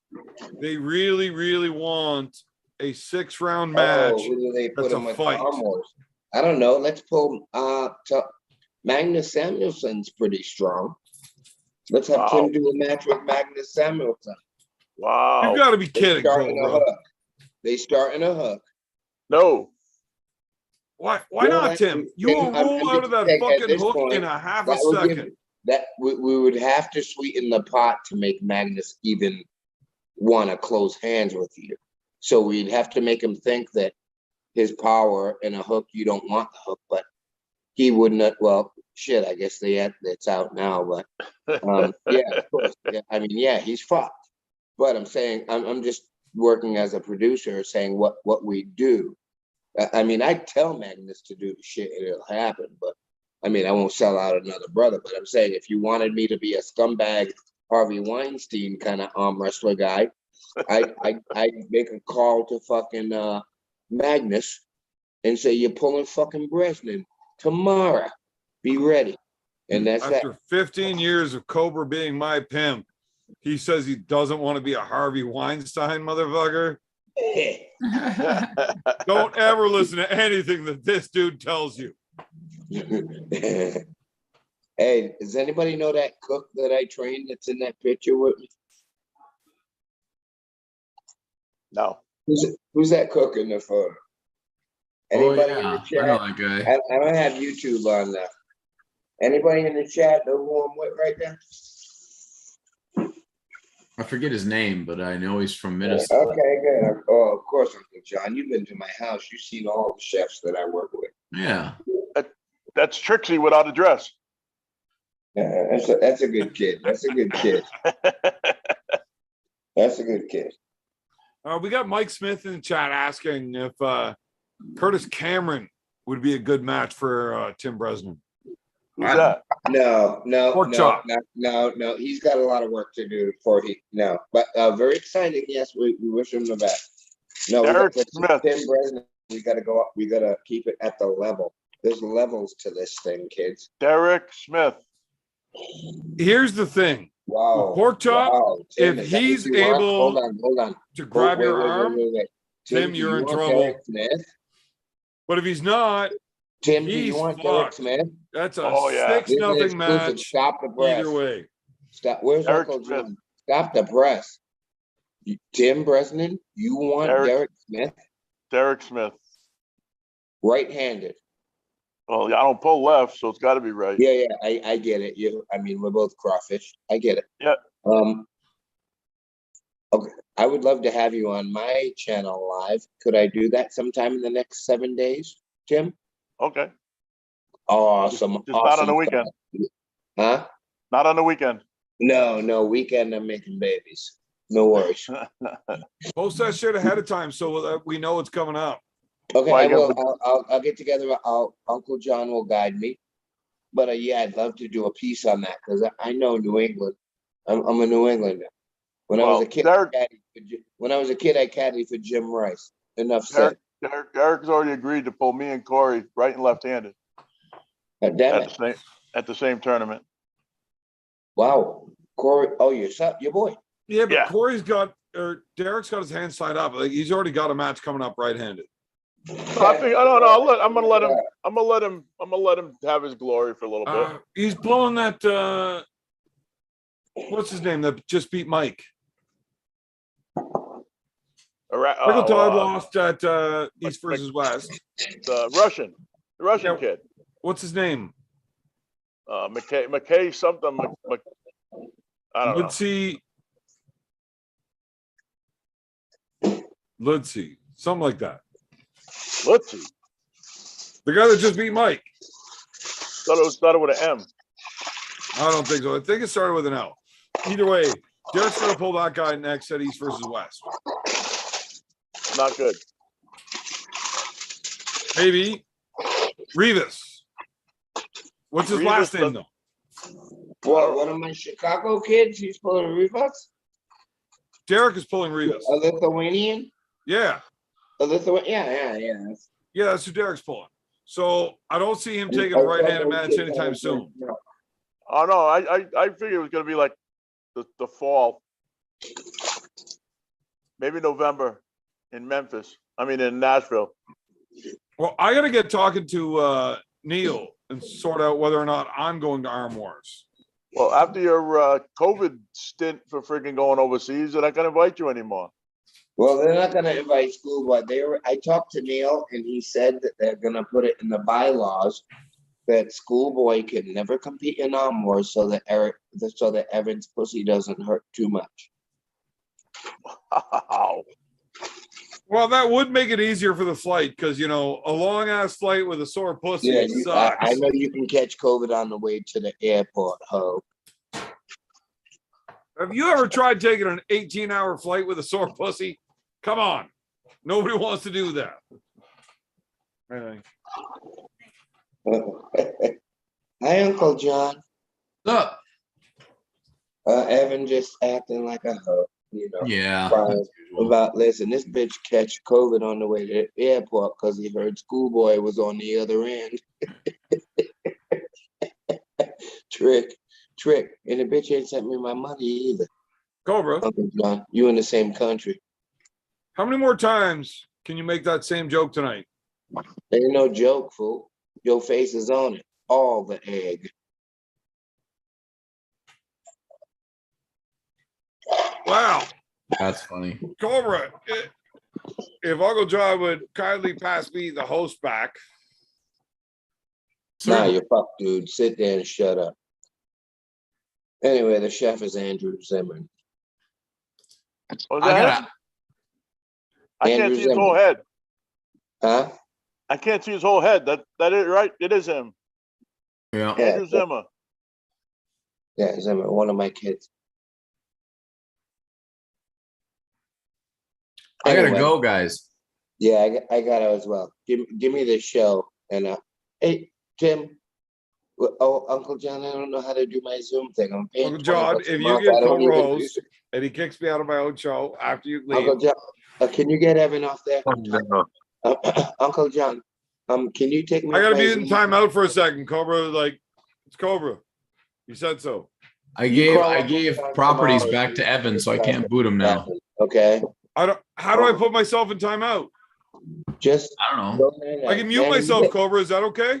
they really, really want a 6-round match. Oh, who do they put That's a him with fight. Arm Wars? I don't know. Let's pull Magnus Samuelson's pretty strong. Let's have Wow. Tim do a match with Magnus Samuelson. Wow. You got to be They kidding, start in a Cobra. hook. They start in a hook. No. Why Well, not, Tim? You will I'm roll out of that just saying, at fucking this hook point, in a half a that would second. give that we would have to sweeten the pot to make Magnus even want to close hands with you. So we'd have to make him think that his power in a hook, you don't want the hook, but he wouldn't. Well, shit, I guess it's out now, but yeah, of course. Yeah, I mean, yeah, he's fucked. But I'm saying, I'm just working as a producer, saying what we do. I mean, I tell Magnus to do the shit and it'll happen, but I mean, I won't sell out another brother. But I'm saying, if you wanted me to be a scumbag Harvey Weinstein kind of arm wrestler guy, I make a call to fucking Magnus and say, you're pulling fucking Bresnan tomorrow. Be ready. And that's that. After 15 years of Cobra being my pimp, he says he doesn't want to be a Harvey Weinstein, motherfucker. Don't ever listen to anything that this dude tells you. Hey, does anybody know that cook that I trained that's in that picture with me? No. Who's that cook in the photo? Oh Anybody in yeah, the I know chat? that guy. I don't have YouTube on that. Anybody in the chat know who I'm with right there? I forget his name, but I know he's from Yeah, Minnesota. okay, good. Oh, of course, Uncle John. You've been to my house. You've seen all the chefs that I work with. Yeah. That's Trixie without a dress. Yeah, that's a good kid. That's a good kid. That's a good kid. We got Mike Smith in the chat asking if Curtis Cameron would be a good match for Tim Bresnan. Who's that? No. Pork chop. No. He's got a lot of work to do before no. But very exciting. Yes, we wish him the best. No, Eric Smith. Tim Bresnan. We got to go up. We got to keep it at the level. There's levels to this thing, kids. Derek Smith. Here's the thing. Wow. Pork chop, Wow. Tim, if is that what he's you want? able hold on. to grab Wait, your wait, arm, wait. Tim, do you're you in want trouble. Derek Smith? But if he's not, Tim, do he's you want Derek fucked. Smith? That's a Oh, yeah. This is 6-0 exclusive. match. Stop the press. Either way. Stop. Where's Derek Uncle Smith. John? Stop the press. Tim Bresnan, you want Derek Smith? Derek Smith. Right-handed. Well, I don't pull left, so it's got to be right. Yeah, I get it. I mean, we're both crawfish. I get it. Yeah. Okay, I would love to have you on my channel live. Could I do that sometime in the next 7 days, Tim? Okay. Awesome. Just not on the weekend. Huh? Not on the weekend. No, weekend I'm making babies. No worries. Post that shit ahead of time so that we know it's coming up. Okay, Well, I I guess will. I'll get together. Uncle John will guide me. But yeah, I'd love to do a piece on that because I know New England. I'm a New Englander. When I was a kid, Derek- I caddied for Jim Rice. Enough said. Derek's already agreed to pull me and Corey right and left-handed Damn it! at the same tournament. Wow, Corey. Oh, your boy. Yeah, but Yeah. Derek's got his hand side up. Like he's already got a match coming up right-handed. I think I don't know. I'm gonna let him have his glory for a little bit. He's blowing that what's his name that just beat Mike? Michael Todd lost at East versus West. The Russian kid. What's his name? McKay something. I don't know. Ludsey, something like that. Let's see. The guy that just beat Mike. Thought it started with an M. I don't think so. I think it started with an L. Either way, Derek's gonna pull that guy next at East versus West. Not good. Maybe Rivas. What's his last name though? What? One of my Chicago kids? He's pulling Rivas? Derek is pulling Rivas. A Lithuanian? Yeah. A Lithuanian? Yeah. Yeah, that's who Derek's pulling. So I don't see him taking a right-handed match anytime soon. Oh no, I figured it was gonna be like the fall. Maybe November in Memphis. I mean in Nashville. Well, I gotta get talking to Neil and sort out whether or not I'm going to Arm Wars. Well, after your COVID stint for freaking going overseas, they're not gonna invite you anymore. Well, they're not gonna invite schoolboy. I talked to Neil and he said that they're gonna put it in the bylaws that schoolboy can never compete in arm wars so that Evan's pussy doesn't hurt too much. Wow. Well, that would make it easier for the flight because a long ass flight with a sore pussy Yeah, sucks. I know you can catch COVID on the way to the airport, ho. Have you ever tried taking an 18-hour flight with a sore pussy? Come on. Nobody wants to do that. Anyway. Hi, Uncle John. What's up? Evan just acting like a hoe, Yeah. crying as usual. about, listen, this bitch catch COVID on the way to the airport because he heard schoolboy was on the other end. Trick. And the bitch ain't sent me my money either. Cobra, Uncle John, you in the same country. how many more times can you make that same joke tonight? Ain't no joke, fool. Your face is on it. All the egg. Wow. That's funny. Cobra, if Uncle John would kindly pass me the host back. Nah, you're fucked, dude. Sit there and shut up. Anyway, the chef is Andrew Zimmern. Was I that gotta. him? I can't Andrew see his whole Zimmern. head. Huh? I can't see his whole head. That is right. It is him. Yeah. Yeah. Andrew Zimmer. Yeah, Zimmern, one of my kids. I gotta Anyway. go, guys. Yeah, I got it as well. Give me the show. And hey, Tim. Oh, Uncle John, I don't know how to do my Zoom thing. I'm paying Uncle 20 John, bucks a if you month. get I don't Cobra even host use it. and he kicks me out of my own show after you leave. Uncle John, can you get Evan off there? Oh, no. Uncle John, can you take me I off gotta my be in Zoom? timeout for a second. Cobra, it's Cobra. You said so. I You call gave Uncle John properties tomorrow, back to dude. Evan, so I can't boot him now. Okay, How do I put myself in timeout? just I don't know. go ahead. I can mute Manny, myself, Cobra. Is that okay?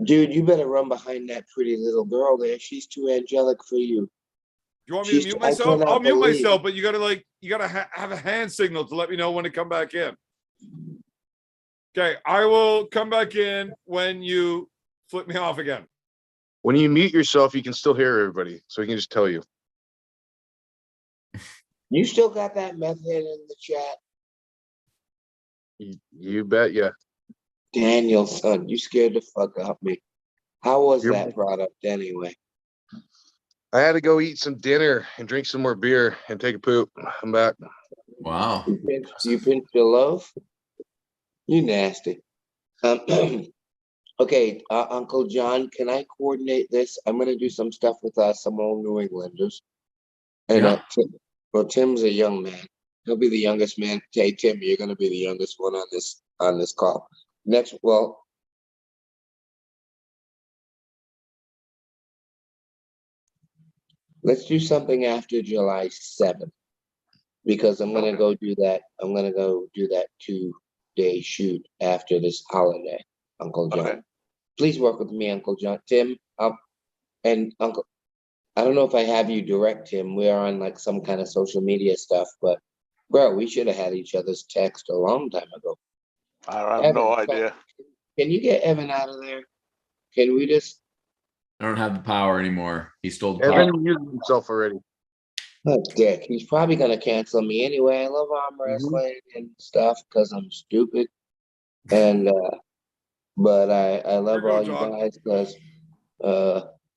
dude, you better run behind that pretty little girl there. She's too angelic for you. You want me to She's- mute I myself? cannot I'll mute believe- myself, but you gotta have a hand signal to let me know when to come back in. Okay, I will come back in when you flip me off again. When you mute yourself, you can still hear everybody. So he can just tell you. You still got that meth head in the chat? You bet, yeah. Daniel, son, you scared the fuck out of me. How was You're- that product anyway? I had to go eat some dinner and drink some more beer and take a poop. I'm back. Wow. You pinched your loaf? You nasty. Okay, Uncle John, can I coordinate this? I'm gonna do some stuff with some old New Englanders. And Yeah. Tim's a young man. He'll be the youngest man. Hey, Tim, you're gonna be the youngest one on this call. Next, well. Let's do something after July 7th. Because I'm gonna go do that. I'm gonna go do that 2-day shoot after this holiday, Uncle John. Okay. Please work with me, Uncle John. Tim, and Uncle, I don't know if I have you direct him. We're on some kind of social media stuff, but bro, we should have had each other's text a long time ago. I have no idea. Can you get Evan out of there? Can we just? I don't have the power anymore. He stole the power. Evan used himself already. Oh, dick. He's probably gonna cancel me anyway. I love arm wrestling and stuff because I'm stupid, and but I love Here you go, all you John. guys because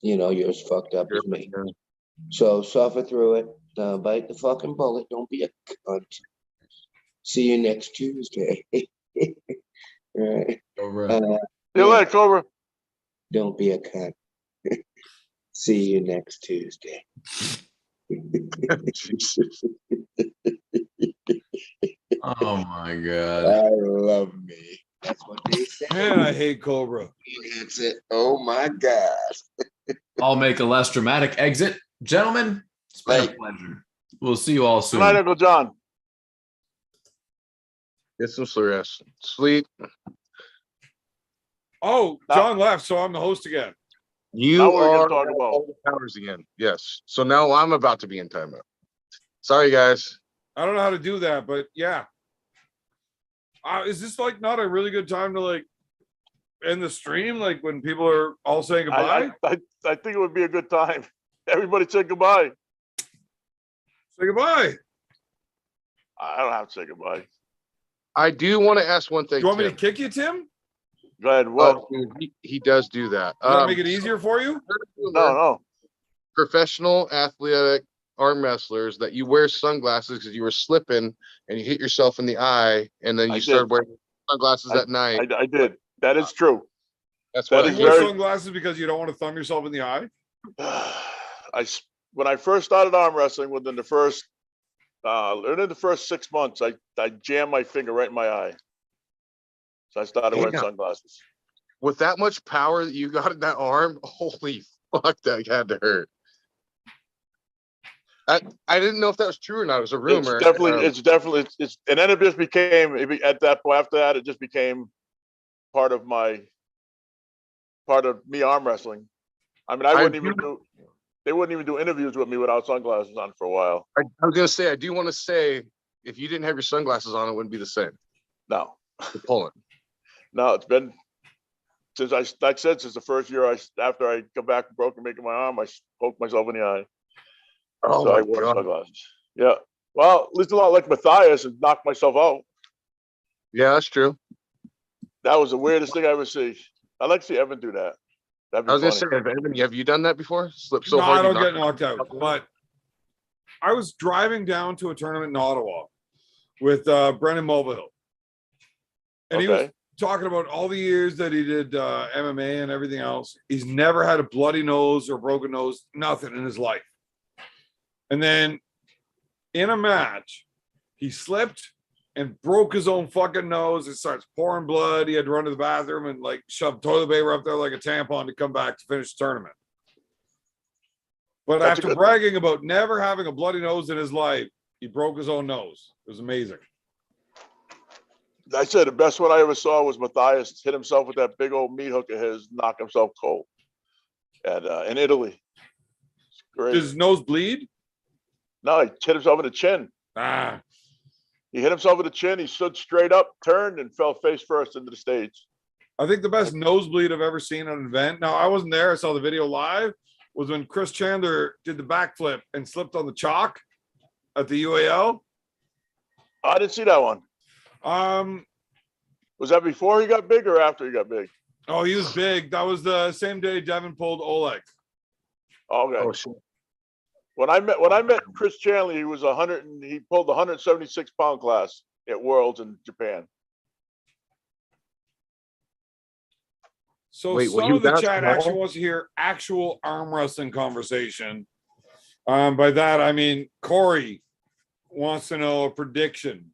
you're as fucked up as me. So suffer through it. Bite the fucking bullet. Don't be a cunt. See you next Tuesday. All right. Over. See you later, Cobra. Don't be a cunt. See you next Tuesday. Oh my god. I love me. That's what they say. Man, I hate Cobra. That's it. Oh my God. I'll make a less dramatic exit. Gentlemen, it's been a Like- pleasure. We'll see you all Good night, soon. Uncle John. Get some rest. Sleep. Oh, John left, so I'm the host again. You Now we're gonna are talk about- all the powers again. Yes. So now I'm about to be in timeout. Sorry, guys. I don't know how to do that, but yeah. Is this like not a really good time to like end the stream? Like when people are all saying goodbye? I think it would be a good time. Everybody say goodbye. Say goodbye. I don't have to say goodbye. I do want to ask one thing. You want me to Tim. kick you, Tim? Go ahead. What? Oh, dude, he does do that. Does that make it easier for you? No. Professional athletic arm wrestlers that you wear sunglasses because you were slipping and you hit yourself in the eye, and then I you did. started wearing sunglasses at night. I did. That is true. That's that what is You wear very- sunglasses because you don't want to thumb yourself in the eye? When I first started arm wrestling, within the first 6 months, I jammed my finger right in my eye. So I started wearing Damn. sunglasses. With that much power that you got in that arm, holy fuck, that had to hurt. I didn't know if that was true or not. It was a rumor. It's definitely, and then it just became, at that point, after that, it just became part of me arm wrestling. I mean, they wouldn't even do interviews with me without sunglasses on for a while. I was gonna say, I do want to say, if you didn't have your sunglasses on, it wouldn't be the same. No, You're pulling. no, it's been since since the first year after I come back and broke and making my arm, I poked myself in the eye. Oh So I my wore god. sunglasses. Yeah. Well, at least a lot like Matthias and knocked myself out. Yeah, that's true. That was the weirdest thing I ever see. I'd like to see Evan do that. That'd be I was funny. gonna say, Evan, have you done that before? Slip so No, hard. I you don't get knocked- knocked out. But I was driving down to a tournament in Ottawa with Brendan Mulvihill. And he was Okay. talking about all the years that he did MMA and everything else. He's never had a bloody nose or broken nose, nothing in his life. And then in a match, he slipped and broke his own fucking nose. It starts pouring blood. He had to run to the bathroom and like shove toilet paper up there like a tampon to come back to finish the tournament. But That's a after good- bragging about never having a bloody nose in his life, he broke his own nose. It was amazing. I said the best one I ever saw was Matthias hit himself with that big old meat hook of his, knock himself cold. And in Italy. It's great. Does his nose bleed? No, he hit himself in the chin. Ah, He hit himself in the chin. He stood straight up, turned, and fell face first into the stage. I think the best nosebleed I've ever seen at an event. Now, I wasn't there. I saw the video live. Was when Chris Chandler did the backflip and slipped on the chalk at the UAL. I didn't see that one. Was that before he got big or after he got big? Oh, he was big. That was the same day Devon pulled Oleg. Okay. Oh shit. When I met Chris Chandler, he was he pulled the 176-pound class at Worlds in Japan. So Wait, were some you of the that chat small? actually wants to hear actual arm wrestling conversation. By that I mean Corey wants to know a prediction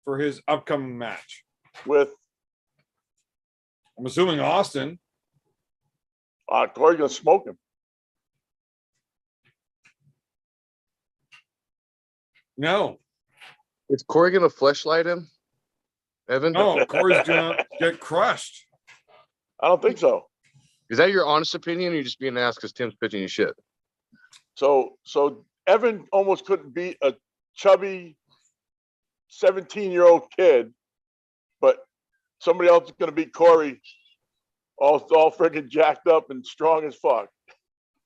for his upcoming match. With I'm assuming Austin. Corey's gonna smoke him. No, Is Corey gonna fleshlight him? Evan? no, Corey's gonna get crushed. I don't think so. Is that your honest opinion, or you just being asked because Tim's pitching you shit? So Evan almost couldn't beat a chubby 17-year-old kid, but somebody else is gonna beat Corey, all freaking jacked up and strong as fuck.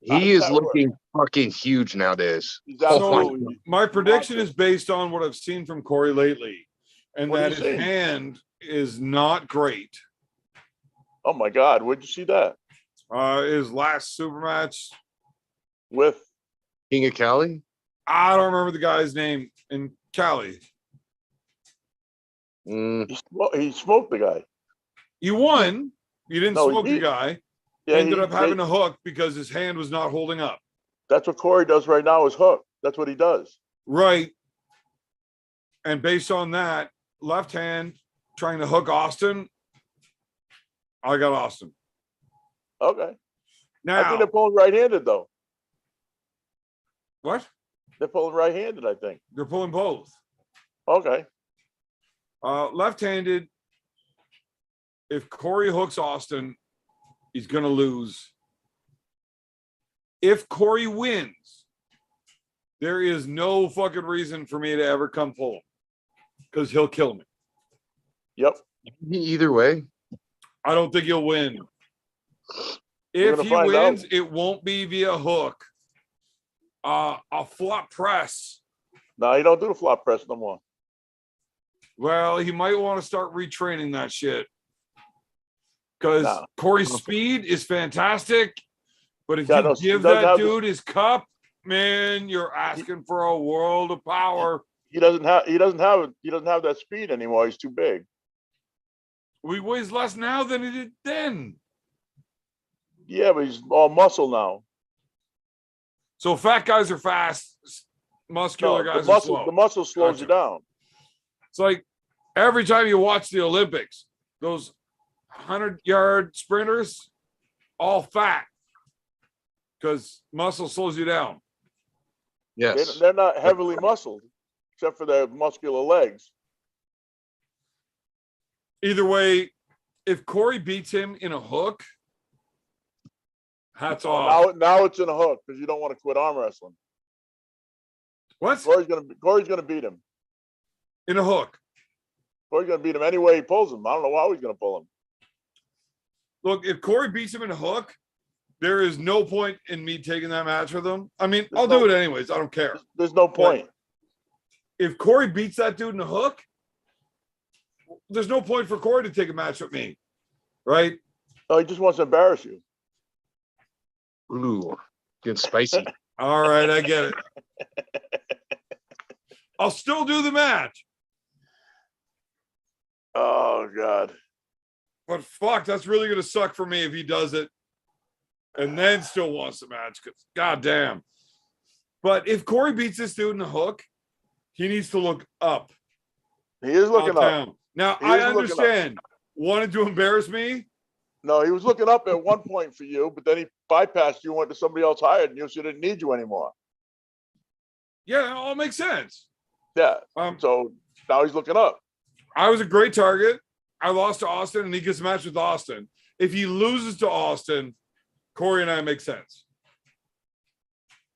How He does is that work? looking fucking huge nowadays. He's Oh my absolutely. My prediction is based on what I've seen from Corey lately, and What do that you his see? hand is not great. Oh my God, where'd you see that? His last super match, With King of Cali? I don't remember the guy's name in Cali. Mm, he smoked the guy. You won. You didn't No, he smoke the beat- guy. Yeah, Ended up having a hook because his hand was not holding up. That's what Corey does right now is hook. That's what he does. Right. And based on that, left hand trying to hook Austin, I got Austin. Okay. I think Now, they're pulling right-handed though. what? They're pulling right-handed, I think. They're pulling both. Okay. Left-handed, if Corey hooks Austin, He's going to lose. If Corey wins, there is no fucking reason for me to ever come pull him because he'll kill me. Yep. Either way. I don't think he'll win. We're If gonna he find wins, out. it won't be via hook. A flop press. No, you don't do the flop press no more. Well, he might want to start retraining that shit. Because No. Corey's speed is fantastic. But if Yeah, you no, he give doesn't that have the- dude his cup, man, you're asking for a world of power. He doesn't have that speed anymore. He's too big. He weighs less now than he did then. Yeah, but he's all muscle now. So fat guys are fast, muscular No, guys the are muscle, slow. the muscle slows you Gotcha. down. It's like every time you watch the Olympics, those 100-yard sprinters, all fat because muscle slows you down. Yes. They're not heavily muscled, except for their muscular legs. Either way, if Corey beats him in a hook, hats off. Now it's in a hook because you don't want to quit arm wrestling. What? Corey's gonna beat him. In a hook. Corey's gonna beat him any way he pulls him. I don't know how he's gonna pull him. Look, if Corey beats him in a hook, there is no point in me taking that match with him. I mean, I'll do it anyways. I don't care. There's no point. If Corey beats that dude in a hook, there's no point for Corey to take a match with me, right? No, he just wants to embarrass you. Ooh, getting spicy. All right, I get it. I'll still do the match, Oh God. but fuck, that's really gonna suck for me if he does it and then still wants the match. Because goddamn. But if Corey beats this dude in the hook, he needs to look up. He is looking not up. down. Now He I is looking up. understand. Wanted to embarrass me. No, he was looking up at one point for you, but then he bypassed you and went to somebody else higher than you, so he didn't need you anymore. Yeah, it all makes sense. Yeah. Um, So now he's looking up. I was a great target. I lost to Austin, and he gets a match with Austin. If he loses to Austin, Corey and I make sense.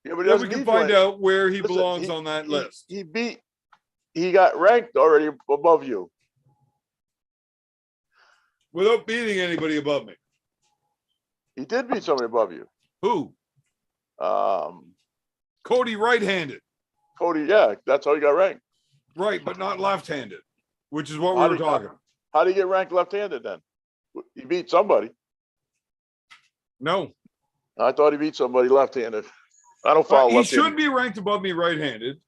Yeah, but he Then we doesn't can need you find any- out where he Listen, belongs on that list. He got ranked already above you. Without beating anybody above me. He did beat somebody above you. Who? Cody right-handed. Cody, yeah, that's how he got ranked. Right, but not left-handed, which is what we How were did- talking. How did he get ranked left-handed then? He beat somebody. No. I thought he beat somebody left-handed. I don't follow He left-handed. should be ranked above me right-handed.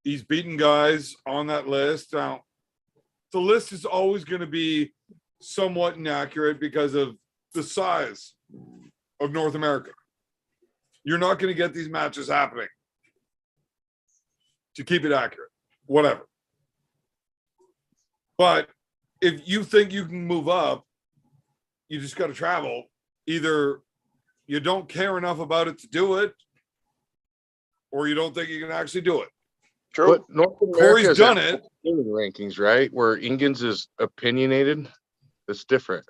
He's beaten guys on that list. Now, the list is always going to be somewhat inaccurate because of the size of North America. You're not going to get these matches happening to keep it accurate, whatever. But if you think you can move up, you just got to travel. Either you don't care enough about it to do it, or you don't think you can actually do it. True. But North Corey's America's done it. rankings, right? Where Ingens is opinionated. That's different.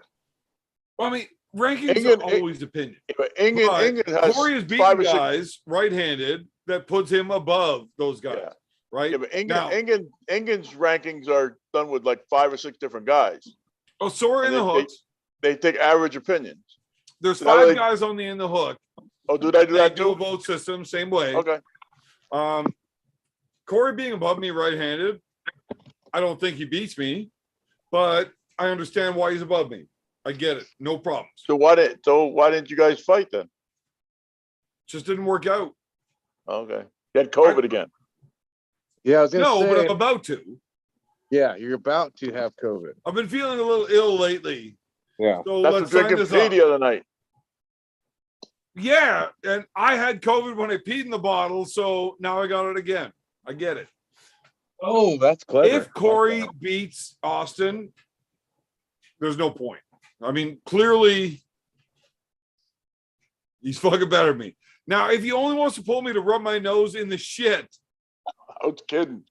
Well, I mean, rankings Ingen- are always opinion. But But Ingen has Corey is beating 5 or 6. guys right-handed that puts him above those guys, Yeah. right? Yeah, but Now- Ingen's rankings are done with like 5 or 6 different guys. Oh, so we're in And the they- hooks. They take average opinions. There's How do 5 they- guys on the in the hook. Oh, do they do They that do a too? vote system, same way. Okay. Corey being above me right-handed, I don't think he beats me, but I understand why he's above me. I get it. No problems. So why didn't you guys fight then? Just didn't work out. Okay. You had COVID again. Yeah, I was gonna No, say. but I'm about to. Yeah, you're about to have COVID. I've been feeling a little ill lately. Yeah. So That's let's the sign drinking this pee up. the other night. Yeah, and I had COVID when I peed in the bottle, so now I got it again. I get it. Oh, that's clever. If Corey beats Austin, there's no point. I mean, clearly, he's fucking better than me. Now, if he only wants to pull me to rub my nose in the shit, I was kidding.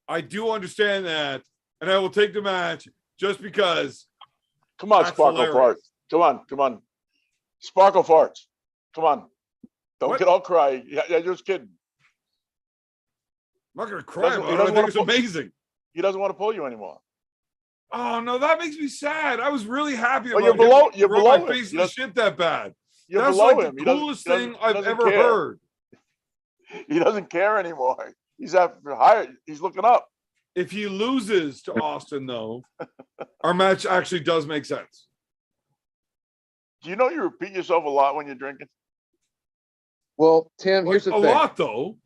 I do understand that, and I will take the match just because Come on, That's Sparkle hilarious. Farts. Come on. Sparkle Farts. Come on. Don't What? get all cry. Yeah, just kidding. I'm not gonna cry doesn't- about he it. I doesn't think wanna it's put- amazing. He doesn't want to pull you anymore. Oh no, that makes me sad. I was really happy Well, about you're rub below my him. face He in the does- shit that bad. You're That's below like him. the coolest thing I've doesn't ever care. heard. He doesn't care anymore. He's after higher. He's looking up. If he loses to Austin, though, our match actually does make sense. Do you know you repeat yourself a lot when you're drinking? Well, Tim, Like, here's the a thing. lot though.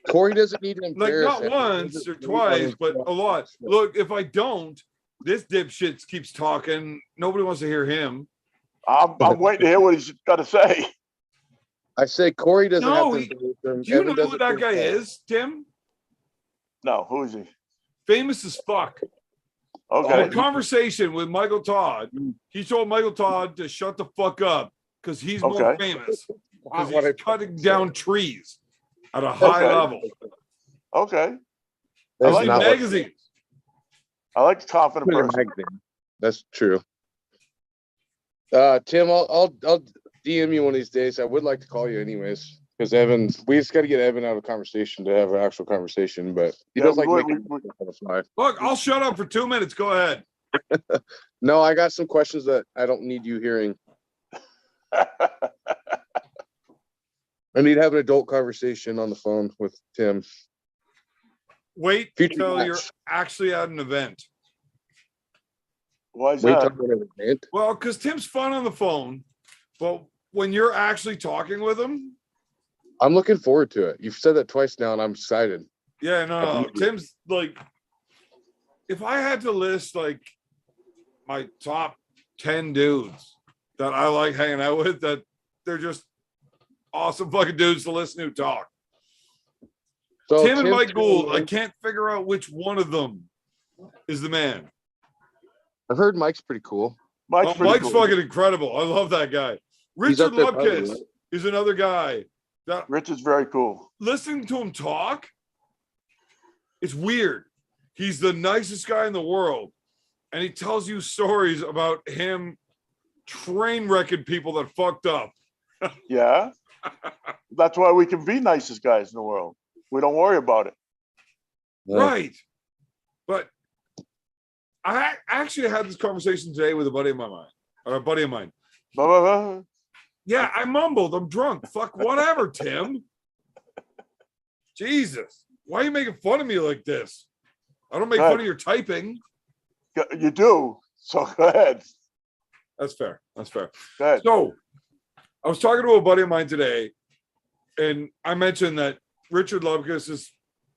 Corey doesn't need to Like embarrass. not anyone. He once doesn't or need twice, anyone but to- a lot. Look, if I don't, this dipshit keeps talking. Nobody wants to hear him. I'm waiting to hear what he's got to say. I say Corey doesn't No, have he- to embarrass him. Do you Evan know who doesn't that think guy that. is, Tim? No, who is he? Famous as fuck. Okay. A conversation with Michael Todd. He told Michael Todd to shut the fuck up because he's more Okay. famous. Not Because what I he's cutting down trees at a high Okay. level. Okay. That's Like not what- magazines. I like the confident Put it in person. magazine. That's true. Tim, I'll DM you one of these days. I would like to call you anyways, because Evan, we just got to get Evan out of conversation to have an actual conversation. But he Yeah, does like we- making we- stuff on the fly. Look, I'll shut up for 2 minutes. Go ahead. No, I got some questions that I don't need you hearing. I need to have an adult conversation on the phone with Tim. Wait Future till match. you're actually at an event. Why is Wait that? till an event. Well, because Tim's fun on the phone, but when you're actually talking with him, I'm looking forward to it. You've said that twice now, and I'm excited. yeah, no, I believe you. Tim's like, if I had to list like my top 10 dudes that I like hanging out with, that they're just awesome fucking dudes to listen to talk. So Tim and Tim's Mike Gould, I 21. can't figure out which one of them is the man. I've heard Mike's pretty cool. Mike's, Oh, pretty Mike's cool. fucking incredible. I love that guy. He's Richard up there probably, Lupkus right? is another guy that Rich is very cool. listening to him talk, it's weird. He's the nicest guy in the world. And he tells you stories about him train wrecking people that fucked up. Yeah. That's why we can be nicest guys in the world. We don't worry about it. Yeah. Right. But I actually had this conversation today with a buddy of mine. Blah, blah, blah. Yeah, I mumbled. I'm drunk. Fuck whatever, Tim. Jesus. Why are you making fun of me like this? I don't make Go fun ahead. of your typing. You do. So go ahead. That's fair. That's fair. Go ahead. So I was talking to a buddy of mine today, and I mentioned that Richard Lupkus is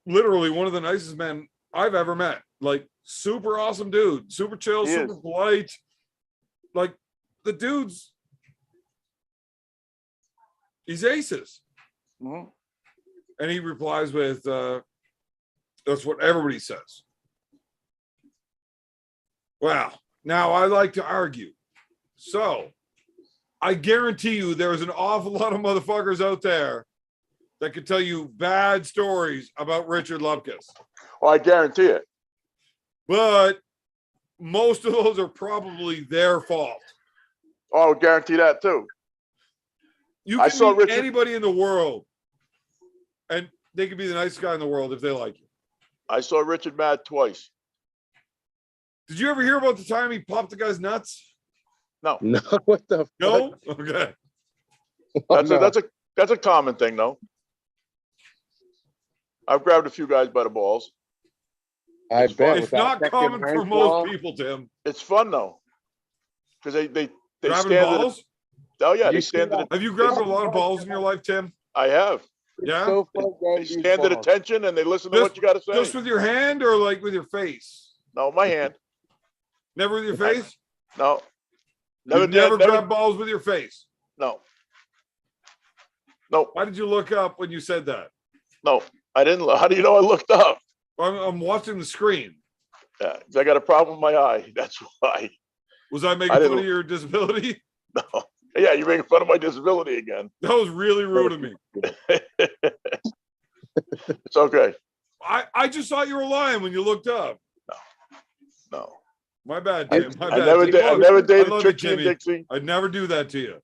literally one of the nicest men I've ever met. Like, super awesome dude, super chill, He super is. polite. Like, the dude's, he's aces. Mhm. And he replies with, that's what everybody says. Well, now I like to argue. So I guarantee you there's an awful lot of motherfuckers out there that could tell you bad stories about Richard Lupkus. Well, I guarantee it. But most of those are probably their fault. Oh, I would guarantee that too. You I can saw meet Richard- anybody in the world, and they could be the nicest guy in the world if they like you. I saw Richard mad twice. Did you ever hear about the time he popped the guy's nuts? No, No, what the fuck? No? Okay. Oh, that's no. a common thing though. I've grabbed a few guys by the balls. I It's bet. fun. It's with that not second common for rank most wall. people, Tim. It's fun though. Because they Grabbing stand to the, balls? oh yeah, You they see stand to that? the, Have you grabbed a lot of balls in your life, Tim? I have. It's Yeah? so fun, They guys, these stand at balls. attention and they listen to Just- what you gotta say. Just with your hand or like with your face? No, my hand. Never with your face? No. You did, never grab balls with your face. No. No, Why did you look up when you said that? no. I didn't. How do you know I looked up? I'm watching the screen. Yeah, 'cause I got a problem with my eye. That's why. Was I making I fun didn't- of your disability? No. Yeah, you're making fun of my disability again. That was really rude of me. It's okay. I just thought you were lying when you looked up. No. My bad, Tim. My I bad. never Tim. did. I Love never you. I dated love you, Trixie and Timmy. Dixie. I'd never do that to you.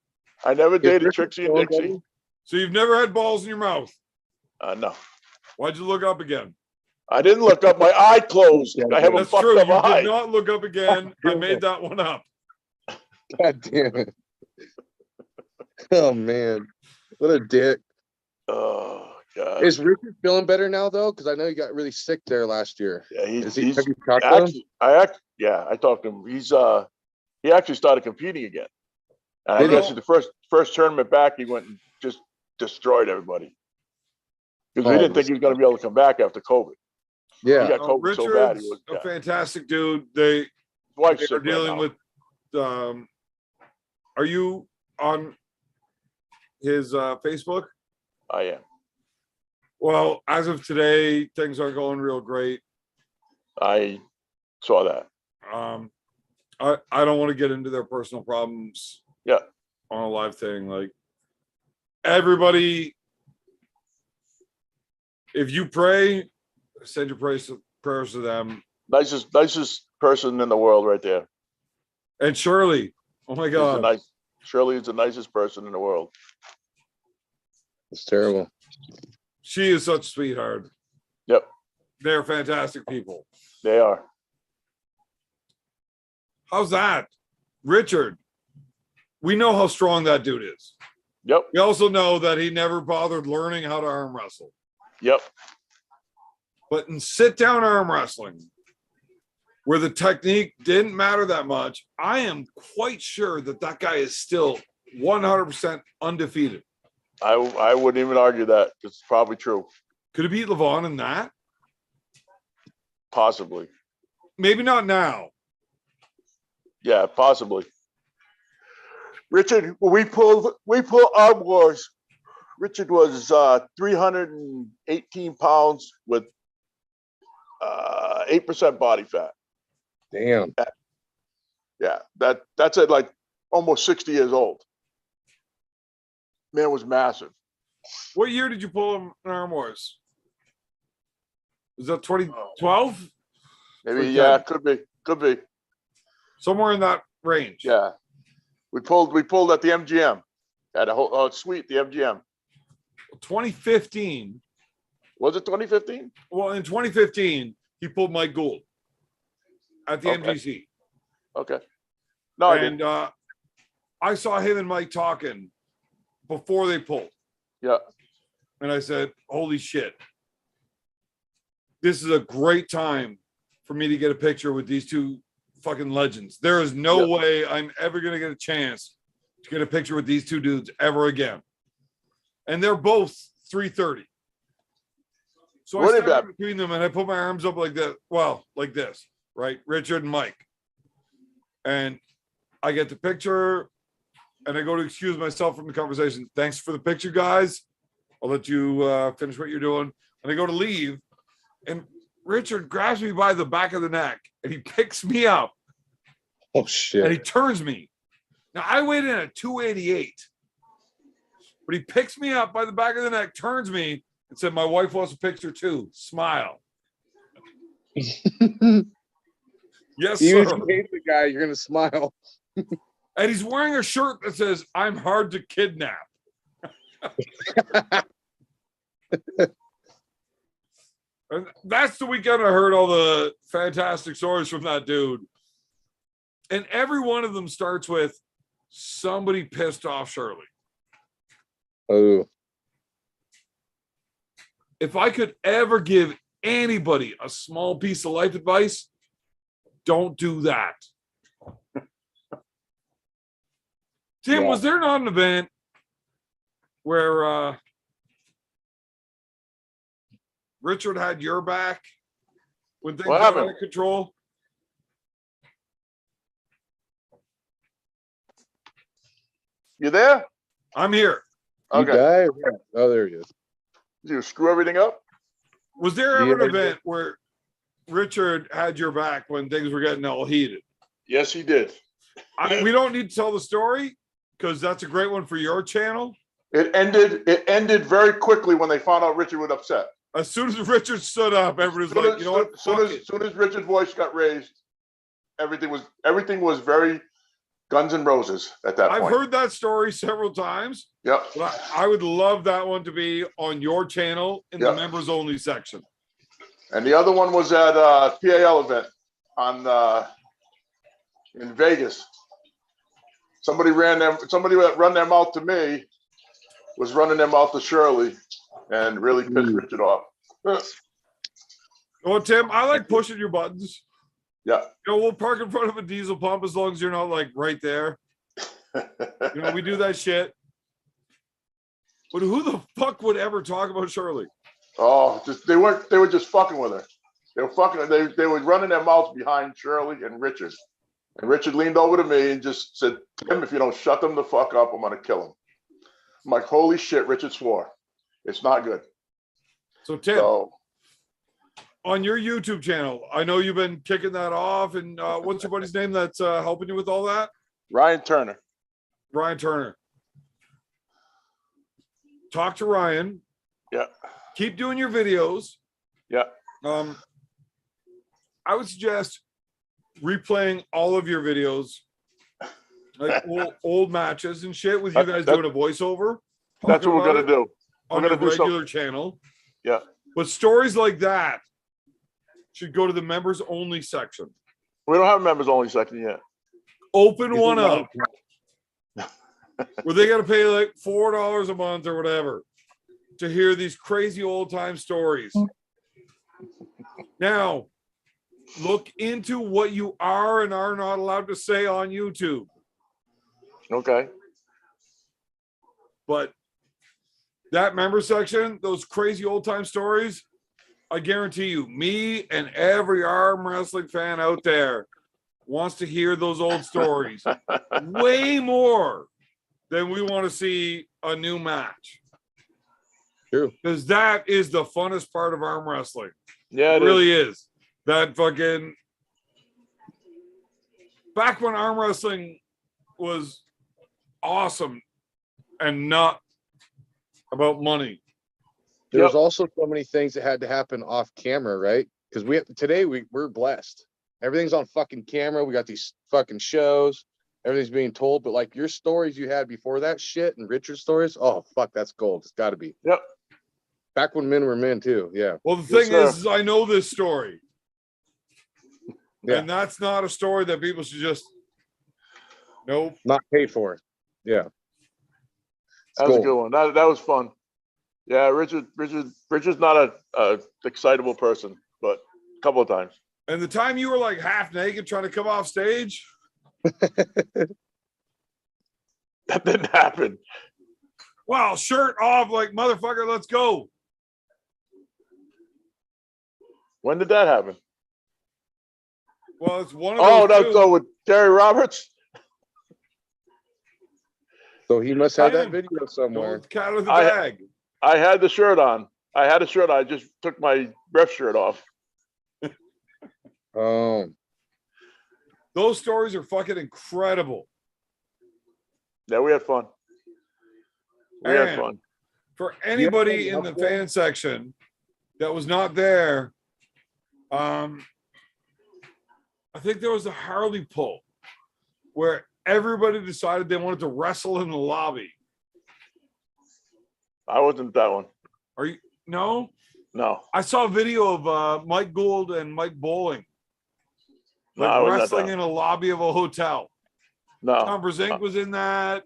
I never Is dated Richard Trixie and still in Dixie. trouble? So you've never had balls in your mouth. No, Why'd you look up again? I didn't look up. My eye closed. I have a That's fucked true. up You eye. did not look up again. I made that one up. God damn it. Oh man. What a dick. Oh God. Is Richard feeling better now though? Because I know he got really sick there last year. Yeah, Is he's have you talked to him? actually, yeah, I talked to him. He actually started competing again. And I Did he? guess the first tournament back, he went and just destroyed everybody. Because we Oh, didn't think he was going to be able to come back after COVID. He Yeah. got COVID so bad. He Richard's was, a yeah. fantastic dude. They Wife's are sick right dealing now. with. Are you on his Facebook? I am. Well, as of today, things aren't going real great. I saw that. I don't want to get into their personal problems. Yeah. On a live thing, like everybody, if you pray, send your prayers to them. Nicest person in the world right there. And Shirley, oh my God, Shirley is the nicest person in the world. It's terrible. she is such a sweetheart. Yep, They're fantastic people. they are. How's that, Richard? We know how strong that dude is. Yep, We also know that he never bothered learning how to arm wrestle. yep. But in sit down arm wrestling, where the technique didn't matter that much, I am quite sure that guy is still 100% undefeated. I wouldn't even argue that. It's probably true. Could he beat Levan in that? Possibly. Maybe not now. Yeah, possibly. Richard, when we pulled Arm Wars, Richard was 318 pounds with 8% body fat. Damn. Yeah, that's at like almost 60 years old. Man was massive. What year did you pull him in Arm Wars? Was that 2012? Maybe, yeah, could be. Somewhere in that range. Yeah. We pulled at the MGM. Had a whole suite, the MGM. 2015. Was it 2015? Well, in 2015, he pulled Mike Gould at the Okay. MGC. Okay. No, I And didn't. I saw him and Mike talking before they pulled. Yeah. And I said, holy shit. This is a great time for me to get a picture with these two fucking legends. There is no way I'm ever going to get a chance to get a picture with these two dudes ever again. And they're both 330. So I stand between them and I put my arms up like this. Well, like this, right? Richard and Mike. And I get the picture and I go to excuse myself from the conversation. Thanks for the picture, guys. I'll let you finish what you're doing. And I go to leave and Richard grabs me by the back of the neck and he picks me up. Oh shit. And he turns me. Now I weighed in at 288. But he picks me up by the back of the neck, turns me, and said, my wife wants a picture too. Smile. Yes, You sir. hate the guy, you're gonna smile. And he's wearing a shirt that says, I'm hard to kidnap. And that's the weekend I heard all the fantastic stories from that dude. And every one of them starts with somebody pissed off Shirley. Oh. If I could ever give anybody a small piece of life advice, don't do that. Tim, Yeah. was there not an event where Richard had your back when things What got out happened? of control? You there? I'm here. You Okay. died? Oh, there he is. Did you screw everything up? Was there ever Yeah. an event where Richard had your back when things were getting all heated? Yes, he did. We don't need to tell the story because that's a great one for your channel. It ended very quickly when they found out Richard was upset. As soon as Richard stood up, everybody was like, you know what? Soon Fuck it. as Richard's voice got raised, everything was very Guns N' Roses at that I've point. heard that story several times. Yep. But I would love that one to be on your channel in the Yep. members only section. And the other one was at PAL event on in Vegas. Somebody that run their mouth to me was running their mouth to Shirley and really pissed Richard off. Well, Tim, I like pushing your buttons. Yeah. You know, we'll park in front of a diesel pump as long as you're not like right there. You know, we do that shit. But who the fuck would ever talk about Shirley? Oh, they were just fucking with her. They were fucking. They were running their mouths behind Shirley and Richard. And Richard leaned over to me and just said, "Tim, if you don't shut them the fuck up, I'm gonna kill him." I'm like, "Holy shit!" Richard swore. It's not good. So Tim, So on your YouTube channel, I know you've been kicking that off. And what's your buddy's name that's helping you with all that? Ryan Turner. Ryan Turner. Talk to Ryan. Yeah. Keep doing your videos. Yeah. I would suggest replaying all of your videos, like old matches and shit, with you guys doing a voiceover. That's what we're gonna do. On We're a gonna do regular channel. Yeah. But stories like that should go to the members only section. We don't have a members only section yet. Open one up where they got to pay like $4 a month or whatever to hear these crazy old time stories. Now, look into what you are and are not allowed to say on YouTube. Okay. But that member section, those crazy old time stories, I guarantee you, me and every arm wrestling fan out there wants to hear those old stories way more than we want to see a new match. True. Because that is the funnest part of arm wrestling. Yeah, It really is. That fucking back when arm wrestling was awesome and not about money. There's also so many things that had to happen off camera, right? Because we're blessed. Everything's on fucking camera. We got these fucking shows. Everything's being told. But like your stories you had before that shit and Richard's stories, oh fuck, that's gold. It's got to be. Yep. Back when men were men too. Yeah. Well, the Yes, thing sir. is I know this story. Yeah. And that's not a story that people should just nope. Not paid for. Yeah. That was a good one. That was fun. Yeah, Richard's not a excitable person, but a couple of times. And the time you were like half naked trying to come off stage, That didn't happen. wow, shirt off, like motherfucker, let's go. When did that happen? Well, it's one of Oh, those. that's two. with Gary Roberts. So he must have that Yeah. video Go somewhere. with the cat out of the I- bag. I had the shirt on. I just took my ref shirt off. Oh, Those stories are fucking incredible. Yeah, we had fun. We had And fun. for anybody Yeah, in the okay. fan section that was not there, I think there was a Harley pull where everybody decided they wanted to wrestle in the lobby. I wasn't at that one. Are you? No, No. I saw a video of Mike Gould and Mike Bowling No, I like wasn't at wrestling that. in a lobby of a hotel. No. Tom Brzezinski was in that.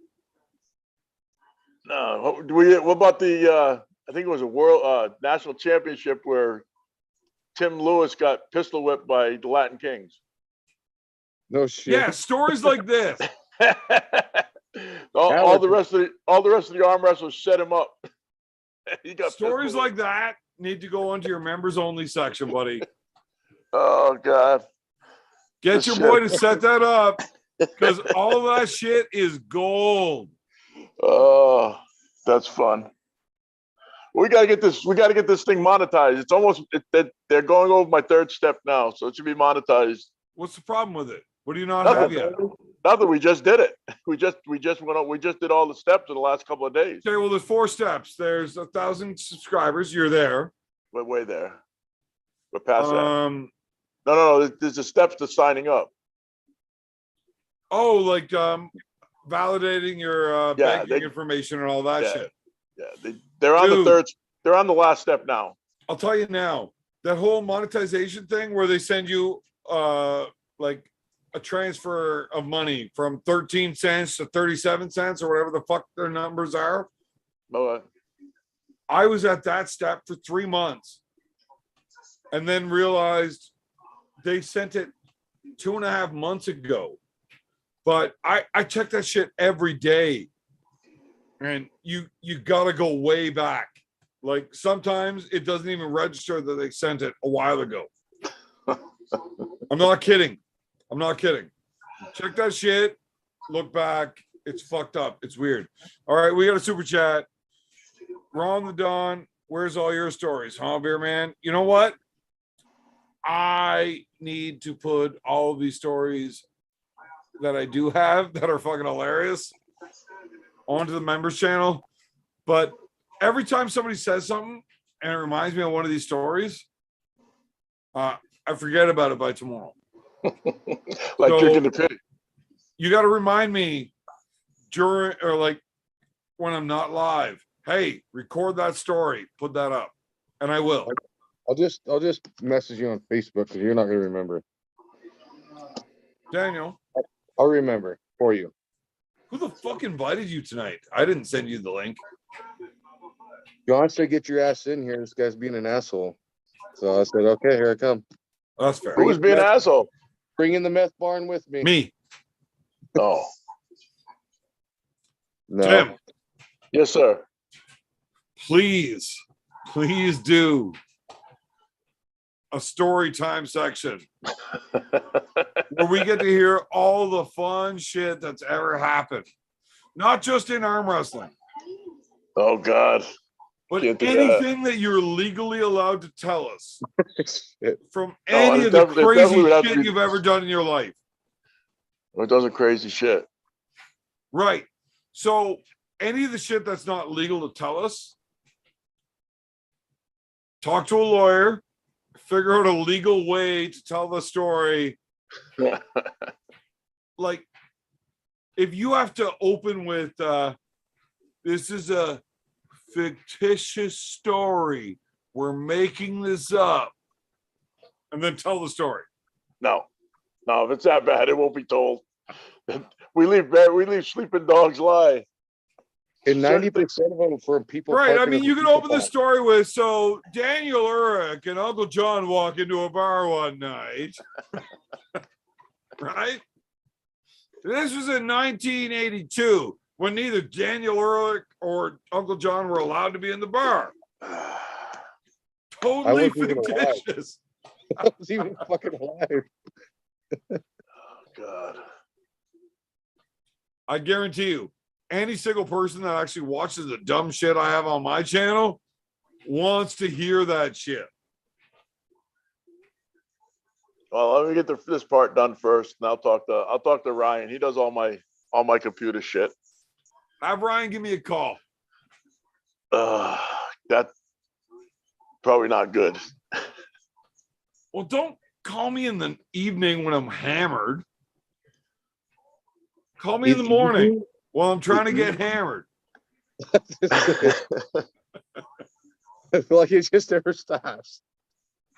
No. What about the I think it was a world national championship where Tim Lewis got pistol whipped by the Latin Kings. no shit. Yeah, stories like this. all the rest of the arm wrestlers set him up. He got Stories pistol like that need to go onto your members only section, buddy. whipped. Oh God. Get your boy to set that up because all that shit is gold. Oh, that's fun. We gotta get this. We gotta get this thing monetized. It's almost. They're going over my third step now, so it should be monetized. What's the problem with it? What do you not have Nothing. yet? Nothing. We just did it. We just went on. We just did all the steps in the last couple of days. Okay, well, there's 4 steps. There's 1,000 subscribers. You're there. We're way there. We're past that. Um, No. There's the steps to signing up. Oh, like validating your Yeah, banking information and all that yeah. shit. Yeah, they're on the Dude. third. They're on the last step now. I'll tell you now, that whole monetization thing where they send you like a transfer of money from 13 cents to 37 cents or whatever the fuck their numbers are. Oh, I was at that step for 3 months and then realized they sent it 2.5 months ago. But I check that shit every day. And you gotta go way back. Like sometimes it doesn't even register that they sent it a while ago. I'm not kidding. I'm not kidding. Check that shit. Look back. It's fucked up. It's weird. All right, we got a super chat. Ron the Don, where's all your stories, huh, Beer Man? You know what? I need to put all of these stories that I do have that are fucking hilarious onto the members channel. But every time somebody says something and it reminds me of one of these stories, I forget about it by tomorrow. like So, drinking the pit. You got to remind me during or like when I'm not live. Hey, record that story, put that up, and I will. I'll just message you on Facebook because you're not gonna remember. Daniel, I'll remember for you. who the fuck invited you tonight? I didn't send you the link. John said, "Get your ass in here. This guy's being an asshole." So I said, "Okay, here I come. That's fair. Who's being an asshole? Bring in the meth barn with me." Me, Oh, No. Tim. yes, sir. Please do a story time section where we get to hear all the fun shit that's ever happened, not just in arm wrestling, Oh God. but Can't do anything that you're legally allowed to tell us Shit. from No, any it of the definitely crazy would have to shit be- you've ever done in your life. It does a crazy shit. Right. So any of the shit that's not legal to tell us, talk to a lawyer, figure out a legal way to tell the story. Like, if you have to open with, this is a fictitious story, we're making this up, and then tell the story. No, if it's that bad, it won't be told. We leave sleeping dogs lie. And 90% of them for people. Right. I parking mean, in you can people open the park. story with, so Daniel Urich and Uncle John walk into a bar one night. Right? This was in 1982 when neither Daniel Urich or Uncle John were allowed to be in the bar. Totally wasn't even alive. fictitious. I was even fucking alive. God. I guarantee you, any single person that actually watches the dumb shit I have on my channel wants to hear that shit. Well, let me get this part done first, and I'll talk to Ryan. He does all my computer shit. Have Ryan give me a call. That's probably not good. Well, don't call me in the evening when I'm hammered. Call me in the morning while I'm trying to get hammered. I feel like it just never stops.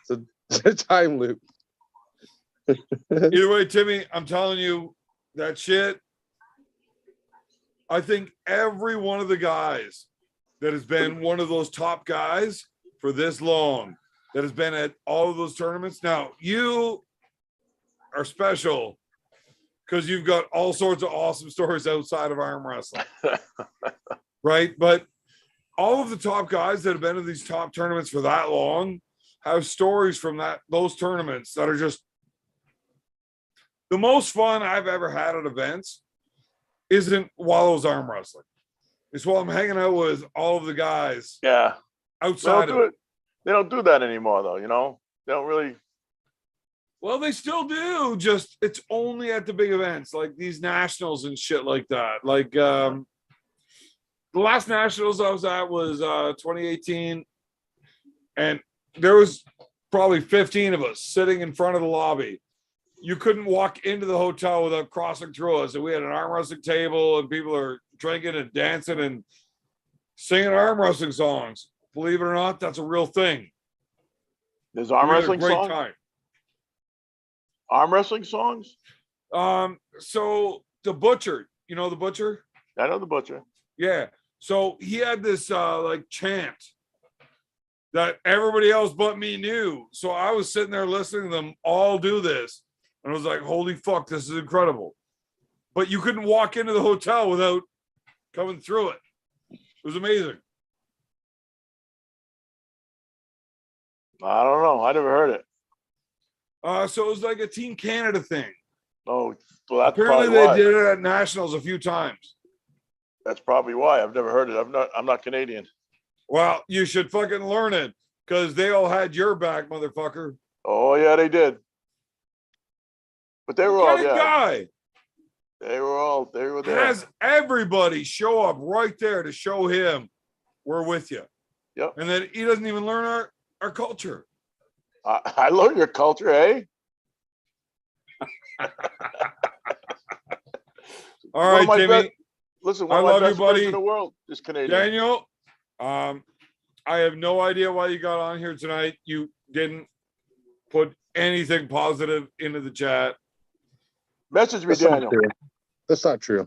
It's a time loop. Either way, Timmy, I'm telling you that shit. I think every one of the guys that has been one of those top guys for this long, that has been at all of those tournaments. Now, you are special because you've got all sorts of awesome stories outside of arm wrestling. Right? But all of the top guys that have been in these top tournaments for that long have stories from those tournaments that are just the most fun I've ever had at events. Isn't while I was arm wrestling. It's while I'm hanging out with all of the guys. Yeah. Outside of it. They don't do that anymore, though. You know, they don't really. Well, they still do. Just it's only at the big events like these nationals and shit like that. Like the last nationals I was at was 2018, and there was probably 15 of us sitting in front of the lobby, you couldn't walk into the hotel without crossing through us. And we had an arm wrestling table, and people are drinking and dancing and singing arm wrestling songs. Believe it or not, that's a real thing. There's arm We had a wrestling great songs? time. Arm wrestling songs? So the butcher, you know the butcher? I know the butcher. Yeah. So he had this like chant that everybody else but me knew. So I was sitting there listening to them all do this. And I was like, holy fuck, this is incredible. But you couldn't walk into the hotel without coming through it. It was amazing. I don't know. I never heard it. So it was like a Team Canada thing. Oh, well, that's Apparently probably they why. did it at nationals a few times. That's probably why. I've never heard it. I'm not Canadian. Well, you should fucking learn it because they all had your back, motherfucker. Oh yeah, they did. But they were What all, kind of yeah, guy they were there. has everybody show up right there to show him we're with you? Yep. And then he doesn't even learn our culture. I learned your culture, eh? All One right, of my Timmy. best- Listen, I one of my love you, best friends buddy. in the world is Canadian. Daniel, I have no idea why you got on here tonight. You didn't put anything positive into the chat. Message me, That's not Daniel. true. That's not true.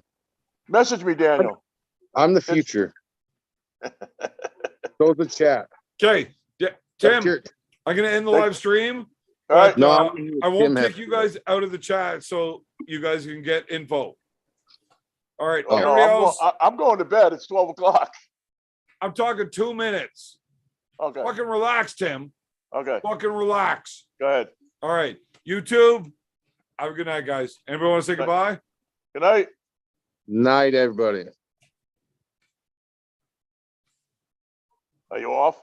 Message me, Daniel. I'm the future. Go to the chat. Okay, That's Tim, your- I'm gonna end the Thank- live stream. All right. No, Uh, I'm I won't Tim kick has- you guys out of the chat so you guys can get info. All right, Oh, no, everybody else, I'm going to bed. It's 12 o'clock. I'm talking 2 minutes. Okay. Fucking relax, Tim. Okay. Fucking relax. Go ahead. All right, YouTube. Have a good night, guys. Anybody want to say Good goodbye? Good night. Night, everybody. Are you off?